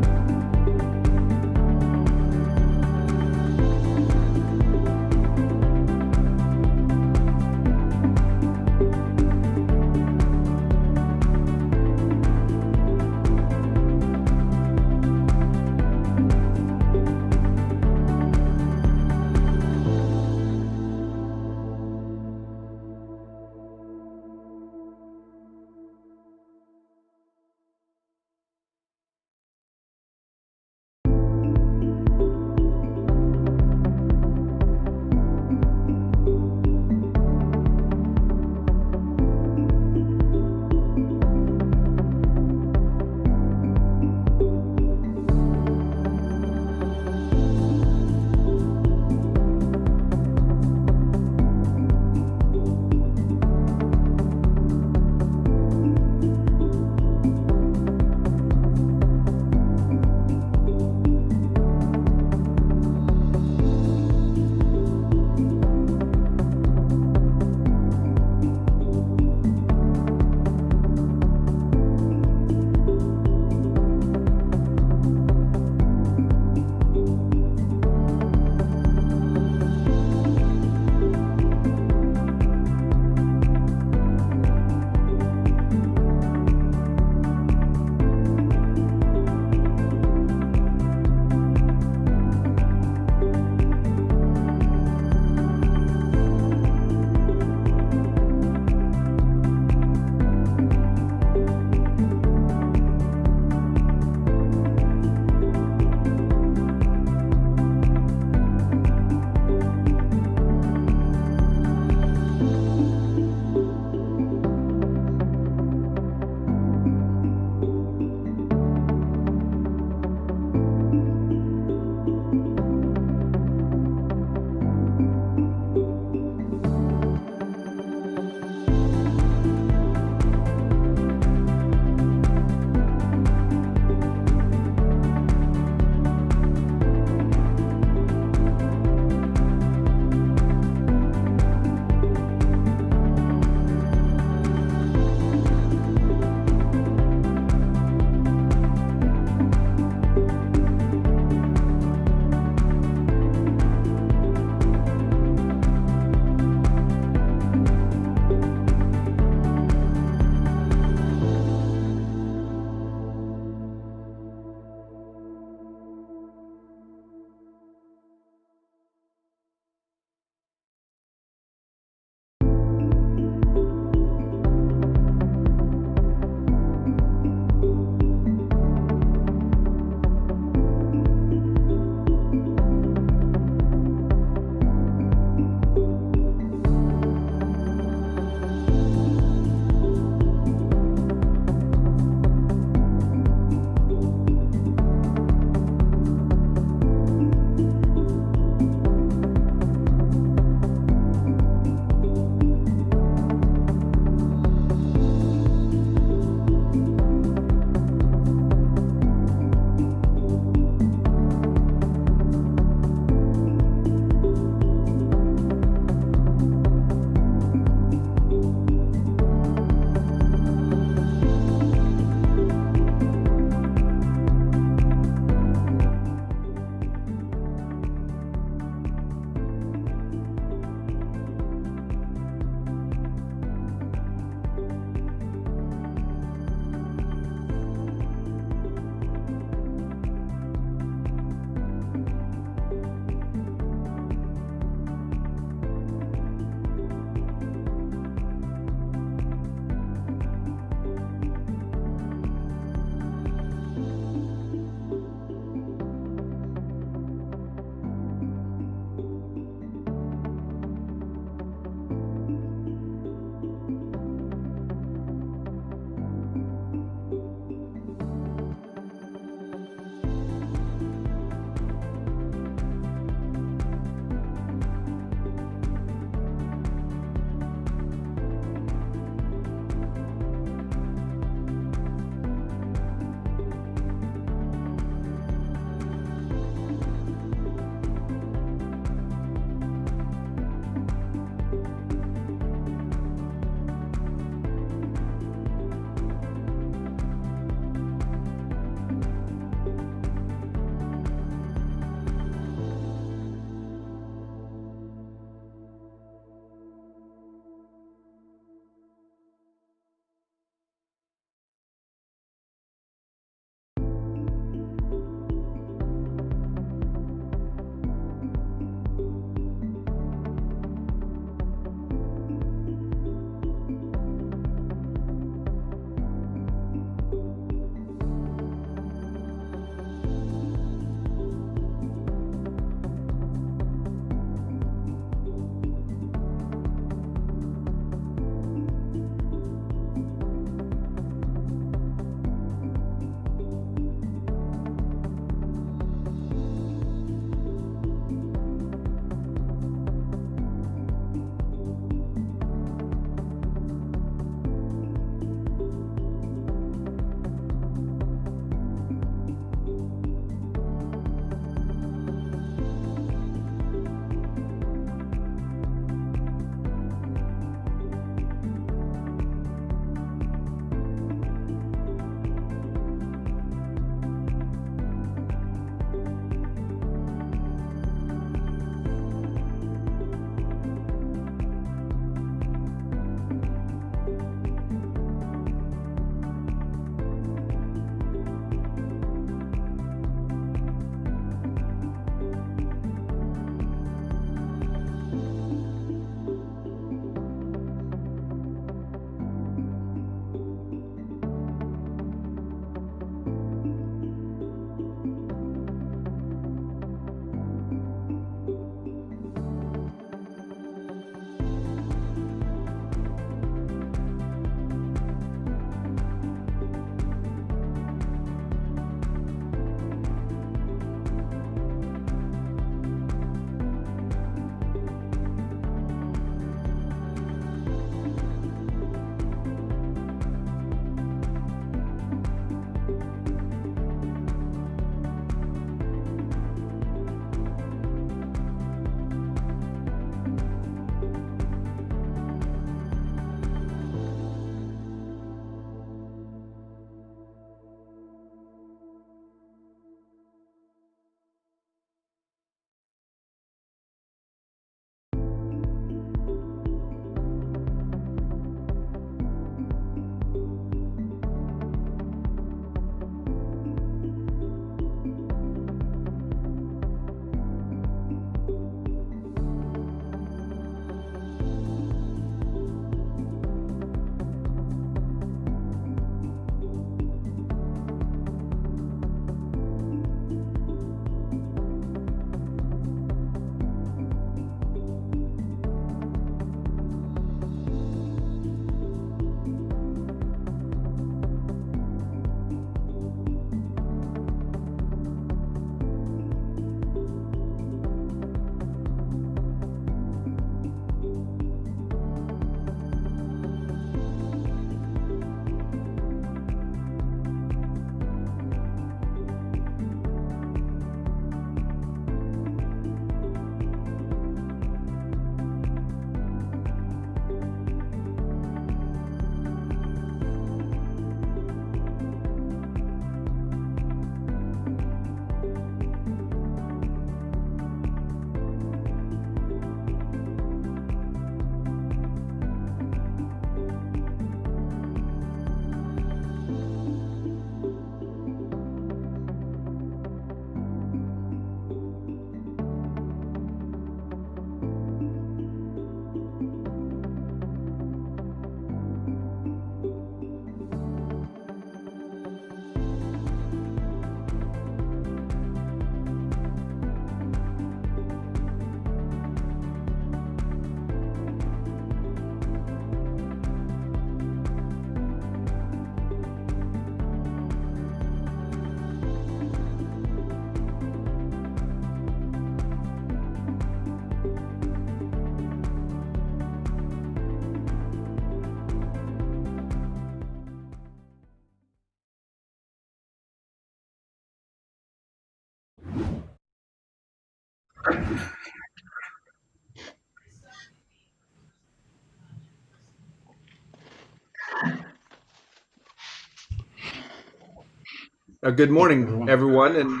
Good morning, everyone, and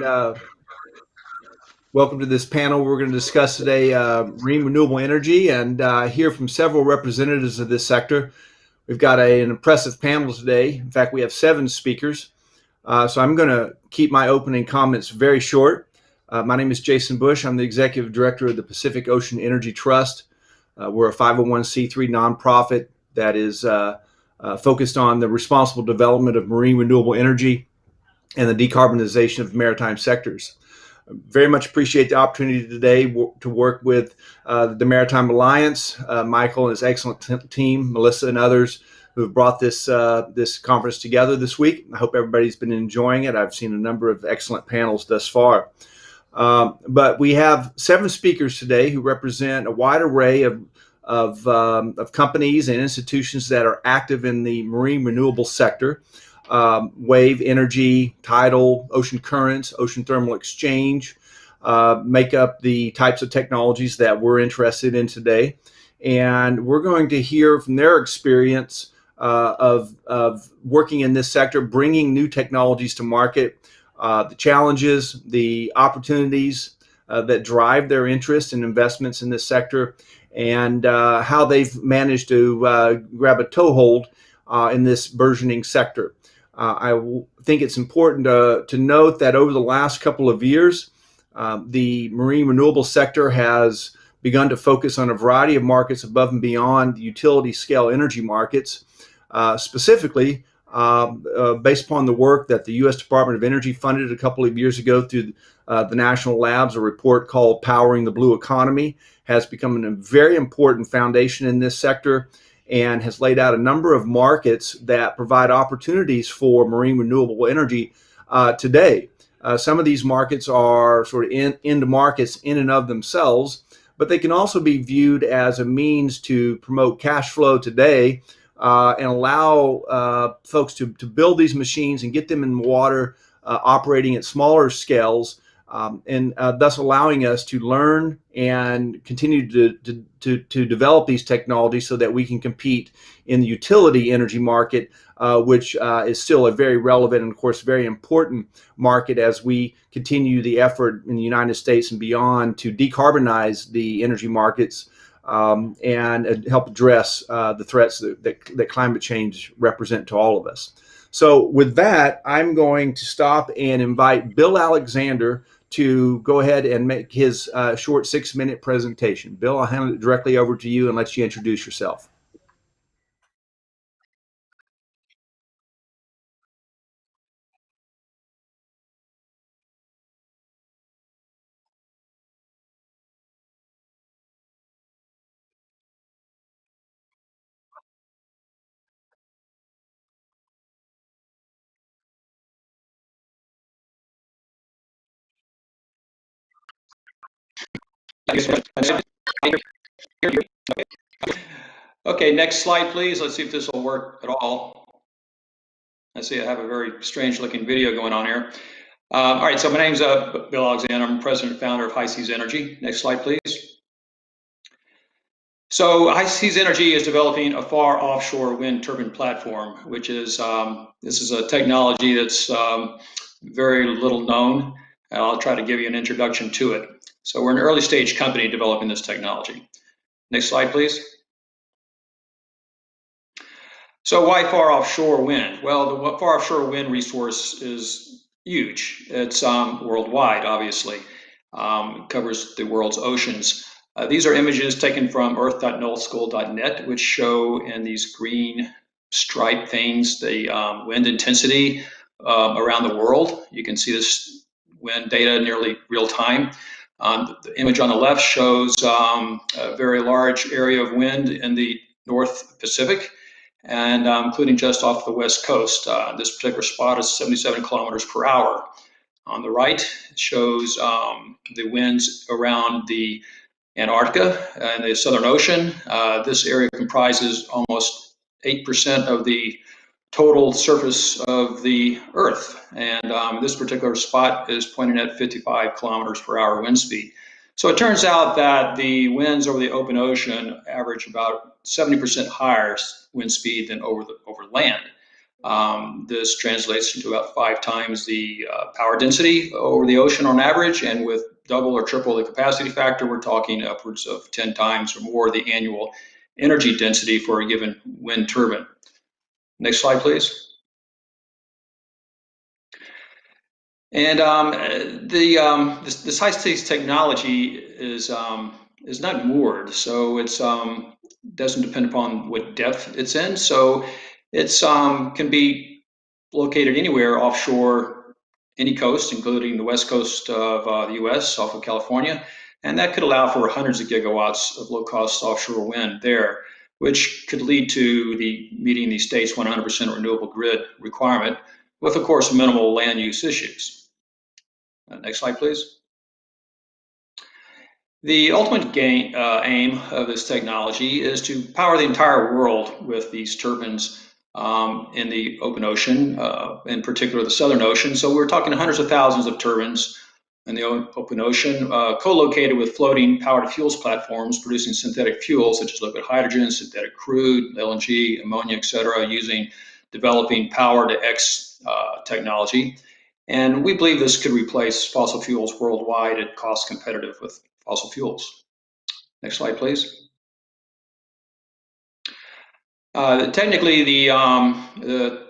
welcome to this panel. We're going to discuss today marine renewable energy and hear from several representatives of this sector. We've got an impressive panel today. In fact, we have 7 speakers. So I'm going to keep my opening comments very short. My name is Jason Busch. I'm the Executive Director of the Pacific Ocean Energy Trust. We're a 501c3 nonprofit that is focused on the responsible development of marine renewable energy and the decarbonization of maritime sectors. Very much appreciate the opportunity today to work with the Maritime Alliance, Michael and his excellent team, Melissa and others who have brought this conference together this week. I hope everybody's been enjoying it. I've seen a number of excellent panels thus far. But we have 7 speakers today who represent a wide array of companies and institutions that are active in the marine renewable sector. Wave energy, tidal, ocean currents, ocean thermal exchange make up the types of technologies that we're interested in today. And we're going to hear from their experience of working in this sector, bringing new technologies to market, the challenges, the opportunities that drive their interest and investments in this sector, and how they've managed to grab a toehold in this burgeoning sector. I think it's important to note that over the last couple of years, the marine renewable sector has begun to focus on a variety of markets above and beyond the utility scale energy markets, specifically based upon the work that the U.S. Department of Energy funded a couple of years ago through the national labs. A report called Powering the Blue Economy has become a very important foundation in this sector and has laid out a number of markets that provide opportunities for marine renewable energy today. Some of these markets are sort of end markets in and of themselves, but they can also be viewed as a means to promote cash flow today and allow folks to build these machines and get them in the water operating at smaller scales, and thus allowing us to learn and continue to develop these technologies so that we can compete in the utility energy market, which is still a very relevant and, of course, very important market as we continue the effort in the United States and beyond to decarbonize the energy markets and help address the threats that climate change represent to all of us. So with that, I'm going to stop and invite Bill Alexander to go ahead and make his short 6-minute presentation. Bill, I'll hand it directly over to you and let you introduce yourself. Okay, next slide, please. Let's see if this will work at all. I see I have a very strange looking video going on here. All right, so my name's Bill Alexander. I'm president and founder of High Seas Energy. Next slide, please. So High Seas Energy is developing a far offshore wind turbine platform, which is, this is a technology that's very little known, and I'll try to give you an introduction to it. So we're an early stage company developing this technology. Next slide, please. So why far offshore wind? Well, the far offshore wind resource is huge. It's worldwide, obviously. It covers the world's oceans. These are images taken from earth.nullschool.net, which show in these green stripe things the wind intensity around the world. You can see this wind data nearly real time. The image on the left shows a very large area of wind in the North Pacific, and including just off the west coast. This particular spot is 77 kilometers per hour. On the right, it shows the winds around the Antarctica and the Southern Ocean. This area comprises almost 8% of the total surface of the Earth. And this particular spot is pointing at 55 kilometers per hour wind speed. So it turns out that the winds over the open ocean average about 70% higher wind speed than over land. This translates into about 5 times the power density over the ocean on average, and with double or triple the capacity factor, we're talking upwards of 10 times or more the annual energy density for a given wind turbine. Next slide, please. And this high-speed technology is not moored, so it's doesn't depend upon what depth it's in. So it's can be located anywhere offshore any coast, including the west coast of the U.S. off of California, and that could allow for hundreds of gigawatts of low-cost offshore wind there, which could lead to meeting the state's 100% renewable grid requirement, with, of course, minimal land use issues. Next slide, please. The ultimate aim of this technology is to power the entire world with these turbines in the open ocean, in particular the Southern Ocean. So we're talking hundreds of thousands of turbines in the open ocean, co-located with floating power-to-fuels platforms producing synthetic fuels such as liquid hydrogen, synthetic crude, LNG, ammonia, etc., using developing power-to-X technology. And we believe this could replace fossil fuels worldwide at cost competitive with fossil fuels. Next slide, please. Technically, the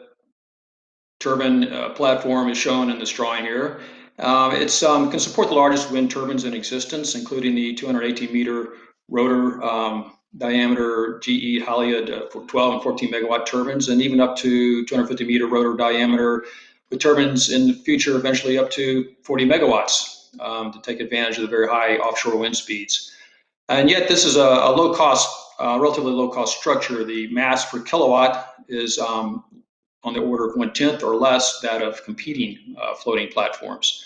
turbine platform is shown in this drawing here. It can support the largest wind turbines in existence, including the 218-meter rotor diameter GE Haliade for 12 and 14 megawatt turbines, and even up to 250-meter rotor diameter with turbines in the future, eventually up to 40 megawatts to take advantage of the very high offshore wind speeds. And yet this is a low-cost, relatively low-cost structure. The mass per kilowatt is on the order of 1/10 or less that of competing floating platforms.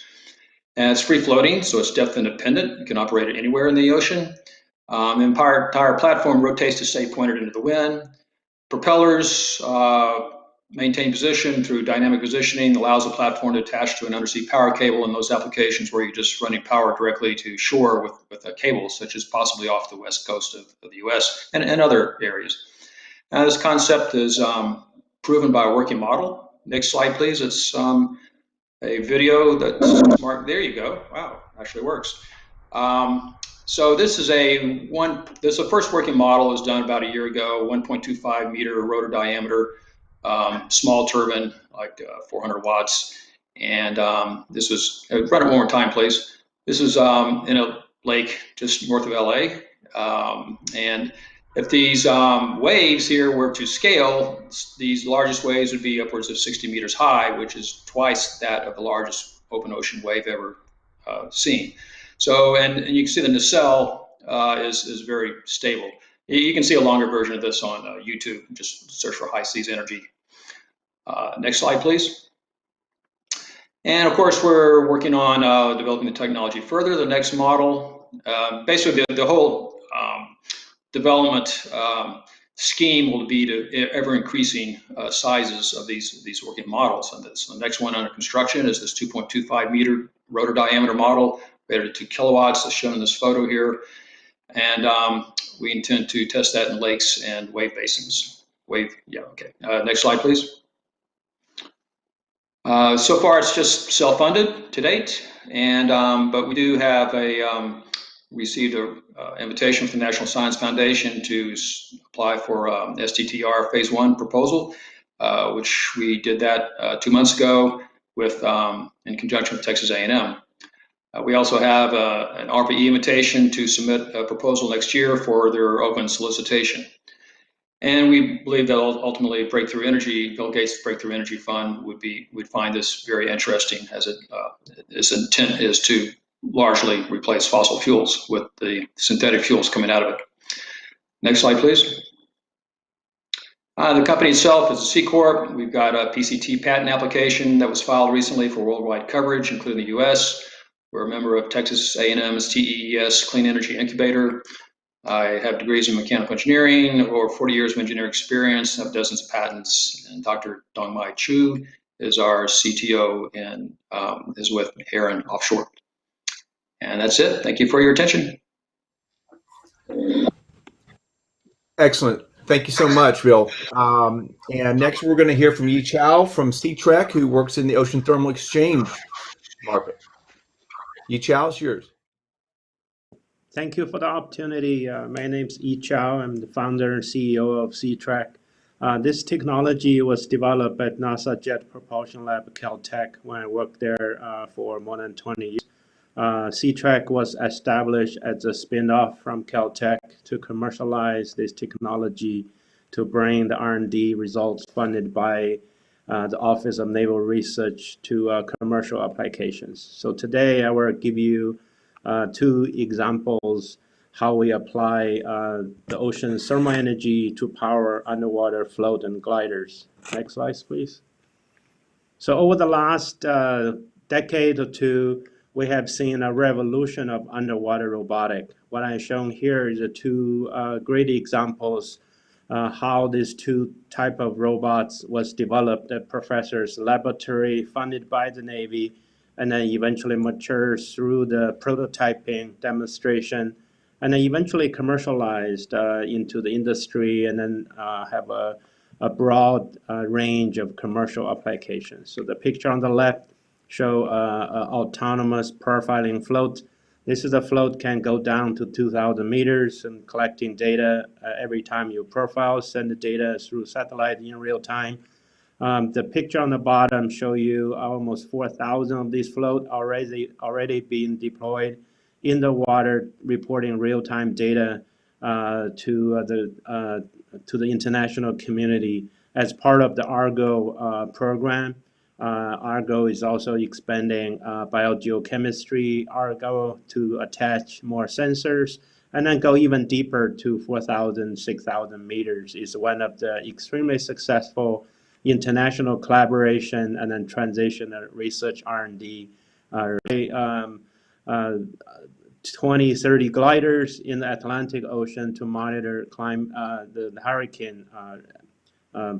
And it's free floating, so it's depth independent. You can operate it anywhere in the ocean. The entire platform rotates to stay pointed into the wind. Propellers maintain position through dynamic positioning, allows the platform to attach to an undersea power cable in those applications where you're just running power directly to shore with a cable, such as possibly off the west coast of the US and other areas. Now, this concept is proven by a working model. Next slide, please. It's a video that's smart. There you go. Wow, actually works. So this is the first working model was done about a year ago, 1.25 meter rotor diameter, small turbine, like 400 watts. And this was, run it one more time, please. This is in a lake just north of LA. And if these waves here were to scale, these largest waves would be upwards of 60 meters high, which is twice that of the largest open ocean wave ever seen. So, and you can see the nacelle is very stable. You can see a longer version of this on YouTube. Just search for high seas energy. Next slide, please. And of course, we're working on developing the technology further. The next model, basically the whole development scheme will be to ever increasing sizes of these working models. And the next one under construction is this 2.25 meter rotor diameter model, rated at 2 kilowatts, as shown in this photo here. And we intend to test that in lakes and wave basins. Next slide, please. So far, it's just self-funded to date, and but we do have received an invitation from the National Science Foundation to apply for STTR Phase 1 proposal, which we did that 2 months ago with in conjunction with Texas A&M. We also have an ARPA-E invitation to submit a proposal next year for their open solicitation. And we believe that ultimately Bill Gates' Breakthrough Energy Fund would find this very interesting, as its intent is to largely replace fossil fuels with the synthetic fuels coming out of it. Next slide, please. The company itself is a C Corp. We've got a PCT patent application that was filed recently for worldwide coverage, including the US. We're a member of Texas A&M's TEES Clean Energy Incubator. I have degrees in mechanical engineering, over 40 years of engineering experience, have dozens of patents, and Dr. Dongmai Chu is our CTO and is with Heron Offshore. And that's it. Thank you for your attention. Excellent. Thank you so much, Bill. And next we're going to hear from Yi Chao from C-Trek, who works in the ocean thermal exchange market. Yi Chao, it's yours. Thank you for the opportunity. My name is Yi Chao. I'm the founder and CEO of C-Trek. This technology was developed at NASA Jet Propulsion Lab, Caltech, when I worked there for more than 20 years. C-Trek was established as a spin-off from Caltech to commercialize this technology to bring the R&D results funded by the Office of Naval Research to commercial applications. So today I will give you two examples how we apply the ocean's thermal energy to power underwater float and gliders. Next slide, please. So over the last decade or two, we have seen a revolution of underwater robotic. What I've shown here is the two great examples how these two type of robots was developed at professor's laboratory funded by the Navy, and then eventually matures through the prototyping demonstration, and then eventually commercialized into the industry, and then have a broad range of commercial applications. So the picture on the left show autonomous profiling float. This is a float can go down to 2,000 meters and collecting data every time you profile, send the data through satellite in real time. The picture on the bottom show you almost 4,000 of these float already being deployed in the water, reporting real-time data to the international community as part of the Argo program. Argo is also expanding biogeochemistry, Argo to attach more sensors, and then go even deeper to 4,000, 6,000 meters is one of the extremely successful international collaboration and then transition research R&D. 20, 30 gliders in the Atlantic Ocean to monitor the hurricane,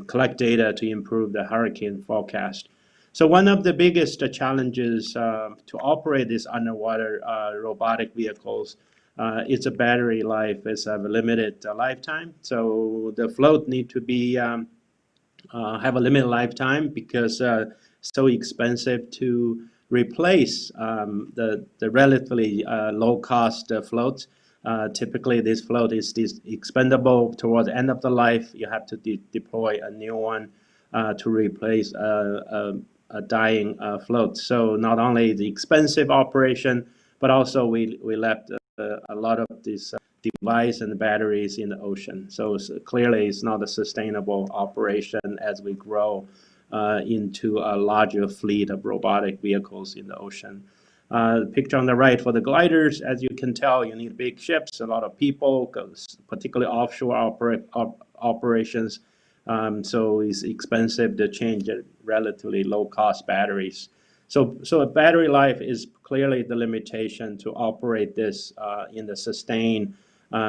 collect data to improve the hurricane forecast. So one of the biggest challenges to operate these underwater robotic vehicles is a battery life. It's a limited lifetime. So the float need to be have a limited lifetime because so expensive to replace the relatively low-cost floats. Typically, this float is expendable toward the end of the life. You have to deploy a new one to replace a dying float. So not only the expensive operation, but also we left a lot of these device and batteries in the ocean. So clearly, it's not a sustainable operation as we grow into a larger fleet of robotic vehicles in the ocean. The picture on the right for the gliders, as you can tell, you need big ships, a lot of people, particularly offshore operations. So it's expensive to change relatively low-cost batteries. So a battery life is clearly the limitation to operate this in the sustained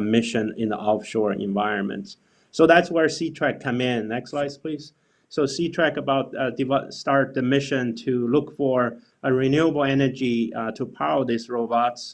mission in the offshore environments. So that's where C-Trek come in. Next slide, please. So C-Trek start the mission to look for a renewable energy to power these robots.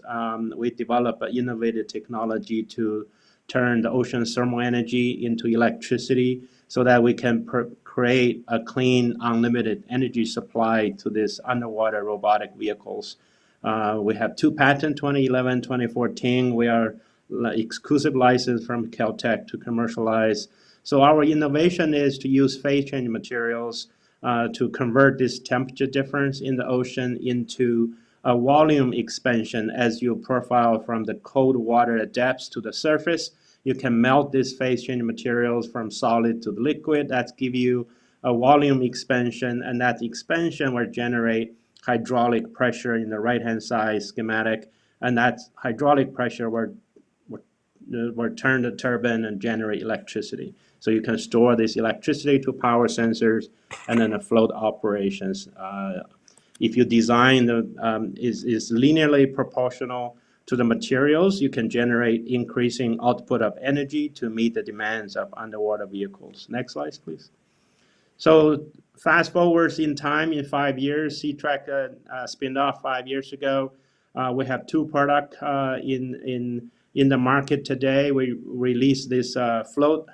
We develop an innovative technology to turn the ocean's thermal energy into electricity so that we can create a clean, unlimited energy supply to these underwater robotic vehicles. We have two patents, 2011, 2014. We are exclusive license from Caltech to commercialize. So our innovation is to use phase change materials to convert this temperature difference in the ocean into a volume expansion. As you profile from the cold water at depths to the surface, you can melt these phase change materials from solid to the liquid. That gives you a volume expansion, and that expansion will generate hydraulic pressure in the right-hand side schematic, and that hydraulic pressure will turn the turbine and generate electricity. So you can store this electricity to power sensors and then the float operations. If you design is linearly proportional to the materials, you can generate increasing output of energy to meet the demands of underwater vehicles. Next slide, please. So fast forwards in time, in 5 years, C-Trek spun off 5 years ago. We have 2 products in the market today. We released this float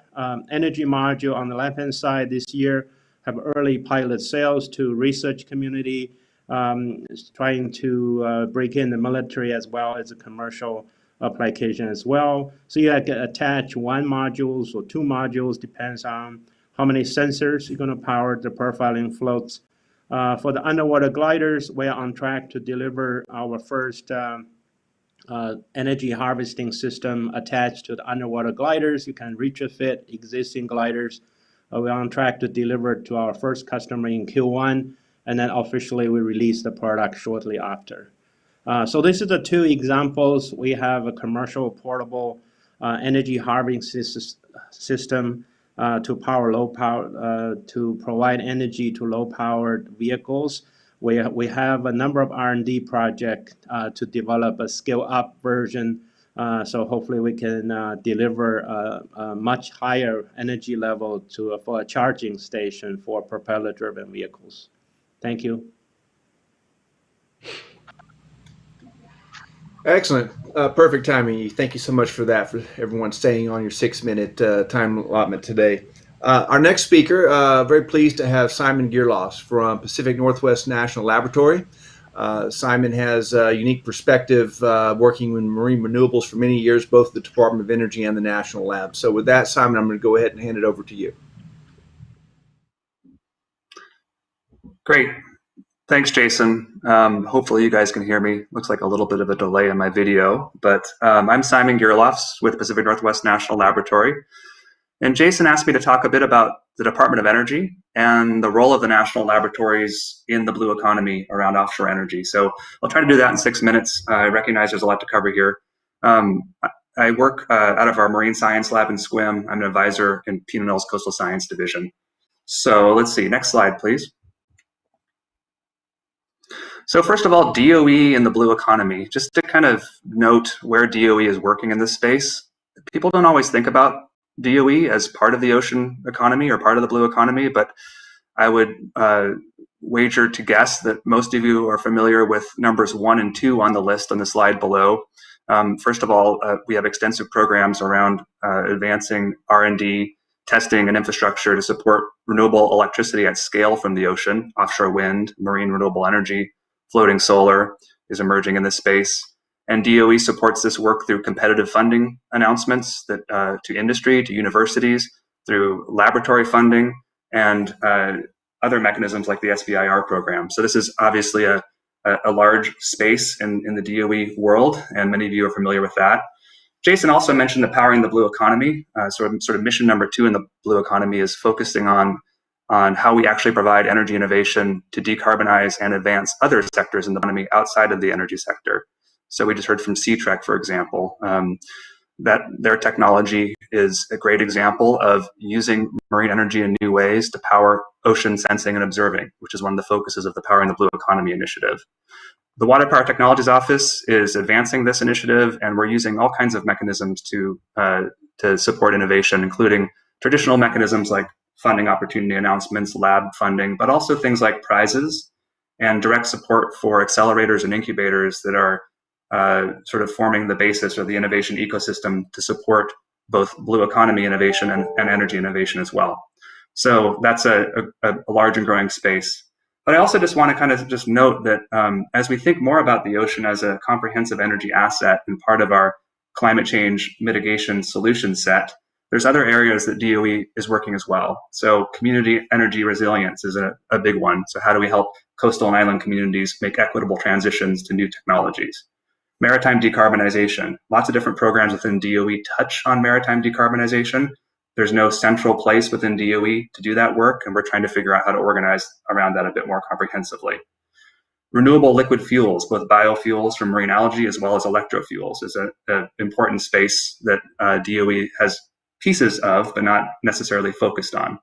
energy module on the left-hand side this year, have early pilot sales to research community, trying to break in the military as well as a commercial application as well. So you can attach 1 module or 2 modules, depends on how many sensors you're going to power the profiling floats. For the underwater gliders, we are on track to deliver our first energy harvesting system attached to the underwater gliders. You can retrofit existing gliders. We're on track to deliver to our first customer in Q1, and then officially we release the product shortly after. So this is the 2 examples. We have a commercial portable energy harvesting system to power low power, to provide energy to low-powered vehicles. We have a number of R&D projects to develop a scale-up version, so hopefully we can deliver a much higher energy level for a charging station for propeller-driven vehicles. Thank you. Excellent. Perfect timing. Thank you so much for that, for everyone staying on your 6-minute time allotment today. Our next speaker, very pleased to have Simon Gearloss from Pacific Northwest National Laboratory. Simon has a unique perspective working in marine renewables for many years, both the Department of Energy and the National Lab. So with that, Simon, I'm going to go ahead and hand it over to you. Great. Thanks, Jason. Hopefully you guys can hear me. Looks like a little bit of a delay in my video, but I'm Simon Gearloss with Pacific Northwest National Laboratory. And Jason asked me to talk a bit about the Department of Energy and the role of the national laboratories in the blue economy around offshore energy. So I'll try to do that in 6 minutes. I recognize there's a lot to cover here. I work out of our Marine Science Lab in Sequim. I'm an advisor in P&L's Coastal Science Division. So let's see, next slide, please. So first of all, DOE and the blue economy. Just to kind of note where DOE is working in this space, people don't always think about DOE as part of the ocean economy or part of the blue economy, but I would wager to guess that most of you are familiar with numbers 1 and 2 on the list on the slide below. First of all, we have extensive programs around advancing R&D, testing, and infrastructure to support renewable electricity at scale from the ocean. Offshore wind, marine renewable energy, floating solar is emerging in this space. And DOE supports this work through competitive funding announcements that, to industry, to universities, through laboratory funding, and other mechanisms like the SBIR program. So this is obviously a large space in the DOE world, and many of you are familiar with that. Jason also mentioned the Powering the Blue Economy. Sort of mission number 2 in the blue economy is focusing on how we actually provide energy innovation to decarbonize and advance other sectors in the economy outside of the energy sector. So we just heard from Seatrek, for example, that their technology is a great example of using marine energy in new ways to power ocean sensing and observing, which is one of the focuses of the Powering the Blue Economy initiative. The Water Power Technologies Office is advancing this initiative, and we're using all kinds of mechanisms to support innovation, including traditional mechanisms like funding opportunity announcements, lab funding, but also things like prizes and direct support for accelerators and incubators that are sort of forming the basis or the innovation ecosystem to support both blue economy innovation and energy innovation as well. So that's a large and growing space. But I also just want to kind of just note that as we think more about the ocean as a comprehensive energy asset and part of our climate change mitigation solution set, there's other areas that DOE is working as well. So community energy resilience is a big one. So how do we help coastal and island communities make equitable transitions to new technologies? Maritime decarbonization. Lots of different programs within DOE touch on maritime decarbonization. There's no central place within DOE to do that work, and we're trying to figure out how to organize around that a bit more comprehensively. Renewable liquid fuels, both biofuels from marine algae as well as electrofuels, is an important space that DOE has pieces of, but not necessarily focused on.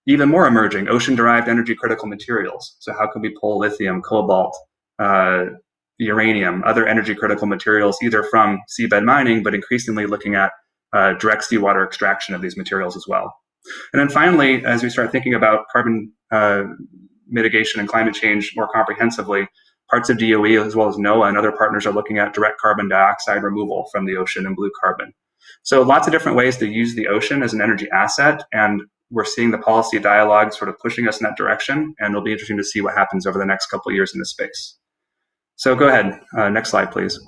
Even more emerging, ocean-derived energy critical materials. So how can we pull lithium, cobalt, uranium, other energy critical materials, either from seabed mining, but increasingly looking at direct seawater extraction of these materials as well. And then finally, as we start thinking about carbon mitigation and climate change more comprehensively, parts of DOE as well as NOAA and other partners are looking at direct carbon dioxide removal from the ocean and blue carbon. So lots of different ways to use the ocean as an energy asset, and we're seeing the policy dialogue sort of pushing us in that direction, and it'll be interesting to see what happens over the next couple of years in this space. So go ahead, next slide, please.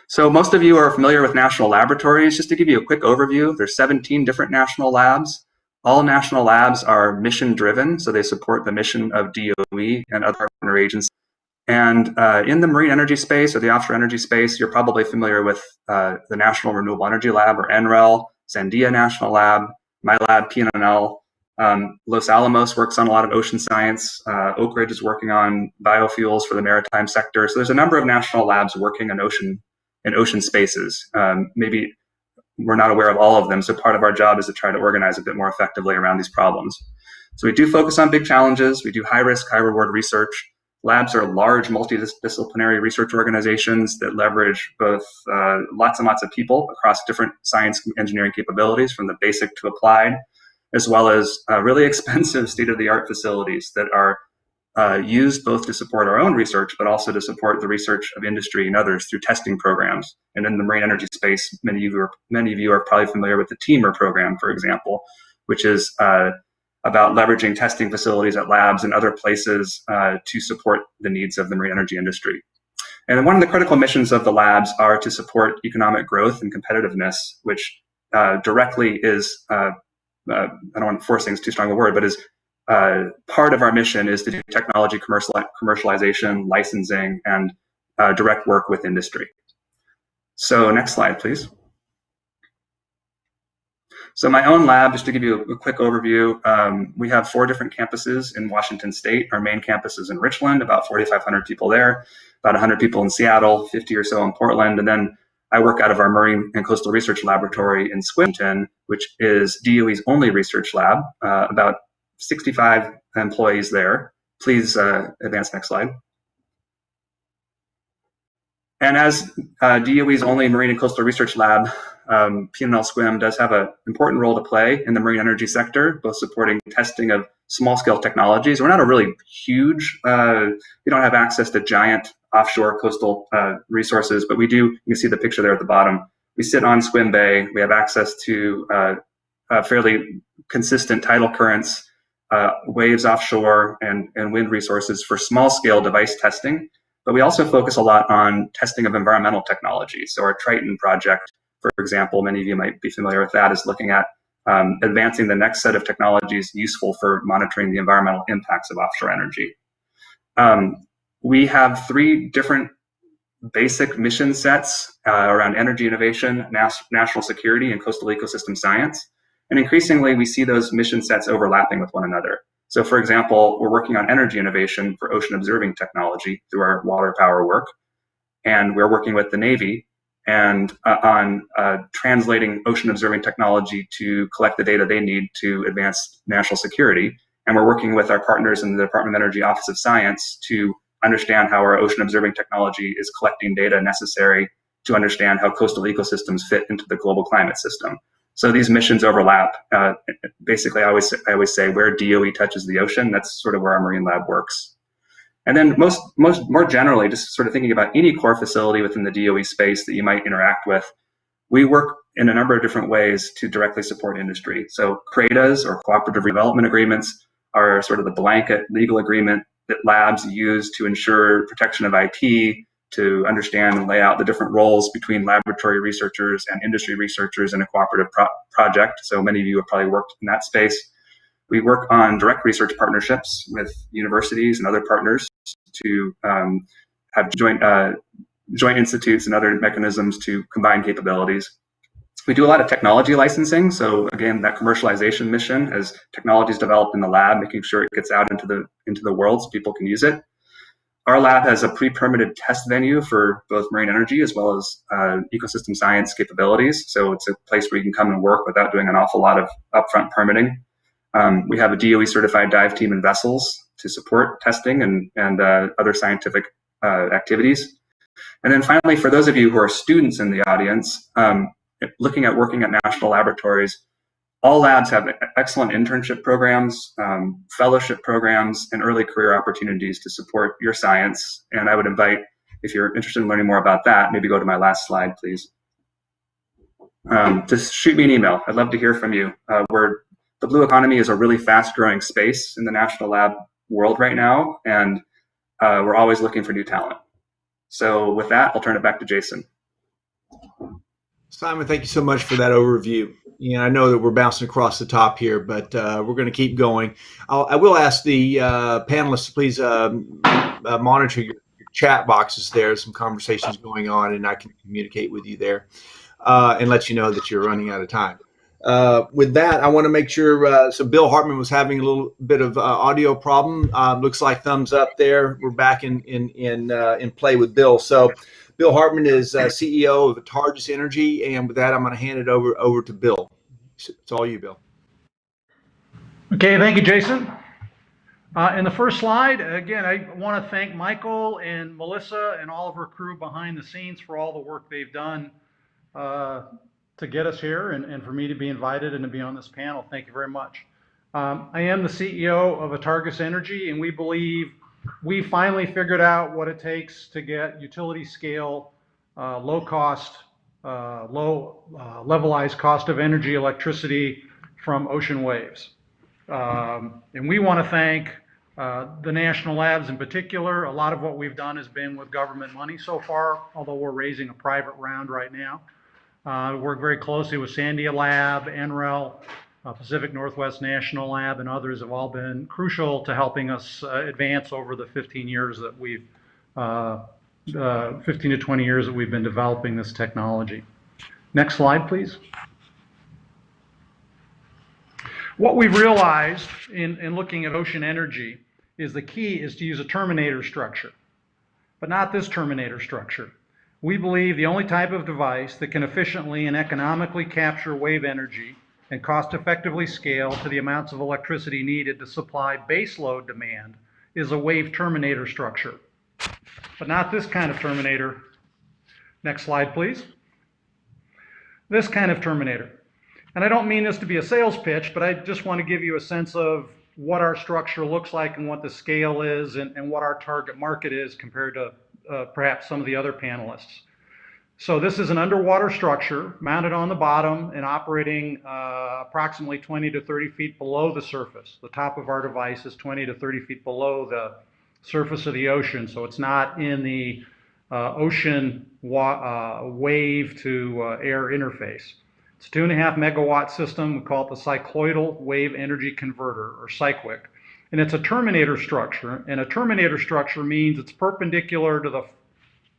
So most of you are familiar with national laboratories. Just to give you a quick overview, there's 17 different national labs. All national labs are mission driven, so they support the mission of DOE and other partner agencies. And in the marine energy space or the offshore energy space, you're probably familiar with the National Renewable Energy Lab, or NREL, Sandia National Lab, my lab, PNNL. Los Alamos works on a lot of ocean science. Oak Ridge is working on biofuels for the maritime sector. So there's a number of national labs working on ocean spaces. Maybe we're not aware of all of them, so part of our job is to try to organize a bit more effectively around these problems. So we do focus on big challenges. We do high risk, high reward research. Labs are large multidisciplinary research organizations that leverage both lots and lots of people across different science and engineering capabilities, from the basic to applied, as well as really expensive state-of-the-art facilities that are used both to support our own research, but also to support the research of industry and others through testing programs. And in the marine energy space, many of you are probably familiar with the TEAMER program, for example, which is about leveraging testing facilities at labs and other places to support the needs of the marine energy industry. And one of the critical missions of the labs are to support economic growth and competitiveness, which directly is, I don't want to force things too strong a word, but is part of our mission is to do technology commercialization, licensing, and direct work with industry. So next slide, please. So my own lab, just to give you a quick overview, we have 4 different campuses in Washington State. Our main campus is in Richland, about 4,500 people there, about 100 people in Seattle, 50 or so in Portland. And then I work out of our Marine and Coastal Research Laboratory in Squinton, which is DOE's only research lab, about 65 employees there. Please advance next slide. And as DOE's only Marine and Coastal Research Lab, PNL SQUIM does have an important role to play in the marine energy sector, both supporting testing of small-scale technologies. We're not a really huge, we don't have access to giant offshore coastal resources, but we do, you can see the picture there at the bottom. We sit on SQUIM Bay. We have access to fairly consistent tidal currents, waves offshore, and wind resources for small-scale device testing. But we also focus a lot on testing of environmental technology. So our Triton project, for example, many of you might be familiar with that, is looking at advancing the next set of technologies useful for monitoring the environmental impacts of offshore energy. We have 3 different basic mission sets around energy innovation, national security, and coastal ecosystem science. And increasingly, we see those mission sets overlapping with one another. So for example, we're working on energy innovation for ocean observing technology through our water power work. And we're working with the Navy and on translating ocean observing technology to collect the data they need to advance national security. And we're working with our partners in the Department of Energy Office of Science to understand how our ocean observing technology is collecting data necessary to understand how coastal ecosystems fit into the global climate system. So these missions overlap. Basically, I always say where DOE touches the ocean, that's sort of where our marine lab works. And then more generally, just sort of thinking about any core facility within the DOE space that you might interact with, we work in a number of different ways to directly support industry. So CRADAs, or cooperative development agreements, are sort of the blanket legal agreement that labs use to ensure protection of IP, to understand and lay out the different roles between laboratory researchers and industry researchers in a cooperative project. So many of you have probably worked in that space. We work on direct research partnerships with universities and other partners to have joint institutes and other mechanisms to combine capabilities. We do a lot of technology licensing. So again, that commercialization mission, as technology is developed in the lab, making sure it gets out into the world so people can use it. Our lab has a pre-permitted test venue for both marine energy as well as ecosystem science capabilities. So it's a place where you can come and work without doing an awful lot of upfront permitting. We have a DOE certified dive team and vessels to support testing and other scientific activities. And then finally, for those of you who are students in the audience, looking at working at national laboratories, All labs have excellent internship programs, fellowship programs, and early career opportunities to support your science. And I would invite, if you're interested in learning more about that, maybe go to my last slide, please. Just shoot me an email. I'd love to hear from you. The blue economy is a really fast-growing space in the national lab world right now, and we're always looking for new talent. So with that, I'll turn it back to Jason. Simon, thank you so much for that overview. I know that we're bouncing across the top here, but we're going to keep going. I will ask the panelists to please monitor your chat boxes. There's some conversations going on, and I can communicate with you there and let you know that you're running out of time. With that, I want to make sure, so Bill Hartman was having a little bit of audio problem. Looks like thumbs up there. We're back in play with Bill. So Bill Hartman is CEO of Targus Energy, and with that, I'm going to hand it over to Bill. It's all you, Bill. Okay, thank you, Jason. In the first slide, again, I want to thank Michael and Melissa and all of her crew behind the scenes for all the work they've done to get us here and for me to be invited and to be on this panel. Thank you very much. I am the CEO of Targus Energy, and we believe we finally figured out what it takes to get utility scale, low cost, levelized cost of energy, electricity from ocean waves. And we want to thank the national labs in particular. A lot of what we've done has been with government money so far, although we're raising a private round right now. We work very closely with Sandia Lab, NREL, Pacific Northwest National Lab, and others have all been crucial to helping us advance over the 15 years that we've, 15 to 20 years that we've been developing this technology. Next slide, please. What we've realized in looking at ocean energy is the key is to use a terminator structure, but not this terminator structure. We believe the only type of device that can efficiently and economically capture wave energy and cost effectively scale to the amounts of electricity needed to supply baseload demand is a wave terminator structure, but not this kind of terminator. Next slide, please. This kind of terminator. And I don't mean this to be a sales pitch, but I just want to give you a sense of what our structure looks like and what the scale is and what our target market is compared to perhaps some of the other panelists. So this is an underwater structure mounted on the bottom and operating approximately 20 to 30 feet below the surface. The top of our device is 20 to 30 feet below the surface of the ocean, so it's not in the ocean wave to air interface. It's a 2.5 megawatt system. We call it the cycloidal wave energy converter, or CyQuick. And it's a terminator structure. And a terminator structure means it's perpendicular to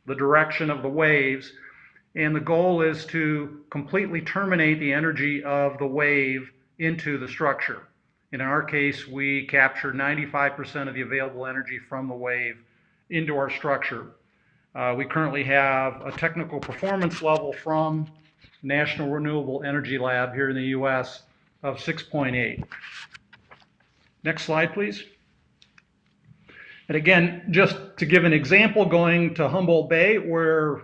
the direction of the waves. And the goal is to completely terminate the energy of the wave into the structure. And in our case, we capture 95% of the available energy from the wave into our structure. We currently have a technical performance level from National Renewable Energy Lab here in the US of 6.8. Next slide, please. And again, just to give an example, going to Humboldt Bay, where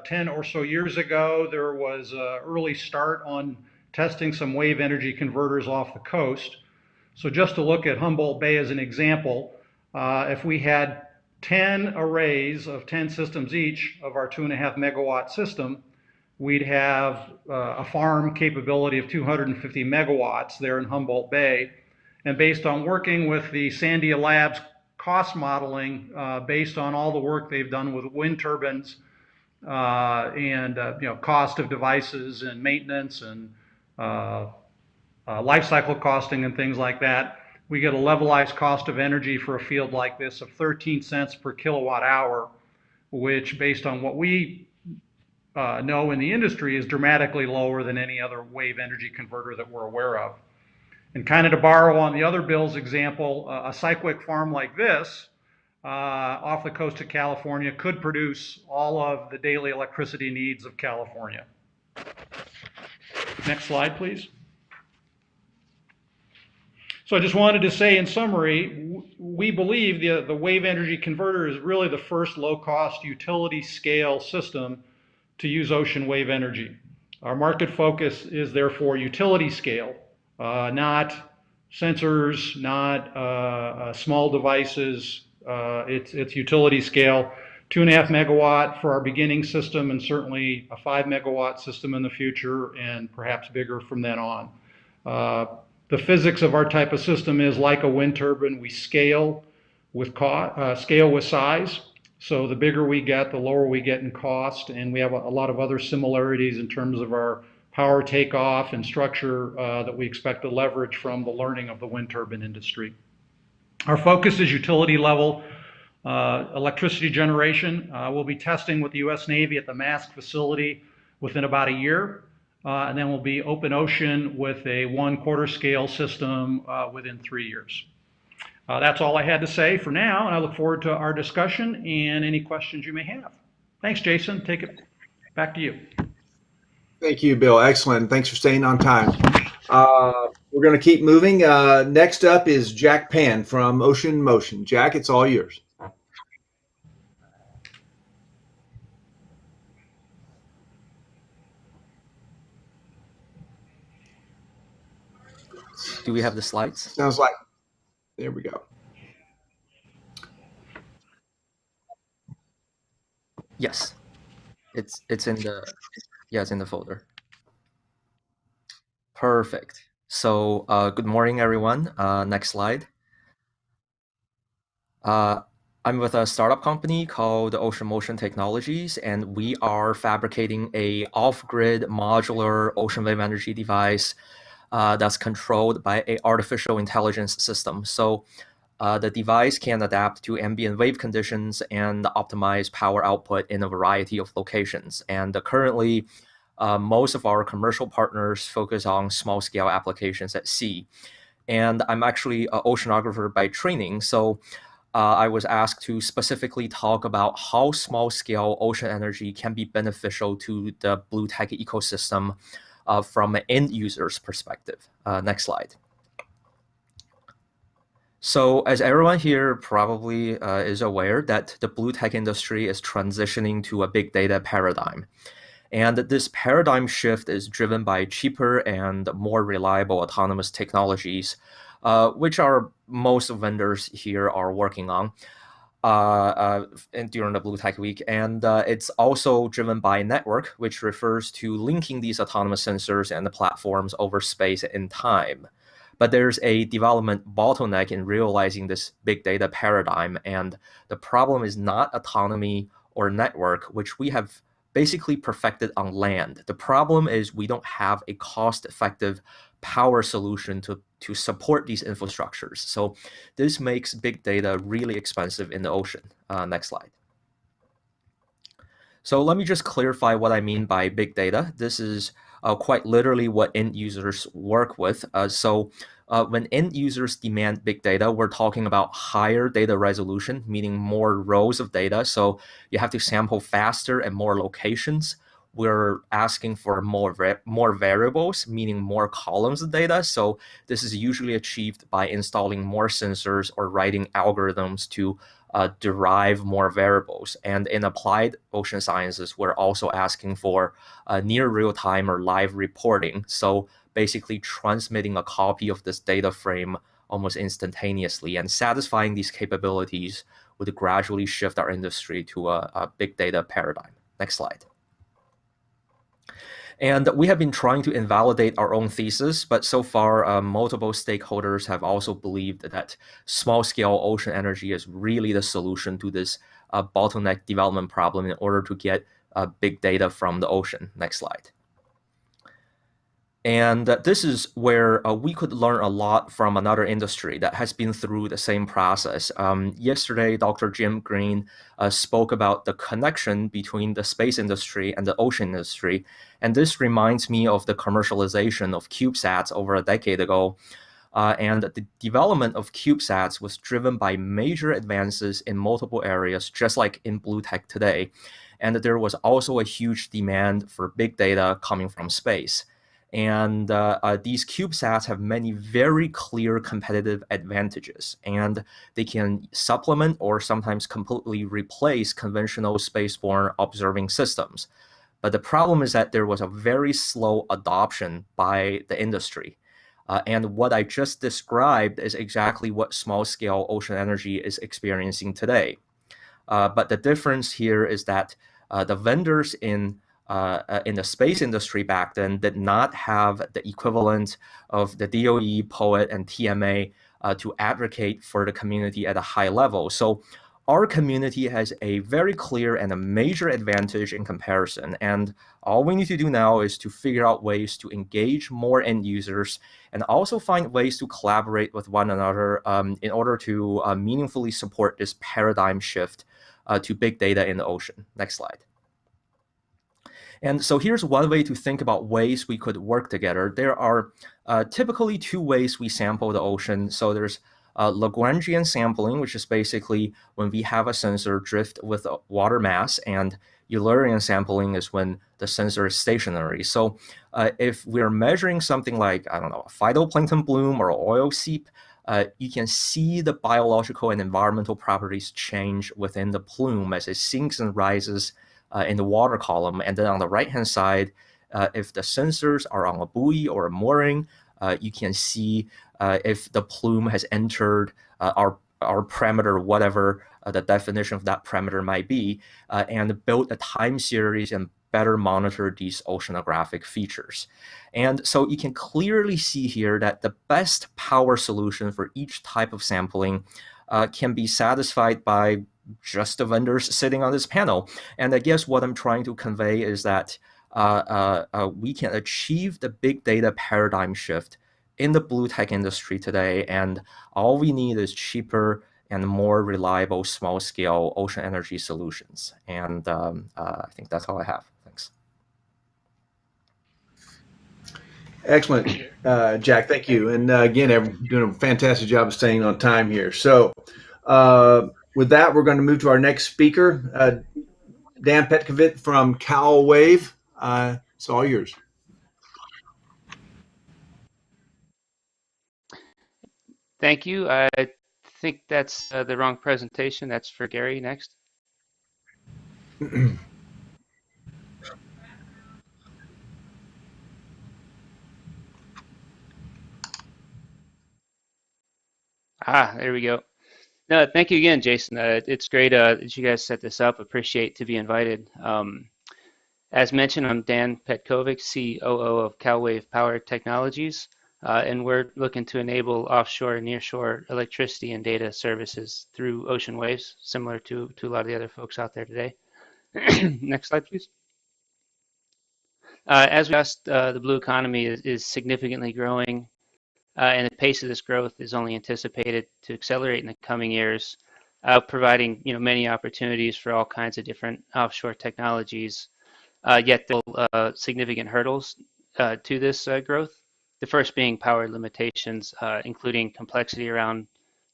10 or so years ago, there was an early start on testing some wave energy converters off the coast. So just to look at Humboldt Bay as an example, if we had 10 arrays of 10 systems each of our 2.5 megawatt system, we'd have a farm capability of 250 megawatts there in Humboldt Bay. And based on working with the Sandia Labs cost modeling, based on all the work they've done with wind turbines and cost of devices and maintenance and life cycle costing and things like that, we get a levelized cost of energy for a field like this of 13 cents per kilowatt hour, which based on what we know in the industry is dramatically lower than any other wave energy converter that we're aware of. And kind of to borrow on the other Bill's example, a CyQuick farm like this off the coast of California could produce all of the daily electricity needs of California. Next slide, please. So I just wanted to say in summary, we believe the wave energy converter is really the first low-cost utility scale system to use ocean wave energy. Our market focus is therefore utility scale, not sensors, not small devices. It's utility scale. 2.5 megawatt for our beginning system, and certainly a 5 megawatt system in the future, and perhaps bigger from then on. The physics of our type of system is like a wind turbine. We scale with size. So the bigger we get, the lower we get in cost, and we have a lot of other similarities in terms of our power takeoff and structure that we expect to leverage from the learning of the wind turbine industry. Our focus is utility level electricity generation. We'll be testing with the U.S. Navy at the Mask facility within about a year, and then we'll be open ocean with a 1/4 scale system within 3 years. That's all I had to say for now, and I look forward to our discussion and any questions you may have. Thanks, Jason. Take it back to you. Thank you, Bill. Excellent. Thanks for staying on time. We're going to keep moving. Next up is Jack Pan from Ocean Motion. Jack, it's all yours. Do we have the slides? Sounds like, there we go. Yes, it's in the it's in the folder. Perfect. So good morning, everyone. Next slide. I'm with a startup company called Ocean Motion Technologies, and we are fabricating a off-grid modular ocean wave energy device that's controlled by an artificial intelligence system. So the device can adapt to ambient wave conditions and optimize power output in a variety of locations. And currently, most of our commercial partners focus on small-scale applications at sea. And I'm actually an oceanographer by training, so I was asked to specifically talk about how small-scale ocean energy can be beneficial to the blue tech ecosystem from an end user's perspective. Next slide. So as everyone here probably is aware, that the blue tech industry is transitioning to a big data paradigm. And this paradigm shift is driven by cheaper and more reliable autonomous technologies, which most vendors here are working on during the Blue Tech Week. And it's also driven by network, which refers to linking these autonomous sensors and the platforms over space and time. But there's a development bottleneck in realizing this big data paradigm. And the problem is not autonomy or network, which we have basically perfected on land. The problem is we don't have a cost-effective power solution to support these infrastructures. So this makes big data really expensive in the ocean. Next slide. So let me just clarify what I mean by big data. This is quite literally what end users work with. When end users demand big data, we're talking about higher data resolution, meaning more rows of data. So you have to sample faster and more locations. We're asking for more variables, meaning more columns of data. So this is usually achieved by installing more sensors or writing algorithms to derive more variables. And in applied ocean sciences, we're also asking for near real-time or live reporting. So basically transmitting a copy of this data frame almost instantaneously, and satisfying these capabilities would gradually shift our industry to a big data paradigm. Next slide. And we have been trying to invalidate our own thesis, but so far, multiple stakeholders have also believed that small-scale ocean energy is really the solution to this bottleneck development problem in order to get big data from the ocean. Next slide. And this is where we could learn a lot from another industry that has been through the same process. Yesterday, Dr. Jim Green spoke about the connection between the space industry and the ocean industry. And this reminds me of the commercialization of CubeSats over a decade ago. And the development of CubeSats was driven by major advances in multiple areas, just like in blue tech today. And there was also a huge demand for big data coming from space. And these CubeSats have many very clear competitive advantages, and they can supplement or sometimes completely replace conventional spaceborne observing systems. But the problem is that there was a very slow adoption by the industry. And what I just described is exactly what small-scale ocean energy is experiencing today. But the difference here is that the vendors in the space industry back then did not have the equivalent of the DOE, POET, and TMA to advocate for the community at a high level. So our community has a very clear and a major advantage in comparison. And all we need to do now is to figure out ways to engage more end users and also find ways to collaborate with one another in order to meaningfully support this paradigm shift to big data in the ocean. Next slide. And so here's one way to think about ways we could work together. There are typically two ways we sample the ocean. So there's Lagrangian sampling, which is basically when we have a sensor drift with a water mass, and Eulerian sampling is when the sensor is stationary. So if we're measuring something like, I don't know, a phytoplankton bloom or oil seep, you can see the biological and environmental properties change within the plume as it sinks and rises in the water column. And then on the right-hand side, if the sensors are on a buoy or a mooring, you can see if the plume has entered our parameter, whatever the definition of that parameter might be, and build a time series and better monitor these oceanographic features. And so you can clearly see here that the best power solution for each type of sampling can be satisfied by just the vendors sitting on this panel. And I guess what I'm trying to convey is that we can achieve the big data paradigm shift in the blue tech industry today, and all we need is cheaper and more reliable small-scale ocean energy solutions. And I think that's all I have. Thanks. Excellent, Jack. Thank you. And again, doing a fantastic job of staying on time here. So with that, we're going to move to our next speaker, Dan Petkovic from Cowl Wave. It's all yours. Thank you. I think that's the wrong presentation. That's for Gary next. There we go. No, thank you again, Jason. It's great that you guys set this up. Appreciate to be invited. As mentioned, I'm Dan Petkovic, COO of CalWave Power Technologies, and we're looking to enable offshore and nearshore electricity and data services through ocean waves, similar to a lot of the other folks out there today. Next slide, please. As we discussed, the blue economy is significantly growing, and the pace of this growth is only anticipated to accelerate in the coming years, providing many opportunities for all kinds of different offshore technologies. Yet there are significant hurdles to this growth. The first being power limitations, including complexity around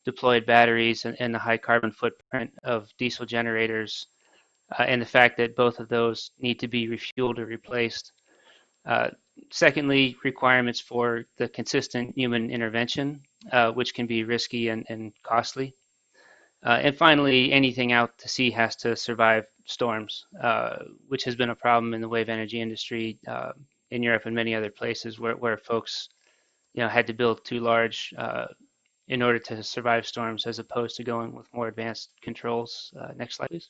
deployed batteries and the high carbon footprint of diesel generators, and the fact that both of those need to be refueled or replaced. Secondly, requirements for the consistent human intervention, which can be risky and costly. And finally, anything out to sea has to survive storms, which has been a problem in the wave energy industry in Europe and many other places where folks had to build too large in order to survive storms, as opposed to going with more advanced controls. Next slide, please.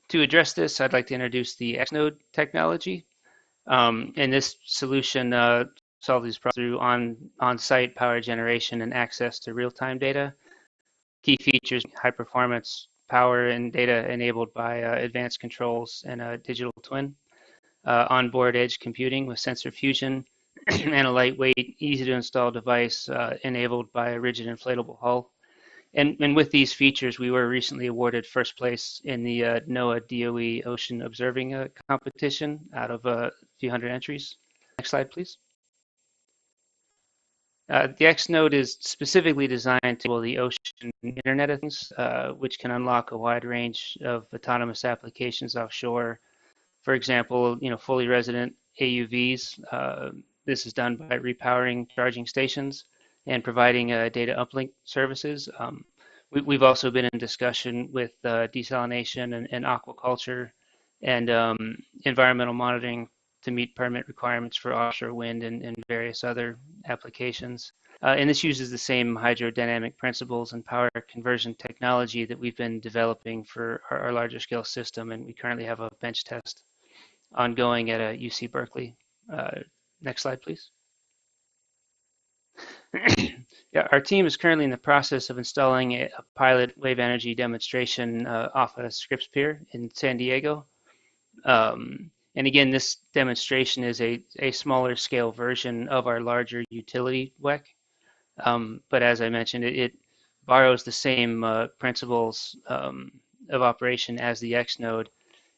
To address this, I'd like to introduce the X-Node technology. And this solution solves these problems through on-site power generation and access to real-time data. Key features: high performance power and data enabled by advanced controls and a digital twin. Onboard edge computing with sensor fusion and a lightweight, easy to install device enabled by a rigid inflatable hull. And with these features, we were recently awarded first place in the NOAA DOE Ocean Observing competition out of a few hundred entries. Next slide, please. The X-Node is specifically designed to enable the ocean Internet of Things, which can unlock a wide range of autonomous applications offshore. For example, fully resident AUVs. This is done by repowering charging stations and providing data uplink services. We've also been in discussion with desalination and aquaculture and environmental monitoring to meet permit requirements for offshore wind and various other applications. And this uses the same hydrodynamic principles and power conversion technology that we've been developing for our larger scale system, and we currently have a bench test ongoing at UC Berkeley. Next slide, please. Yeah, our team is currently in the process of installing a pilot wave energy demonstration off a Scripps Pier in San Diego. And again, this demonstration is a smaller scale version of our larger utility WEC. But as I mentioned, it borrows the same principles of operation as the X node.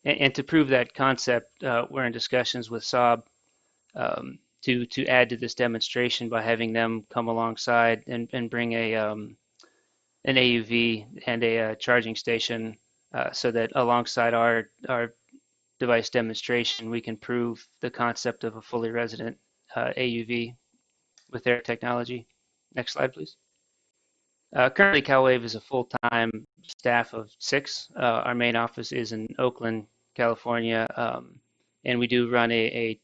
And to prove that concept, we're in discussions with Saab to add to this demonstration by having them come alongside and bring an AUV and a charging station so that alongside our device demonstration, we can prove the concept of a fully resident AUV with their technology. Next slide, please. Currently, CalWave is a full-time staff of 6. Our main office is in Oakland, California, and we do run a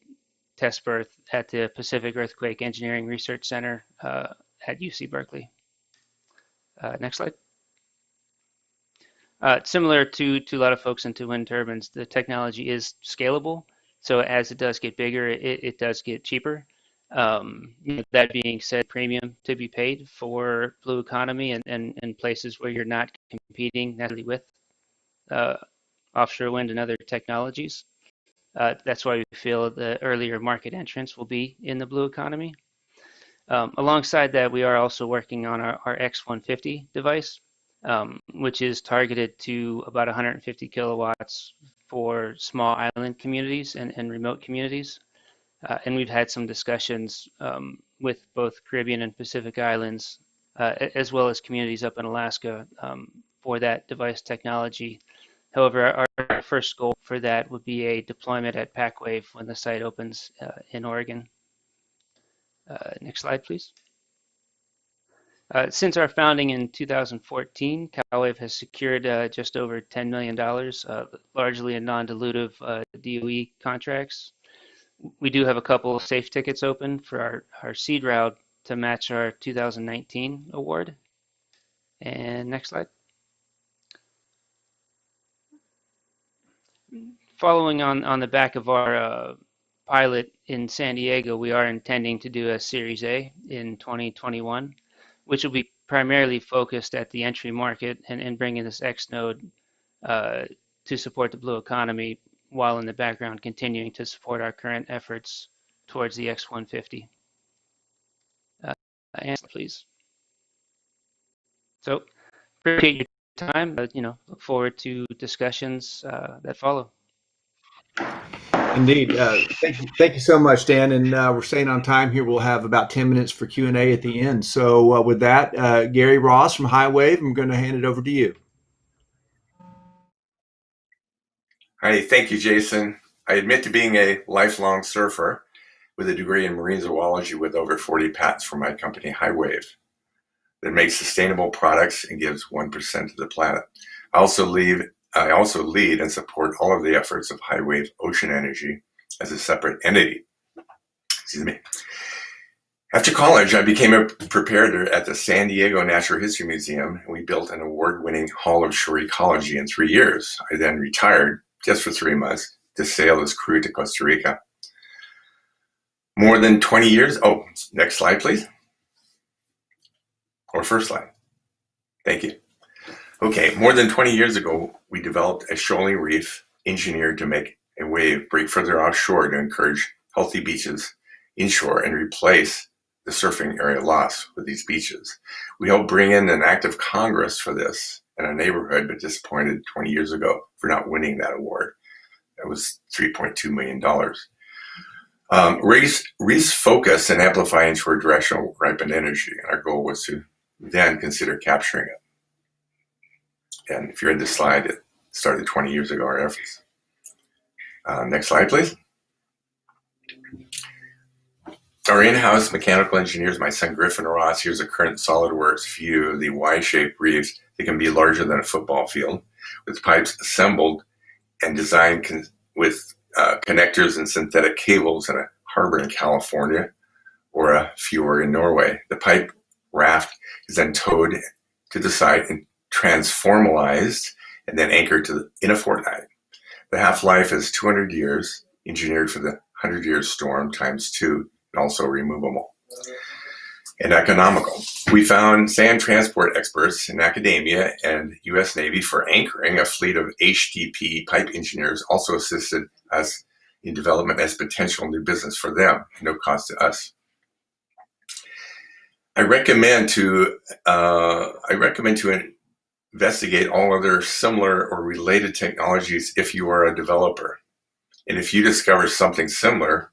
test berth at the Pacific Earthquake Engineering Research Center at UC Berkeley. Next slide. Similar to a lot of folks into wind turbines, the technology is scalable. So as it does get bigger, it does get cheaper. That being said, premium to be paid for blue economy and places where you're not competing necessarily with offshore wind and other technologies. That's why we feel the earlier market entrants will be in the blue economy. Alongside that, we are also working on our X150 device, which is targeted to about 150 kilowatts for small island communities and remote communities. And we've had some discussions with both Caribbean and Pacific Islands, as well as communities up in Alaska for that device technology. However, our first goal for that would be a deployment at PacWave when the site opens in Oregon. Next slide, please. Since our founding in 2014, CalWave has secured just over $10 million, largely in non-dilutive DOE contracts. We do have a couple of safe tickets open for our seed route to match our 2019 award. And next slide. Following on the back of our pilot in San Diego, we are intending to do a Series A in 2021, which will be primarily focused at the entry market and bringing this X node to support the blue economy, while in the background continuing to support our current efforts towards the X150. And please. So appreciate your time. Look forward to discussions that follow. Indeed. Thank you so much, Dan. And we're staying on time here. We'll have about 10 minutes for Q&A at the end. So with that, Gary Ross from Highwave, I'm going to hand it over to you. Hi, thank you, Jason. I admit to being a lifelong surfer with a degree in marine zoology with over 40 patents for my company, Highwave, that makes sustainable products and gives 1% to the planet. I also lead and support all of the efforts of Highwave Ocean Energy as a separate entity. Excuse me. After college, I became a preparator at the San Diego Natural History Museum, and we built an award-winning Hall of Shore Ecology in 3 years. I then retired just for 3 months to sail as crew to Costa Rica. More than 20 years, oh, next slide, please. Or first slide. Thank you. Okay, more than 20 years ago, we developed a shoaling reef engineered to make a wave break further offshore to encourage healthy beaches inshore and replace the surfing area loss with these beaches. We helped bring in an act of Congress for this in our neighborhood, but disappointed 20 years ago for not winning that award. That was $3.2 million. Reefs focus and amplify inshore directional ripened energy, and our goal was to then consider capturing it. And if you're in this slide, it started 20 years ago, our efforts. Next slide, please. Our in-house mechanical engineers, my son Griffin Ross, here's a current SolidWorks view of the Y-shaped reefs that can be larger than a football field, with pipes assembled and designed with connectors and synthetic cables in a harbor in California or a fjord in Norway. The pipe raft is then towed to the site and transformalized and then anchored in a fortnight. The half-life is 200 years, engineered for the 100-year storm ×2, and also removable and economical. We found sand transport experts in academia and U.S. Navy for anchoring. A fleet of HTP pipe engineers also assisted us in development as potential new business for them, no cost to us. I recommend to investigate all other similar or related technologies if you are a developer. And if you discover something similar,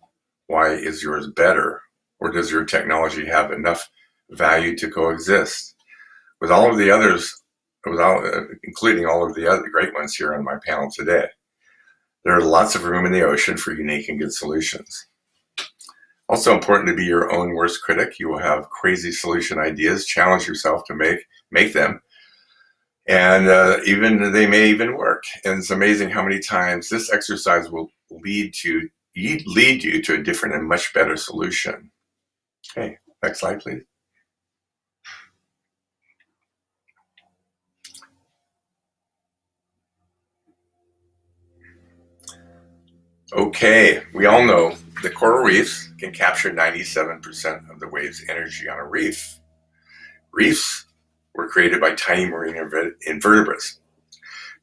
why is yours better? Or does your technology have enough value to coexist with all of the others, including all of the other great ones here on my panel today? There are lots of room in the ocean for unique and good solutions. Also important to be your own worst critic. You will have crazy solution ideas, challenge yourself to make them, and they may even work. And it's amazing how many times this exercise will lead you to a different and much better solution. Okay, next slide, please. Okay, we all know the coral reefs can capture 97% of the wave's energy on a reef. Reefs were created by tiny marine invertebrates.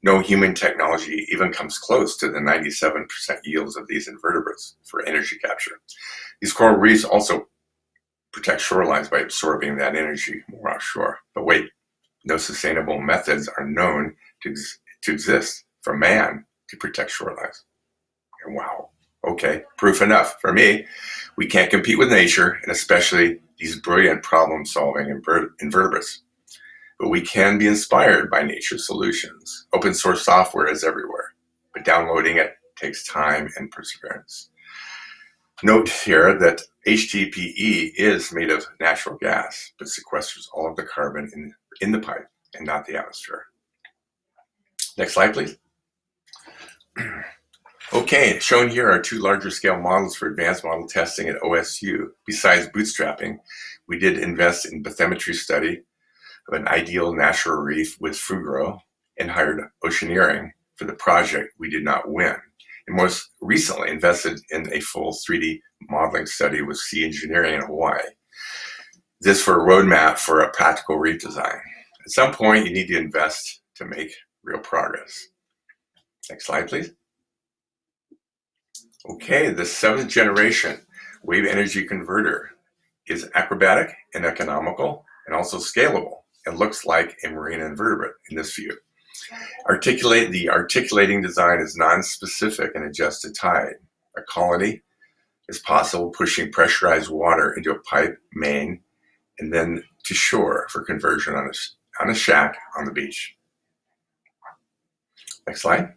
No human technology even comes close to the 97% yields of these invertebrates for energy capture. These coral reefs also protect shorelines by absorbing that energy more offshore. But wait, no sustainable methods are known to exist for man to protect shorelines. Wow, okay, proof enough for me. We can't compete with nature, and especially these brilliant problem-solving invertebrates. But we can be inspired by nature's solutions. Open source software is everywhere, but downloading it takes time and perseverance. Note here that HDPE is made of natural gas, but sequesters all of the carbon in the pipe and not the atmosphere. Next slide, please. Okay, shown here are two larger scale models for advanced model testing at OSU. Besides bootstrapping, we did invest in bathymetry study of an ideal natural reef with Fugro and hired Oceaneering for the project we did not win. And most recently invested in a full 3D modeling study with Sea Engineering in Hawaii. This for a roadmap for a practical reef design. At some point, you need to invest to make real progress. Next slide, please. Okay, the 7th generation wave energy converter is acrobatic and economical and also scalable. It looks like a marine invertebrate in this view. The articulating design is non-specific and adjusts to tide. A colony is possible, pushing pressurized water into a pipe main and then to shore for conversion on a shack on the beach. Next slide.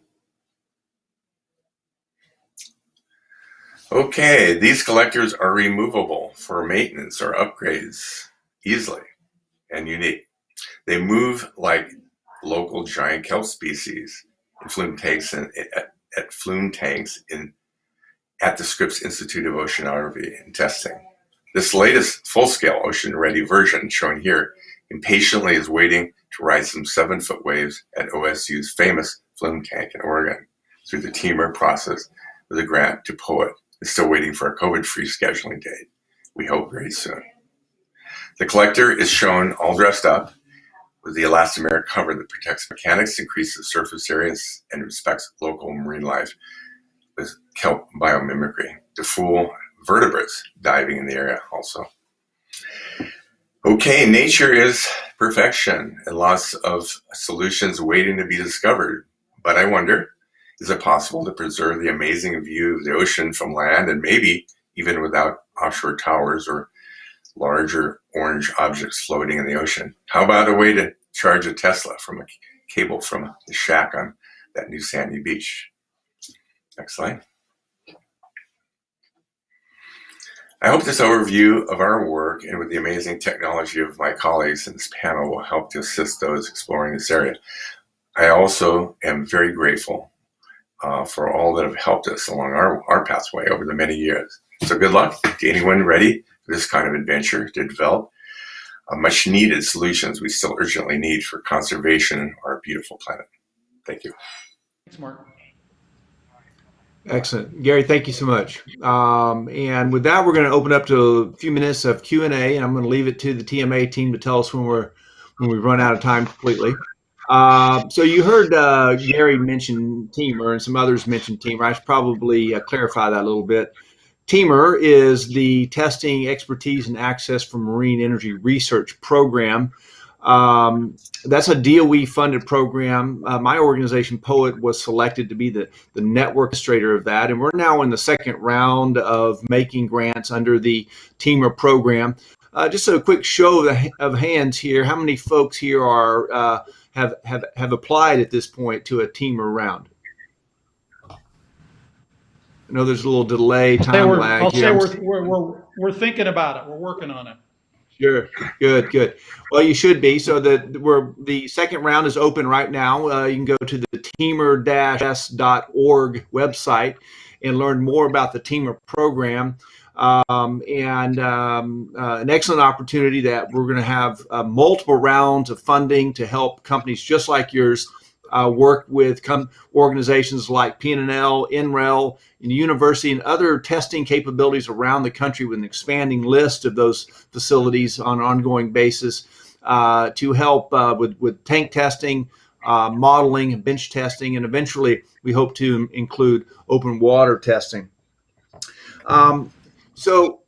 Okay, these collectors are removable for maintenance or upgrades easily and unique. They move like local giant kelp species in flume tanks at the Scripps Institute of Oceanography and Testing. This latest full-scale ocean-ready version shown here impatiently is waiting to ride some 7-foot waves at OSU's famous flume tank in Oregon through the teamer process with a grant to POET. It's still waiting for a COVID-free scheduling date. We hope very soon. The collector is shown all dressed up with the elastomeric cover that protects mechanics, increases surface areas, and respects local marine life with kelp biomimicry to fool vertebrates diving in the area also. Okay, nature is perfection and lots of solutions waiting to be discovered. But I wonder, is it possible to preserve the amazing view of the ocean from land and maybe even without offshore towers or larger orange objects floating in the ocean? How about a way to charge a Tesla from a cable from the shack on that new sandy beach? Next slide. I hope this overview of our work and with the amazing technology of my colleagues in this panel will help to assist those exploring this area. I also am very grateful for all that have helped us along our pathway over the many years. So good luck to anyone ready for this kind of adventure to develop much needed solutions we still urgently need for conservation of our beautiful planet. Thank you. Thanks, Mark. Excellent. Gary, thank you so much. And with that, we're going to open up to a few minutes of Q&A, and I'm going to leave it to the TMA team to tell us when we run out of time completely. So you heard Gary mention TEAMR, and some others mentioned TEAMR. I should probably clarify that a little bit. TEAMR is the Testing, Expertise, and Access for Marine Energy Research Program. That's a DOE-funded program. My organization, POET, was selected to be the network administrator of that, and we're now in the second round of making grants under the TEAMR program. Just a quick show of hands here. How many folks here are have applied at this point to a TEAMR round? I know there's a little delay, time lag here. I'll say we're thinking about it. We're working on it. Sure. Good. Well, you should be. So the second round is open right now. You can go to the teamr-s.org website and learn more about the TEAMR program. An excellent opportunity that we're going to have multiple rounds of funding to help companies just like yours work with organizations like PNNL, NREL, and university, and other testing capabilities around the country with an expanding list of those facilities on an ongoing basis to help with tank testing, modeling, and bench testing, and eventually we hope to include open water testing. So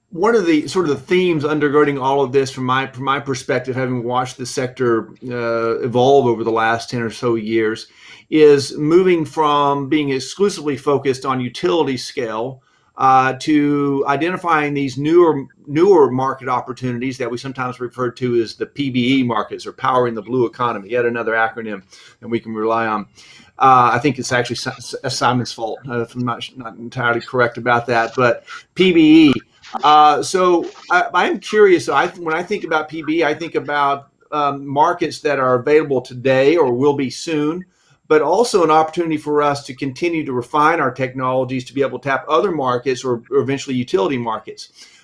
one of the sort of the themes undergirding all of this from my perspective, having watched the sector evolve over the last 10 or so years, is moving from being exclusively focused on utility scale to identifying these newer market opportunities that we sometimes refer to as the PBE markets, or powering the blue economy, yet another acronym that we can rely on. I think it's actually Simon's fault if I'm not entirely correct about that, but PBE. So I'm curious. When I think about PBE, I think about markets that are available today or will be soon, but also an opportunity for us to continue to refine our technologies to be able to tap other markets or eventually utility markets.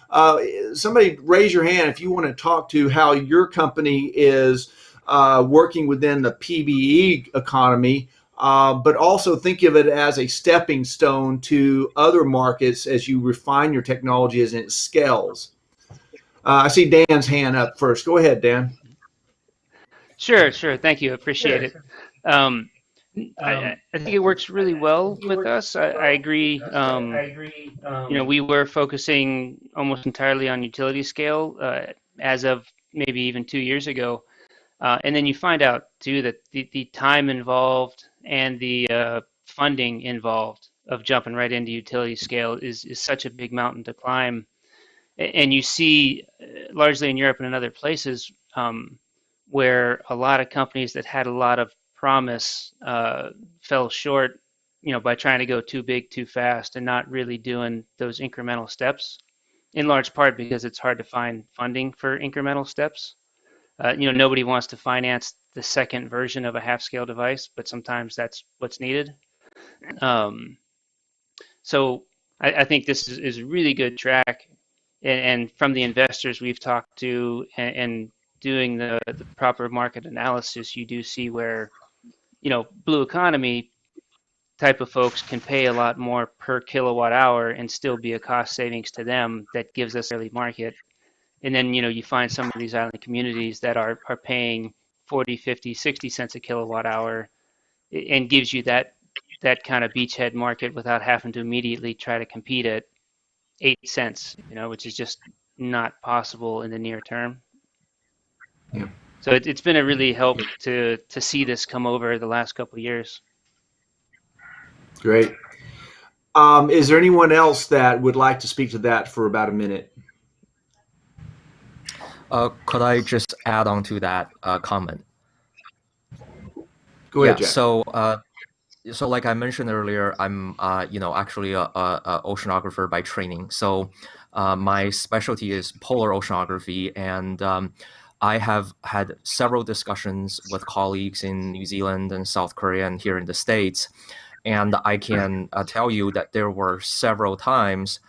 Somebody raise your hand if you want to talk to how your company is working within the PBE economy, but also think of it as a stepping stone to other markets as you refine your technology as it scales. I see Dan's hand up first. Go ahead, Dan. Sure. Thank you. Appreciate it. I think it works really well with us. I agree. We were focusing almost entirely on utility scale as of maybe even 2 years ago. And then you find out, too, that the time involved and the funding involved of jumping right into utility scale is such a big mountain to climb. And you see, largely in Europe and in other places, where a lot of companies that had a lot of promise fell short, by trying to go too big too fast and not really doing those incremental steps, in large part because it's hard to find funding for incremental steps. Nobody wants to finance the second version of a half-scale device, but sometimes that's what's needed. So I think this is a really good track. And from the investors we've talked to and doing the proper market analysis, you do see where, blue economy type of folks can pay a lot more per kilowatt hour and still be a cost savings to them that gives us early market. And then, you find some of these island communities that are paying 40, 50, 60 cents a kilowatt hour and gives you that kind of beachhead market without having to immediately try to compete at 8 cents, which is just not possible in the near term. Yeah. So it's been a really help to see this come over the last couple of years. Great. Is there anyone else that would like to speak to that for about a minute? Could I just add on to that comment? Go ahead, yeah, Jack. So like I mentioned earlier, I'm actually a oceanographer by training. So my specialty is polar oceanography, and I have had several discussions with colleagues in New Zealand and South Korea and here in the States, and I can tell you that there were several times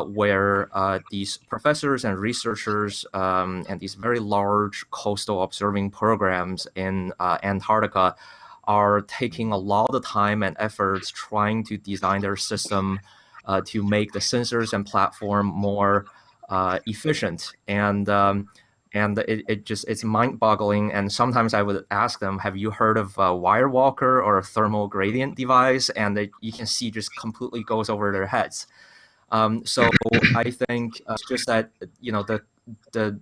where these professors and researchers and these very large coastal observing programs in Antarctica are taking a lot of time and efforts trying to design their system to make the sensors and platform more efficient. And it's mind-boggling. And sometimes I would ask them, have you heard of a Wirewalker or a thermal gradient device? And you can see just completely goes over their heads. So I think just that, you know, the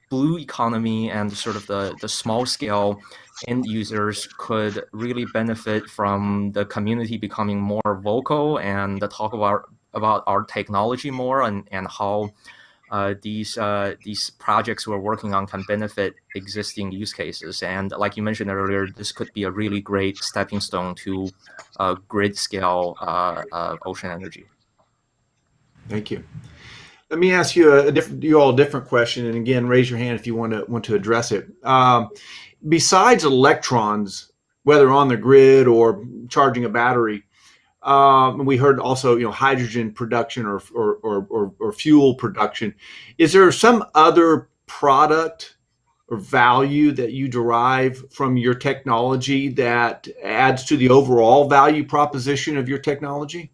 blue economy and sort of the small scale end users could really benefit from the community becoming more vocal and talk about our technology more and how these projects we're working on can benefit existing use cases. And like you mentioned earlier, this could be a really great stepping stone to grid scale ocean energy. Thank you. Let me ask you a different question, and again, raise your hand if you want to address it. Besides electrons, whether on the grid or charging a battery, we heard also, you know, hydrogen production or fuel production. Is there some other product or value that you derive from your technology that adds to the overall value proposition of your technology?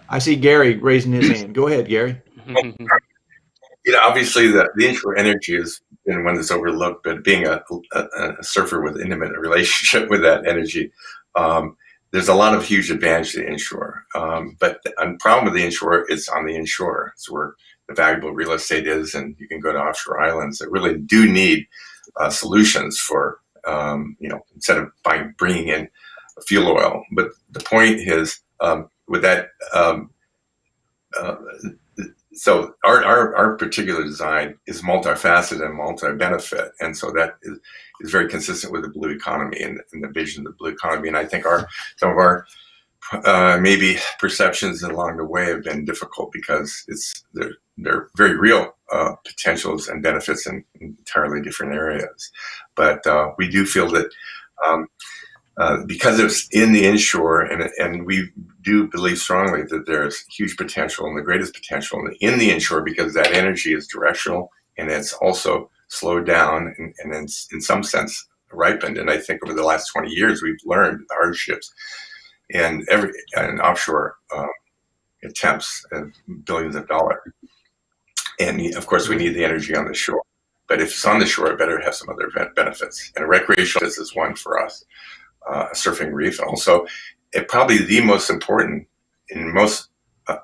I see Gary raising his hand. Go ahead, Gary. You know, obviously the inshore energy is one that's overlooked, but being a surfer with intimate relationship with that energy, there's a lot of huge advantage to the inshore. But the problem with the inshore is on the inshore. It's where the valuable real estate is, and you can go to offshore islands that really do need solutions for, you know, instead of bringing in fuel oil. But the point is, with that, so our particular design is multifaceted and multi-benefit, and so that is very consistent with the blue economy and the vision of the blue economy. And I think some of our maybe perceptions along the way have been difficult because they're very real potentials and benefits in entirely different areas. But we do feel that because it's in the inshore, and we do believe strongly that there's huge potential and the greatest potential in the inshore, because that energy is directional and it's also slowed down and in some sense ripened. And I think over the last 20 years, we've learned the hardships and offshore attempts of billions of dollars. And of course, we need the energy on the shore. But if it's on the shore, it better have some other benefits. And recreational is one for us. A surfing reef. Also, probably the most important and most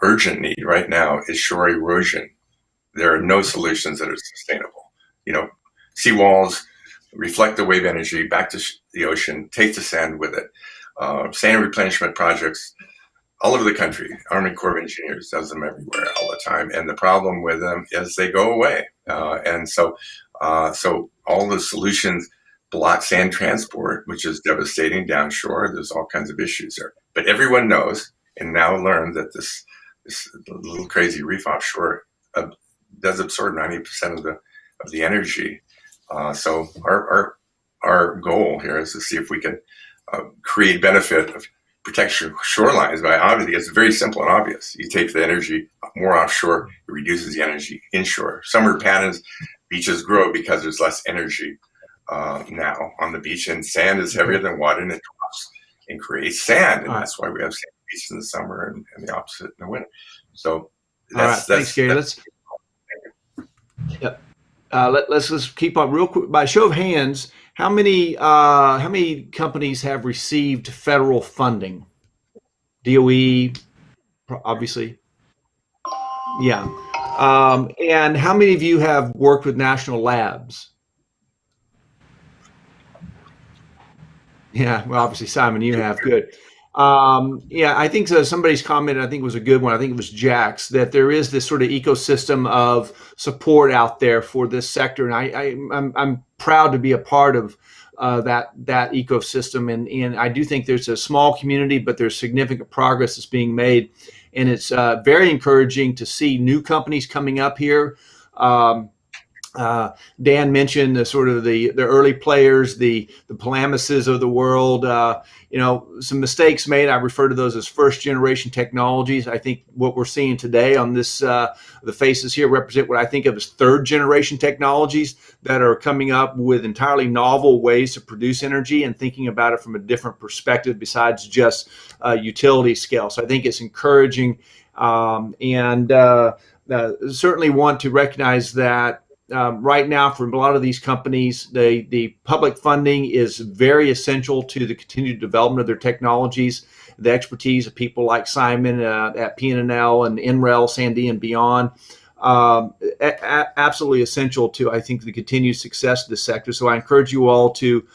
urgent need right now is shore erosion. There are no solutions that are sustainable. You know, seawalls reflect the wave energy back to the ocean, take the sand with it. Sand replenishment projects all over the country. Army Corps of Engineers does them everywhere all the time. And the problem with them is they go away. And so all the solutions block sand transport, which is devastating downshore. There's all kinds of issues there. But everyone knows and now learned that this little crazy reef offshore does absorb 90% of the energy. So our goal here is to see if we can create benefit of protection shorelines by, obviously, it's very simple and obvious. You take the energy more offshore, it reduces the energy inshore. Summer patterns, beaches grow because there's less energy now on the beach, and sand is heavier than water, and it drops and creates sand, and that's why we have sand beaches in the summer and the opposite in the winter. So that's thanks, Gary. Let's just keep on real quick. By show of hands, how many companies have received federal funding? DOE, obviously. Yeah. And how many of you have worked with national labs? Yeah, well, obviously, Simon, you have. Good. Yeah, I think somebody's comment, I think it was a good one. I think it was Jack's, that there is this sort of ecosystem of support out there for this sector, and I'm proud to be a part of that ecosystem. And I do think there's a small community, but there's significant progress that's being made. and it's very encouraging to see new companies coming up here. Dan mentioned the sort of the early players, the Palamises of the world. Some mistakes made. I refer to those as first generation technologies. I think what we're seeing today on this, the faces here represent what I think of as third generation technologies that are coming up with entirely novel ways to produce energy and thinking about it from a different perspective besides just utility scale. So I think it's encouraging, and certainly want to recognize that right now, for a lot of these companies, the public funding is very essential to the continued development of their technologies. The expertise of people like Simon at PNNL and NREL, Sandy, and beyond, absolutely essential to, I think, the continued success of this sector. So I encourage you all to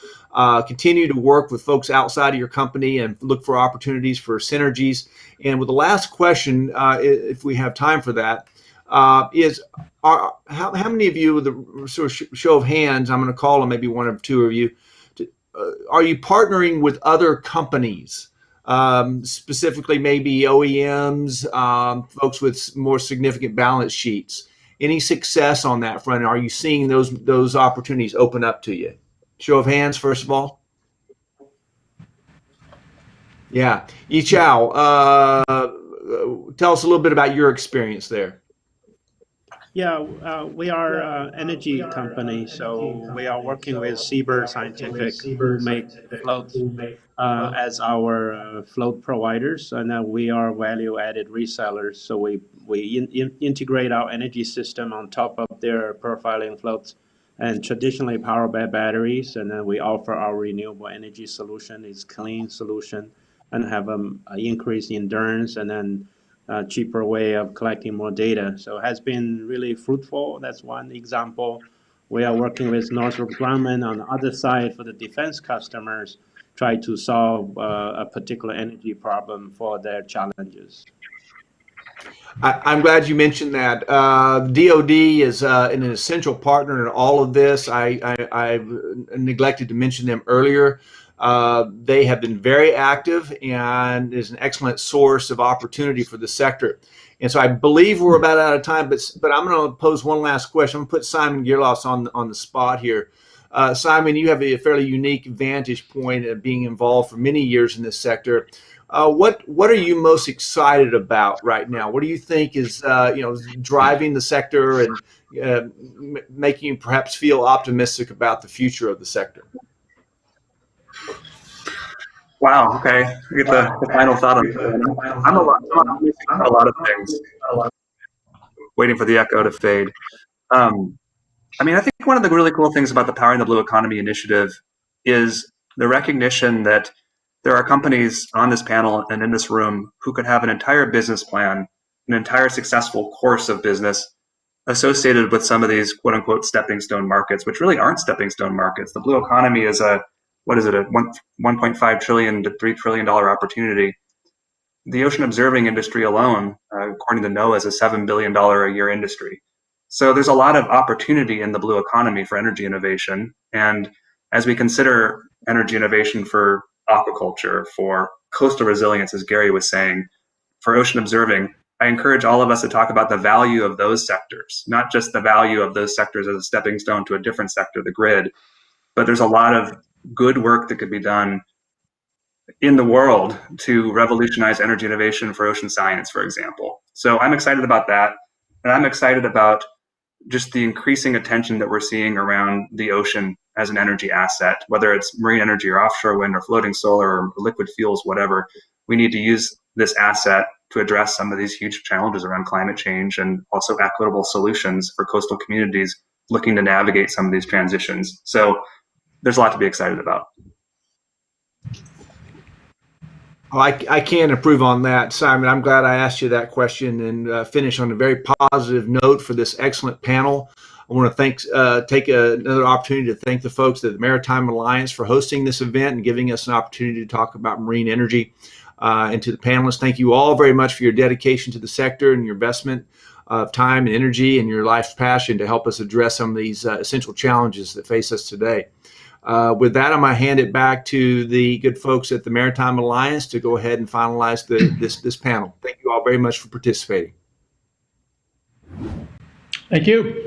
continue to work with folks outside of your company and look for opportunities for synergies. And with the last question, if we have time for that, is how many of you, with a sort of show of hands, I'm going to call on maybe one or two of you, are you partnering with other companies, specifically maybe OEMs, folks with more significant balance sheets? Any success on that front? Are you seeing those opportunities open up to you? Show of hands, first of all. Yeah, Yichao, tell us a little bit about your experience there. Yeah, we are an energy company, so we are working with Seaber Scientific, who make floats as our float providers, and we are value-added resellers. So we integrate our energy system on top of their profiling floats, and traditionally powered by batteries, and then we offer our renewable energy solution. It's clean solution and have an increased endurance, and then cheaper way of collecting more data. So it has been really fruitful. That's one example. We are working with Northrop Grumman on the other side for the defense customers, try to solve a particular energy problem for their challenges. I'm glad you mentioned that. DoD is an essential partner in all of this. I neglected to mention them earlier. They have been very active and is an excellent source of opportunity for the sector. And so I believe we're about out of time, but I'm going to pose one last question. I'm going to put Simon Gerlos on the spot here. Simon, you have a fairly unique vantage point of being involved for many years in this sector. What are you most excited about right now? What do you think is driving the sector and making you perhaps feel optimistic about the future of the sector? Wow. Okay. I get the final thought on that. I'm optimistic about a lot of things. Waiting for the echo to fade. I think one of the really cool things about the Powering the Blue Economy initiative is the recognition that there are companies on this panel and in this room who could have an entire business plan, an entire successful course of business associated with some of these quote unquote stepping stone markets, which really aren't stepping stone markets. The blue economy is a $1.5 trillion to $3 trillion opportunity. The ocean observing industry alone, according to NOAA, is a $7 billion a year industry. So there's a lot of opportunity in the blue economy for energy innovation. And as we consider energy innovation for aquaculture, for coastal resilience, as Gary was saying, for ocean observing, I encourage all of us to talk about the value of those sectors, not just the value of those sectors as a stepping stone to a different sector, the grid, but there's a lot of good work that could be done in the world to revolutionize energy innovation for ocean science, for example. So I'm excited about that. And I'm excited about just the increasing attention that we're seeing around the ocean as an energy asset, whether it's marine energy or offshore wind or floating solar or liquid fuels, whatever. We need to use this asset to address some of these huge challenges around climate change and also equitable solutions for coastal communities looking to navigate some of these transitions. So there's a lot to be excited about. Well, I can't improve on that, Simon. I'm glad I asked you that question and finish on a very positive note for this excellent panel. I want to take another opportunity to thank the folks at the Maritime Alliance for hosting this event and giving us an opportunity to talk about marine energy. And to the panelists, thank you all very much for your dedication to the sector and your investment of time and energy and your life's passion to help us address some of these essential challenges that face us today. With that, I'm going to hand it back to the good folks at the Maritime Alliance to go ahead and finalize this panel. Thank you all very much for participating. Thank you.